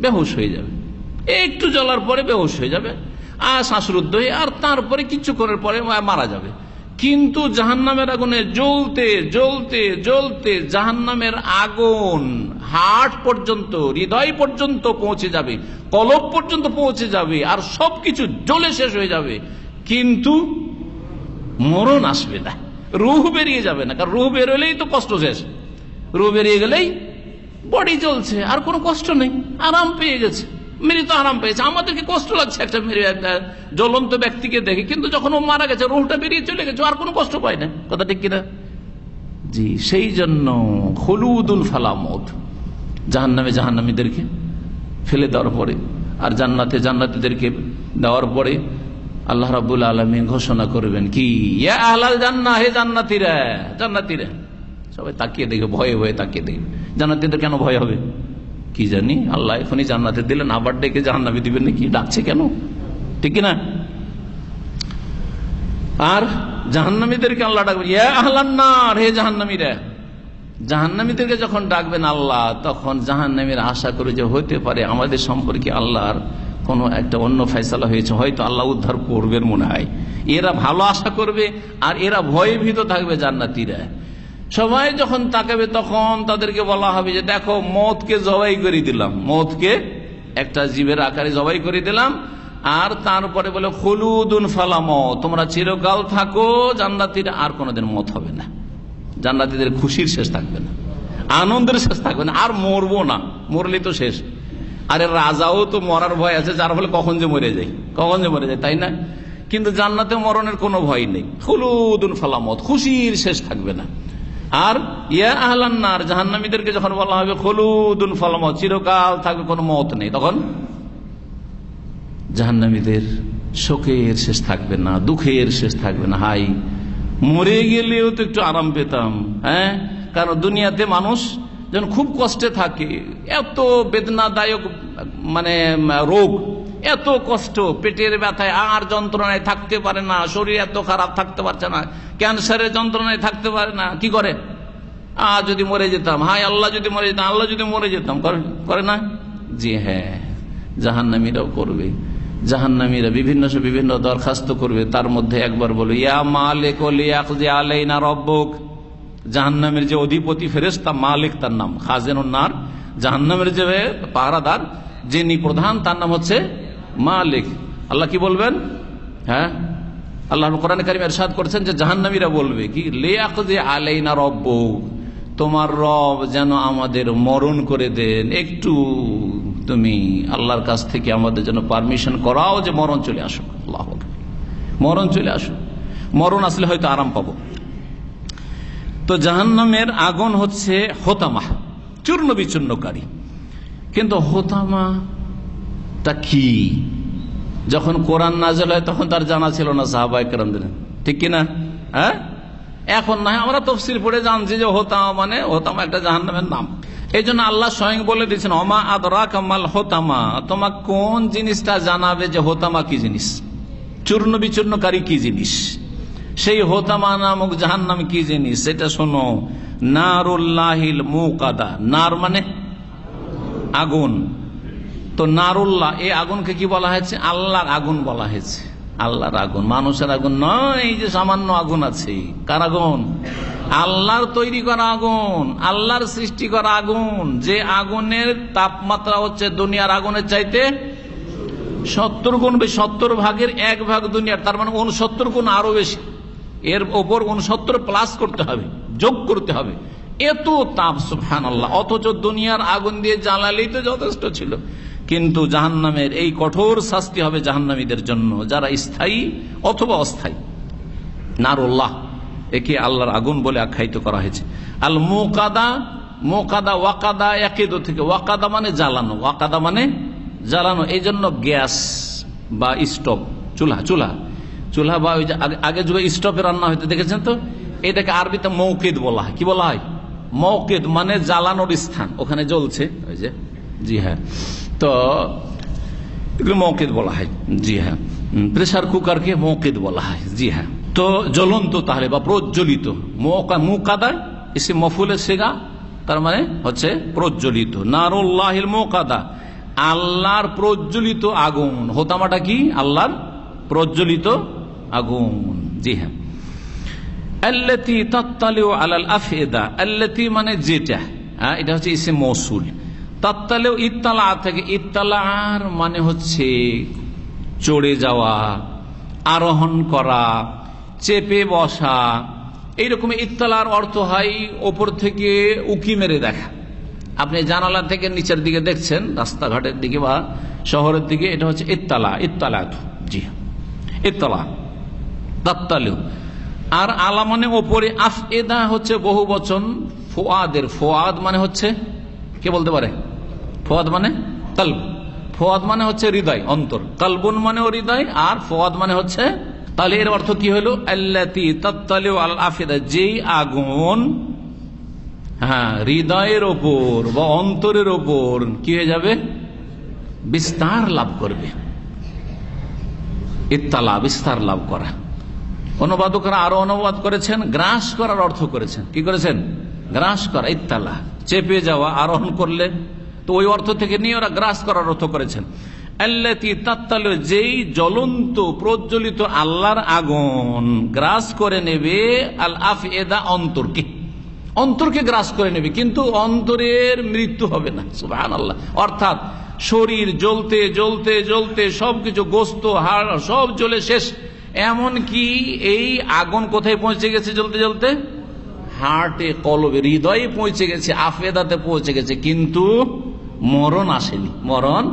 বেহুশ হয়ে যাবে, একটু জ্বলার পরে বেহুশ হয়ে যাবে আর শ্বাসরুদ্ধ হয়ে, আর তারপরে কিছুক্ষণের পরে মারা যাবে। কিন্তু জাহান্নামের আগুনে জ্বলতে জ্বলতে জ্বলতে জাহান্নামের আগুন হার্ট পর্যন্ত, হৃদয় পর্যন্ত পৌঁছে যাবে, কলব পর্যন্ত পৌঁছে যাবে, আর সবকিছু জ্বলে শেষ হয়ে যাবে, কিন্তু মরণ আসবে না, রুহ বেরিয়ে যাবে না। কারণ রুহ বেরোলেই তো কষ্ট শেষ, রুহ বেরিয়ে গেলেই বডি চলছে, আর কোনো কষ্ট নেই, আরাম পেয়ে গেছে, মৃত আরাম পেয়েছে। আমাদেরকে কষ্ট লাগছে একটা জ্বলন্ত ব্যক্তিকে দেখে, কিন্তু যখন ও মারা গেছে, রুহটা বেরিয়ে চলে গেছে, আর কোনো কষ্ট পায় না। কথা ঠিক কিনা? জি, সেই জন্য খুলুদুল ফালামত, জাহান্নামে জাহান্নামীদেরকে ফেলে দেওয়ার পরে আর জান্নাতে জান্নাতীদেরকে দেওয়ার পরে আল্লাহ রাব্বুল আলামিন ঘোষণা করবেন কি, ইয়া আহলাল জান্নাহ, হে জান্নাতীরা, জান্নাতীরা। সবাই তাকিয়ে দেখে, ভয়ে ভয়ে তাকিয়ে দেখে। জান্নাতীদের কেন ভয় হবে কি জানি, আল্লাহ এখনই জান্নাতে দিলেন, আবার ডেকে জাহান্নামে দিবেন নাকি, ডাকছে কেন? ঠিক না? আর জাহান্নামীদেরকে আল্লাহ ডাকবেন, ইয়া আহলান নার, হে জাহান্নামীরা। জাহান্নামীদেরকে যখন ডাকবেন আল্লাহ, তখন জাহান্নামীরা আশা করে যে হতে পারে আমাদের সম্পর্কে আল্লাহর কোনো একটা অন্য ফয়সালা হয়েছে, হয়তো আল্লাহ উদ্ধার করবেন মনে হয়। এরা ভালো আশা করবে আর এরা ভয়ে ভীত থাকবে জান্নাতীরা। সবাই যখন তাকাবে তখন তাদেরকে বলা হবে যে দেখো, মৌতকে জবাই করে দিলাম, মৌতকে একটা জীবের আকারে জবাই করে দিলাম, আর তারপরে বলে খুলুদুন ফালামত, তোমরা চিরকাল থাকো জান্নাতীরা, আর কোনোদিন মত হবে না। জান্নাতীদের খুশির শেষ থাকবে না, আনন্দের শেষ থাকবে না, আর মরবো না, মরলে তো শেষ। আরে রাজাও তো মরার ভয় আছে, যার ফলে কখন যে মরে যায়, কখন যে মরে যায়, তাই না? কিন্তু জান্নাতে মরণের কোনো ভয় নেই, খুলুদুন ফালামত, খুশির শেষ থাকবে না। আর ইয়া আহলান নার, জাহান্নামীদেরকে যখন বলা হবে খুলুদুন ফালামত, চিরকাল থাকবে, কোনো মত নেই, তখন জাহান্নামীদের শোকের শেষ থাকবে না, দুঃখের শেষ থাকবে না। হাই, মরে গেলেও তো একটু আরাম পেতাম, কারণ দুনিয়াতে মানুষ যখন খুব কষ্টে থাকে, এত বেদনাদায়ক মানে রোগ, এত কষ্ট, পেটের ব্যথায় আর যন্ত্রণায় থাকতে পারে না, শরীর এত খারাপ থাকতে পারছে না, ক্যান্সারের যন্ত্রণায় থাকতে পারে না, কি করে? যদি মরে যেতাম, হাই আল্লাহ যদি মরে যেতাম, আল্লাহ যদি মরে যেতাম, করে না? জি হ্যাঁ, জাহান্নামীরাও করবে। জাহান্নামীরা বিভিন্ন দরখাস্ত করবে, তার মধ্যে একবার বলো, ইয়া মালিক লিয়াকজি আলাইনা রব্বুক। জাহান্নামের যে অধিপতি ফেরেশতা, মালিক তার নাম, খাজেনুন নার, জাহান্নামের যে পাহারাদার, যিনি প্রধান, তার নাম হচ্ছে মালিক। আল্লাহ কি বলবেন? আল্লাহ কোরআনে কারিমে ইরশাদ করেছেন যে জাহান্নামীরা বলবে কি, লিয়াকজি আলাইনা রব্বুক, তোমার রব যেন আমাদের মরণ করে দেন, একটু তুমি আল্লাহর কাছ থেকে আমাদের জন্য পারমিশন করাও যে মরণ চলে আসুক। আল্লাহু আকবার, মরণ চলে আসুক, মরণ আসলে হয়তো আরাম পাবো। তো জাহান্নামের আগুন হচ্ছে হোতামা, চূর্ণ বিচূর্ণকারী। কিন্তু হোতামাটা কি, যখন কোরআন নাযিল হয় তখন তার জানা ছিল না সাহাবায়ে কেরামদের, ঠিক কিনা? এখন না, আমরা তাফসীর পড়ে জানছি যে হোতামা মানে, হোতামা একটা জাহান্নামের নাম, এই জন্য আল্লাহ স্বয়ং বলে দিয়েছেন, অমা আদরাকা মাল হোতামা, তোমার কোন জিনিসটা জানাবে যে হোতামা কি জিনিস, চূর্ণ বিচূর্ণকারী কি জিনিস, সেই হোতামা নামক জাহান্নাম কি জিনিস সেটা শোনো। নারুল্লাহিল মুকাদা, নার মানে আগুন, তো নারুল্লাহ এই আগুনকে কি বলা হয়েছে? আল্লাহর আগুন বলা হয়েছে। আল্লাহর আগুন, মানুষের আগুন নয়। এই যে সামান্য আগুন আছে, কার আগুন? আল্লাহর তৈরি করা আগুন, আল্লাহর সৃষ্টি করা আগুন, যে আগুনের তাপমাত্রা হচ্ছে দুনিয়ার আগুনের চাইতে 70 গুণ বেশি, 70 ভাগের 1 ভাগ দুনিয়ার, তার মানে 69 গুণ আরো বেশি। এর ওপর 69 প্লাস করতে হবে, যোগ করতে হবে, এত তাপ, সুবহানাল্লাহ। অথচ দুনিয়ার আগুন দিয়ে জ্বালালেই তো যথেষ্ট ছিল। কিন্তু জাহান্নামের এই কঠোর শাস্তি হবে জাহান্নামীদের জন্য, যারা স্থায়ী অথবা অস্থায়ী। নারুল্লাহ, একে আল্লাহর আগুন বলে আখ্যায়িত করা হয়েছে। আল মুকাদা, মোকাদা ওয়াকাদা একেদো থেকে, ওয়াকাদা মানে জ্বালানো, ওয়াকাদা মানে জ্বালানো। এই জন্য গ্যাস বা স্টোভ, চুলা চুলা চুলা বা ওই যে আগে যুগে স্টোভে রান্না হইতে দেখেছেন তো, এটাকে আরবিতে মৌকিদ বলা হয়। কি বলা হয়? মৌকিদ মানে জ্বালানোর স্থান, ওখানে জ্বলছে ওই যে, জি হ্যাঁ, তো এগুলো মৌকিদ বলা হয়। জি হ্যাঁ, প্রেসার কুকারকে মৌকিদ বলা হয়। জি হ্যাঁ, তো জ্বলন্ত তাহলে বা প্রজ্বলিত। মুকাদা এসে মফুলের সেগা, তার মানে হচ্ছে প্রজ্বলিত। নারুল্লাহিল মুকাদা, আল্লাহর প্রজ্বলিত আগুন। হোতামাটা কি? আল্লাহর প্রজ্বলিত আগুন। জি হ্যাঁ, আল্লাতী তাত্তালিউ আলাল আফইদা, আল্লাতী মানে যেটা, এটা হচ্ছে ইসম মৌসুল। তাত্তালিউ ইত্তালা থেকে, ইত্তালার মানে হচ্ছে চড়ে যাওয়া, আরোহণ করা, চেপে বসা। এইরকম ইত্তালার অর্থ হয় ওপর থেকে উকি মেরে দেখা। আপনি জানালা থেকে নিচের দিকে দেখছেন, রাস্তাঘাটের দিকে বা শহরের দিকে, এটা হচ্ছে ইত্তালা, ইত্তালাত। জি ইত্তালা, তাত্তালিউ। আর আলা মানে ওপরে, আফএদা হচ্ছে বহু বচন ফোয়াদের। ফোয়াদ মানে হচ্ছে, কে বলতে পারে? ফোয়াদ মানে কলব, ফোয়াদ মানে হচ্ছে হৃদয়, অন্তর। কলবুন মানে হৃদয়, আর ফোয়াদ মানে হচ্ছে, তাহলে এর অর্থ কি হলো? আল্লাতী তাত্তালিউ আলাল আফিদা, যেই আগুন হ্যাঁ হৃদয়ের ওপর বা অন্তরের ওপর কি হয়ে যাবে? বিস্তার লাভ করবে। ইত্তালা, বিস্তার লাভ করা। অনুবাদকরা আরো অনুবাদ করেছেন, গ্রাস করার অর্থ করেছেন। কি করেছেন? গ্রাস করা। ইত্তালা চেপে যাওয়া, আরোহণ করলে, তো ওই অর্থ থেকে নিয়ে ওরা গ্রাস করার অর্থ করেছেন। আল্লাতী তাত্তালিউ, যেই জ্বলন্ত প্রজ্বলিত আল্লাহর আগুন গ্রাস করে নেবে, আল আফএদা অন্তরকে, অন্তরকে গ্রাস করে নেবে, কিন্তু অন্তরের মৃত্যু হবে না। সুবহানাল্লাহ। অর্থাৎ শরীর জ্বলতে জ্বলতে জ্বলতে সবকিছু, গোস্ত হাড় সব জ্বলে শেষ। এমন কি এই আগুন কোথায় পৌঁছে গেছে? জ্বলতে জ্বলতে হার্টে, কলবে, হৃদয়ে পৌঁছে গেছে, আফেদাতে পৌঁছে গেছে, কিন্তু মরণ আসেনি, মরণ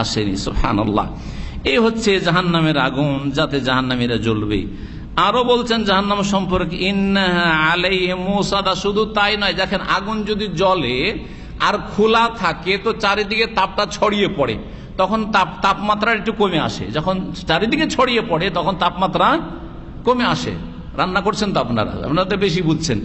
আসেনি। সুবহানাল্লাহ। এই হচ্ছে জাহান্নামের আগুন, যাতে জাহান্নামীরা জ্বলবে। আরো বলছেন জাহান্নাম সম্পর্কে, ইন্নাহা আলাইহিম মুসাদা, শুধু তাই নয়, দেখেন আগুন যদি জ্বলে আর খোলা থাকে তো চারিদিকে তাপটা ছড়িয়ে পড়ে, তখন তাপমাত্রা একটু কমে আসে। যখন চারিদিকে ছড়িয়ে পড়ে তখন তাপমাত্রা কমে আসে। রান্না করছেন তো আপনারা তো বেশি বুঝছেন।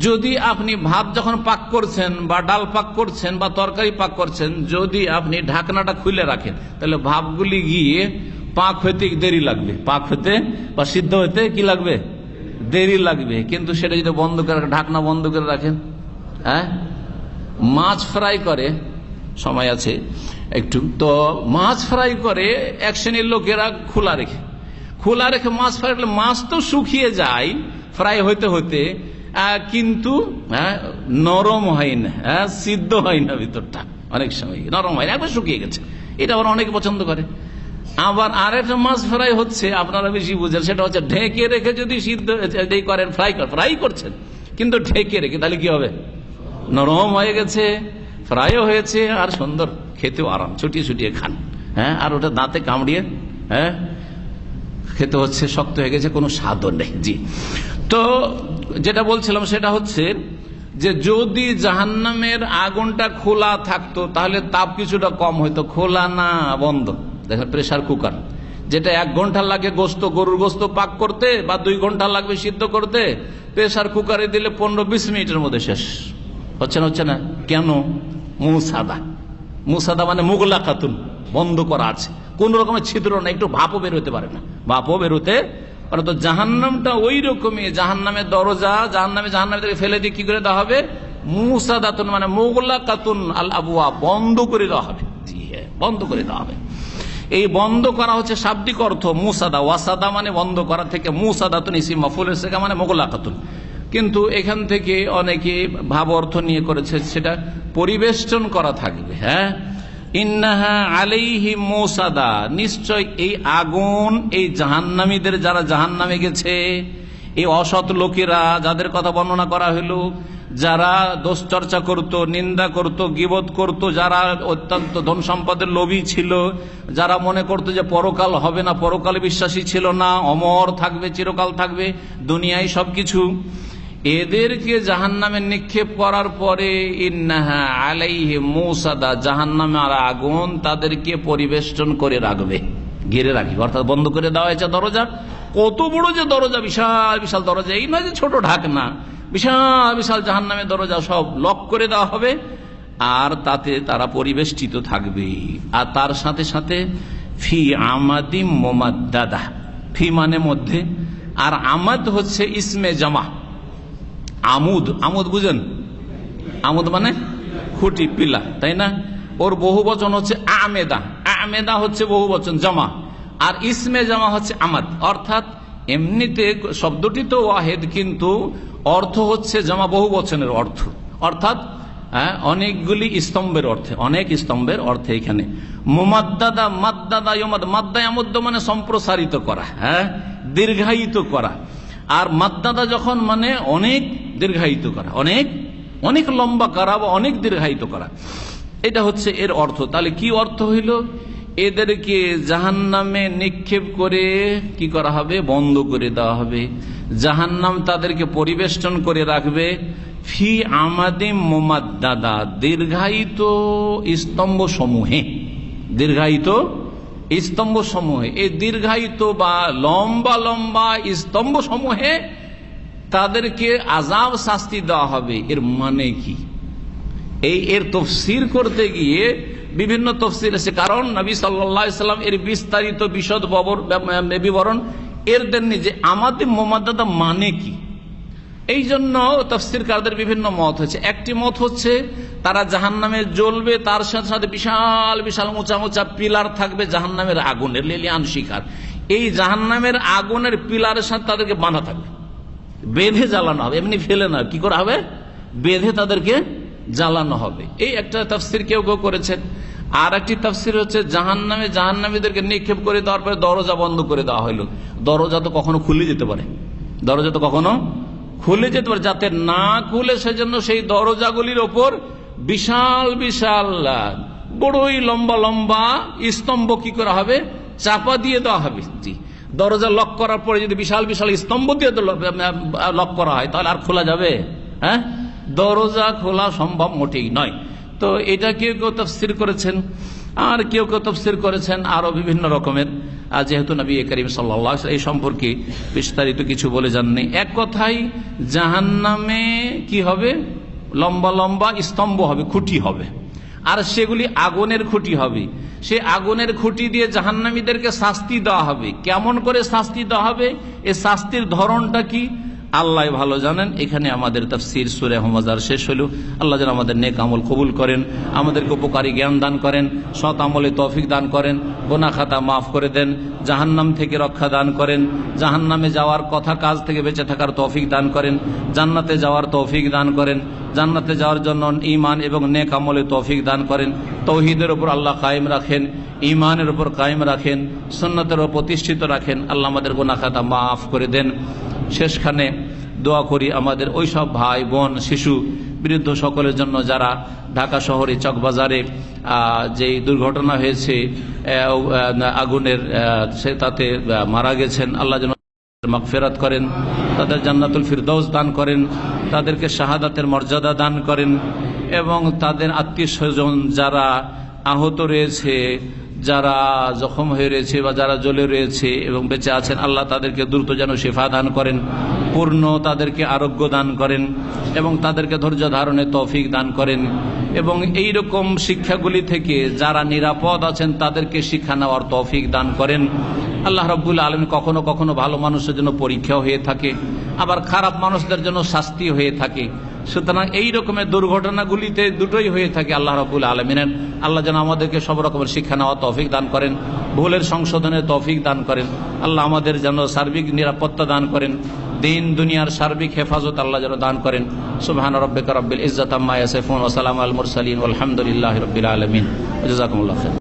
যদি আপনি ভাত যখন পাক করছেন বা ডাল পাক করছেন বা তরকারি পাক করছেন, যদি আপনি ঢাকনাটা খুলে রাখেন, তাহলে ভাপগুলি গিয়ে পাক হইতে দেরি লাগবে, পাক হতে বা সিদ্ধ হতে কি লাগবে? দেরি লাগবে। কিন্তু সেটা যদি বন্ধ করে, ঢাকনা বন্ধ করে রাখেন, হ্যাঁ, মাছ ফ্রাই করে, সময় আছে একটু, তো মাছ ফ্রাই করে এক শ্রেণীর লোকেরা খোলা রেখে মাছ ফ্রাই করলে মাছ তো শুকিয়ে যায় ফ্রাই হইতে হইতে, কিন্তু নরম হয় না, সিদ্ধ হয় না, ভিতরটা অনেক সময় নরম হয় না, একবার শুকিয়ে গেছে। এটা আবার অনেকে পছন্দ করে। আবার আরেকটা মাছ ফ্রাই হচ্ছে, আপনারা বেশি বুঝেন, সেটা হচ্ছে ঢেকে রেখে যদি সিদ্ধ করেন, ফ্রাই করছেন কিন্তু ঢেকে রেখে, তাহলে কি হবে? নরম হয়ে গেছে, ফ্রাইও হয়েছে, আর সুন্দর, খেতেও আরাম, ছুটিয়ে ছুটিয়ে খান। হ্যাঁ, আর ওটা দাঁতে কামড়িয়ে খেতে হচ্ছে, শক্ত হয়ে গেছে, কোনো স্বাদও নেই। জি, তো যেটা বলছিলাম সেটা হচ্ছে যে যদি জাহান্নামের আগুনটা খোলা থাকতো তাহলে তাপ কিছুটা কম হইতো। খোলা না, বন্ধ। দেখেন প্রেসার কুকার, যেটা 1 ঘন্টা লাগে গরুর গোস্ত পাক করতে বা 2 ঘন্টা লাগবে সিদ্ধ করতে, প্রেসার কুকারে দিলে 15-20 মিনিটের মধ্যে শেষ। হচ্ছে না কেন? মুসাদা মানে মুগলা খাতুন, বন্ধ করা আছে, কোন রকমের ছিদ্র না, একটু ভাপও বের হতে পারে না, ভাপও বেরোতে পারে। তো জাহান্নামটা ওই রকমই, জাহান্নামের দরজা জাহান্নামে ফেলে দিয়ে কি করে দেওয়া হবে? মুসাদাতুন মানে মুগলা কাতুন আল আবুয়া, বন্ধ করে দেওয়া হবে। জি হ্যাঁ, বন্ধ করে দেওয়া হবে। এই বন্ধ করা হচ্ছে শাব্দিক অর্থ মুসাদা, ওয়াসাদা মানে বন্ধ করা থেকে মুসাদাতুন ইসিম মাফউল সেটা মানে মুগলা কাতুন। কিন্তু এখান থেকে অনেকে ভাব অর্থ নিয়ে করেছে, সেটা পরিবেষ্টন করা থাকবে। হ্যাঁ, ইন্নাহা আলাইহিম মুসাদা, নিশ্চয় এই আগুন এই জাহান্নামীদের, যারা জাহান্নামে গেছে, এই অসৎ লোকেরা যাদের কথা বর্ণনা করা হলো, যারা দোষ চর্চা করত, নিন্দা করত, গীবত করত, যারা অত্যন্ত ধন সম্পদের লোভী ছিল, যারা মনে করত যে পরকাল হবে না, পরকালে বিশ্বাসী ছিল না, অমর থাকবে, চিরকাল থাকবে দুনিয়ায় সবকিছু, এদেরকে জাহান্নামে নিক্ষেপ করার পরে ইন্নাহা আলাইহিম মুসাদা, জাহান্নামের আগুন তাদেরকে পরিবেষ্টন করে রাখবে, ঘিরে রাখবে, অর্থাৎ বন্ধ করে দেওয়া হয়েছে দরজা। কত বড় যে দরজা, বিশাল বিশাল দরজা, এই নয় যে ছোট ঢাকনা, বিশাল বিশাল জাহান্নামের দরজা সব লক করে দেওয়া হবে, আর তাতে তারা পরিবেষ্টিত থাকবে। আর তার সাথে সাথে ফি আমাদিম মুমাদ্দাদা, ফি মানে মধ্যে, আর আমাদ হচ্ছে ইসমে জামা। আমুদ বুঝেন? আমুদ মানে খুঁটি, পিলা, তাই না? ওর বহু বচন হচ্ছে আমেদা, আমেদা হচ্ছে বহু বচন জামা, আর ইসমে জামা হচ্ছে আমাদ। অর্থাৎ এমনিতে শব্দটি তো ওয়াহেদ, কিন্তু অর্থ হচ্ছে জামা, বহু বচনের অর্থ, অর্থাৎ অনেকগুলি স্তম্ভের অর্থে, অনেক স্তম্ভের অর্থে। এখানে মুমাদ্দাদা, মাদ্দাদা ইউমাদ, মাদ্দা ইয়ামুদ্দ মানে সম্প্রসারিত করা, হ্যাঁ, দীর্ঘায়িত করা। আর মাদ্দাদা যখন মানে অনেক দীর্ঘায়িত করা, অনেক অনেক লম্বা করা বা অনেক দীর্ঘায়িত করা, এটা হচ্ছে এর অর্থ। তাহলে কি অর্থ হইল? এদেরকে জাহান্নামে নিক্ষেপ করে কি করা হবে? বন্ধ করে দেওয়া হবে। জাহান্নাম তাদেরকে পরিবেষ্টন করে রাখবে ফি আমাদিম মুমাদ্দাদা, দীর্ঘায়িত স্তম্ভ সমূহে, দীর্ঘায়িত স্তম্ভ সমূহে। এই দীর্ঘায়িত বা লম্বা লম্বা স্তম্ভ সমূহে তাদেরকে আযাব শাস্তি দেওয়া হবে। এর মানে কি? এর তফসির করতে গিয়ে বিভিন্ন তফসির আছে, কারণ নবী সাল্লাল্লাহু আলাইহি সাল্লাম এর বিস্তারিত বিশদ বিবরণ এর দেননি যে আমাদের মুমাদ্দাদা মানে কি। এই জন্য তাফসীরকারদের বিভিন্ন মত হচ্ছে। একটি মত হচ্ছে তারা জাহান্নামে জ্বলবে, তার সাথে সাথে বিশাল বিশাল উঁচা উঁচা পিলার থাকবে জাহান্নামের আগুনের, লেলিয়ান শিখার। এই জাহান্নামের আগুনের পিলারের সাথে তাদেরকে বাঁধা থাকবে, বেঁধে জ্বালানো হবে, এমনি ফেলে না, কি করা হবে? বেঁধে তাদেরকে জ্বালানো হবে। এই একটা তাফসীর কেউ কেউ করেছেন। আর একটি তাফসীর হচ্ছে জাহান্নামীদেরকে নিক্ষেপ করে দেওয়ার পরে দরজা বন্ধ করে দেওয়া হইল। দরজা তো কখনো খুলে যেতে পারে, দরজা তো কখনো খুলে যেতে পারে, যাতে না খুলে সেজন্য সেই দরজাগুলির ওপর বিশাল বিশাল বড়ই লম্বা লম্বা স্তম্ভ কি করা হবে? চাপা দিয়ে দেওয়া হবে। জি, দরজা লক করার পরে যদি বিশাল বিশাল স্তম্ভ দিয়ে লক করা হয়, তাহলে আর খোলা যাবে? হ্যাঁ, দরজা খোলা সম্ভব মোটেই নয়। তো এটা কেউ কেউ তাফসীর করেছেন, আর কেউ কেউ তাফসীর করেছেন আরো বিভিন্ন রকমের। যেহেতু নবী করিম সাল্লাল্লাহু আলাইহি ওয়াসাল্লাম এই সম্পর্কে বিস্তারিত কিছু বলে যাননি। এক কথাই জাহান্নামে কি হবে? লম্বা লম্বা স্তম্ভ হবে, খুঁটি হবে, আর সেগুলি আগুনের খুঁটি হবে। সে আগুনের খুঁটি দিয়ে জাহান্নামীদেরকে শাস্তি দেওয়া হবে। কেমন করে শাস্তি দেওয়া হবে? এই শাস্তির ধরনটা কি আল্লাহ ভালো জানেন। এখানে আমাদের তাফসীর সূরা হুমাযার শেষ হলো। আল্লাহ যেন আমাদের নেক আমল কবুল করেন, আমাদেরকে উপকারী জ্ঞান দান করেন, সৎ আমলে তৌফিক দান করেন, গুনাহ খাতা মাফ করে দেন, জাহান্নাম থেকে রক্ষা দান করেন, জাহান্নামে যাওয়ার কথা কাজ থেকে বেঁচে থাকার তৌফিক দান করেন, জান্নাতে যাওয়ার তৌফিক দান করেন, জান্নাতে যাওয়ার জন্য ঈমান এবং নেক আমলে তৌফিক দান করেন, তৌহিদের উপর আল্লাহ কায়েম রাখেন, ঈমানের উপর কায়েম রাখেন, সুন্নাতের উপর প্রতিষ্ঠিত রাখেন। আল্লাহ আমাদের গুনাহ খাতা মাফ করে দেন। শেষখানে দোয়া করি আমাদের ওই সব ভাই বোন, শিশু, বৃদ্ধ সকলের জন্য যারা ঢাকা শহরে চকবাজারে যে দুর্ঘটনা হয়েছে আগুনের, তাতে মারা গেছেন, আল্লাহ যেন মাগফিরাত করেন, তাদের জান্নাতুল ফিরদৌস দান করেন, তাদেরকে শাহাদাতের মর্যাদা দান করেন, এবং তাদের আত্মীয় স্বজন যারা আহত রয়েছে, যারা জখম হয়ে রয়েছে বা যারা জ্বলে রয়েছে এবং বেঁচে আছেন, আল্লাহ তাদেরকে দ্রুত যেন শিফা দান করেন, পূর্ণ তাদেরকে আরোগ্য দান করেন এবং তাদেরকে ধৈর্য ধারণের তৌফিক দান করেন। এবং এই রকম শিক্ষাগুলি থেকে যারা নিরাপদ আছেন তাদেরকে শিক্ষা নেওয়ার তৌফিক দান করেন। আল্লাহ রাব্বুল আলামিন কখনো কখনো ভালো মানুষের জন্য পরীক্ষা হয়ে থাকে, আবার খারাপ মানুষদের জন্য শাস্তি হয়ে থাকে। সুতরাং এই রকমের দুর্ঘটনাগুলিতে দুটোই হয়ে থাকে আল্লাহ রাব্বুল আলামিনের। আল্লাহ যেন আমাদেরকে সব রকমের শিক্ষা নেওয়ার তৌফিক দান করেন, ভুলের সংশোধনের তৌফিক দান করেন। আল্লাহ আমাদের যেন সার্বিক নিরাপত্তা দান করেন, দিন দুনিয়ার সার্বিক হেফাজত আল্লাহ যেন দান করেন। সুবহান রাব্বিকা রাব্বিল ইজ্জাতি আম্মা ইয়াসিফুন ওয়া সালামুন আলাল মুরসালিন ওয়ালহামদুলিল্লাহি রাব্বিল আলামিন। জাযাকুমুল্লাহ খাইর।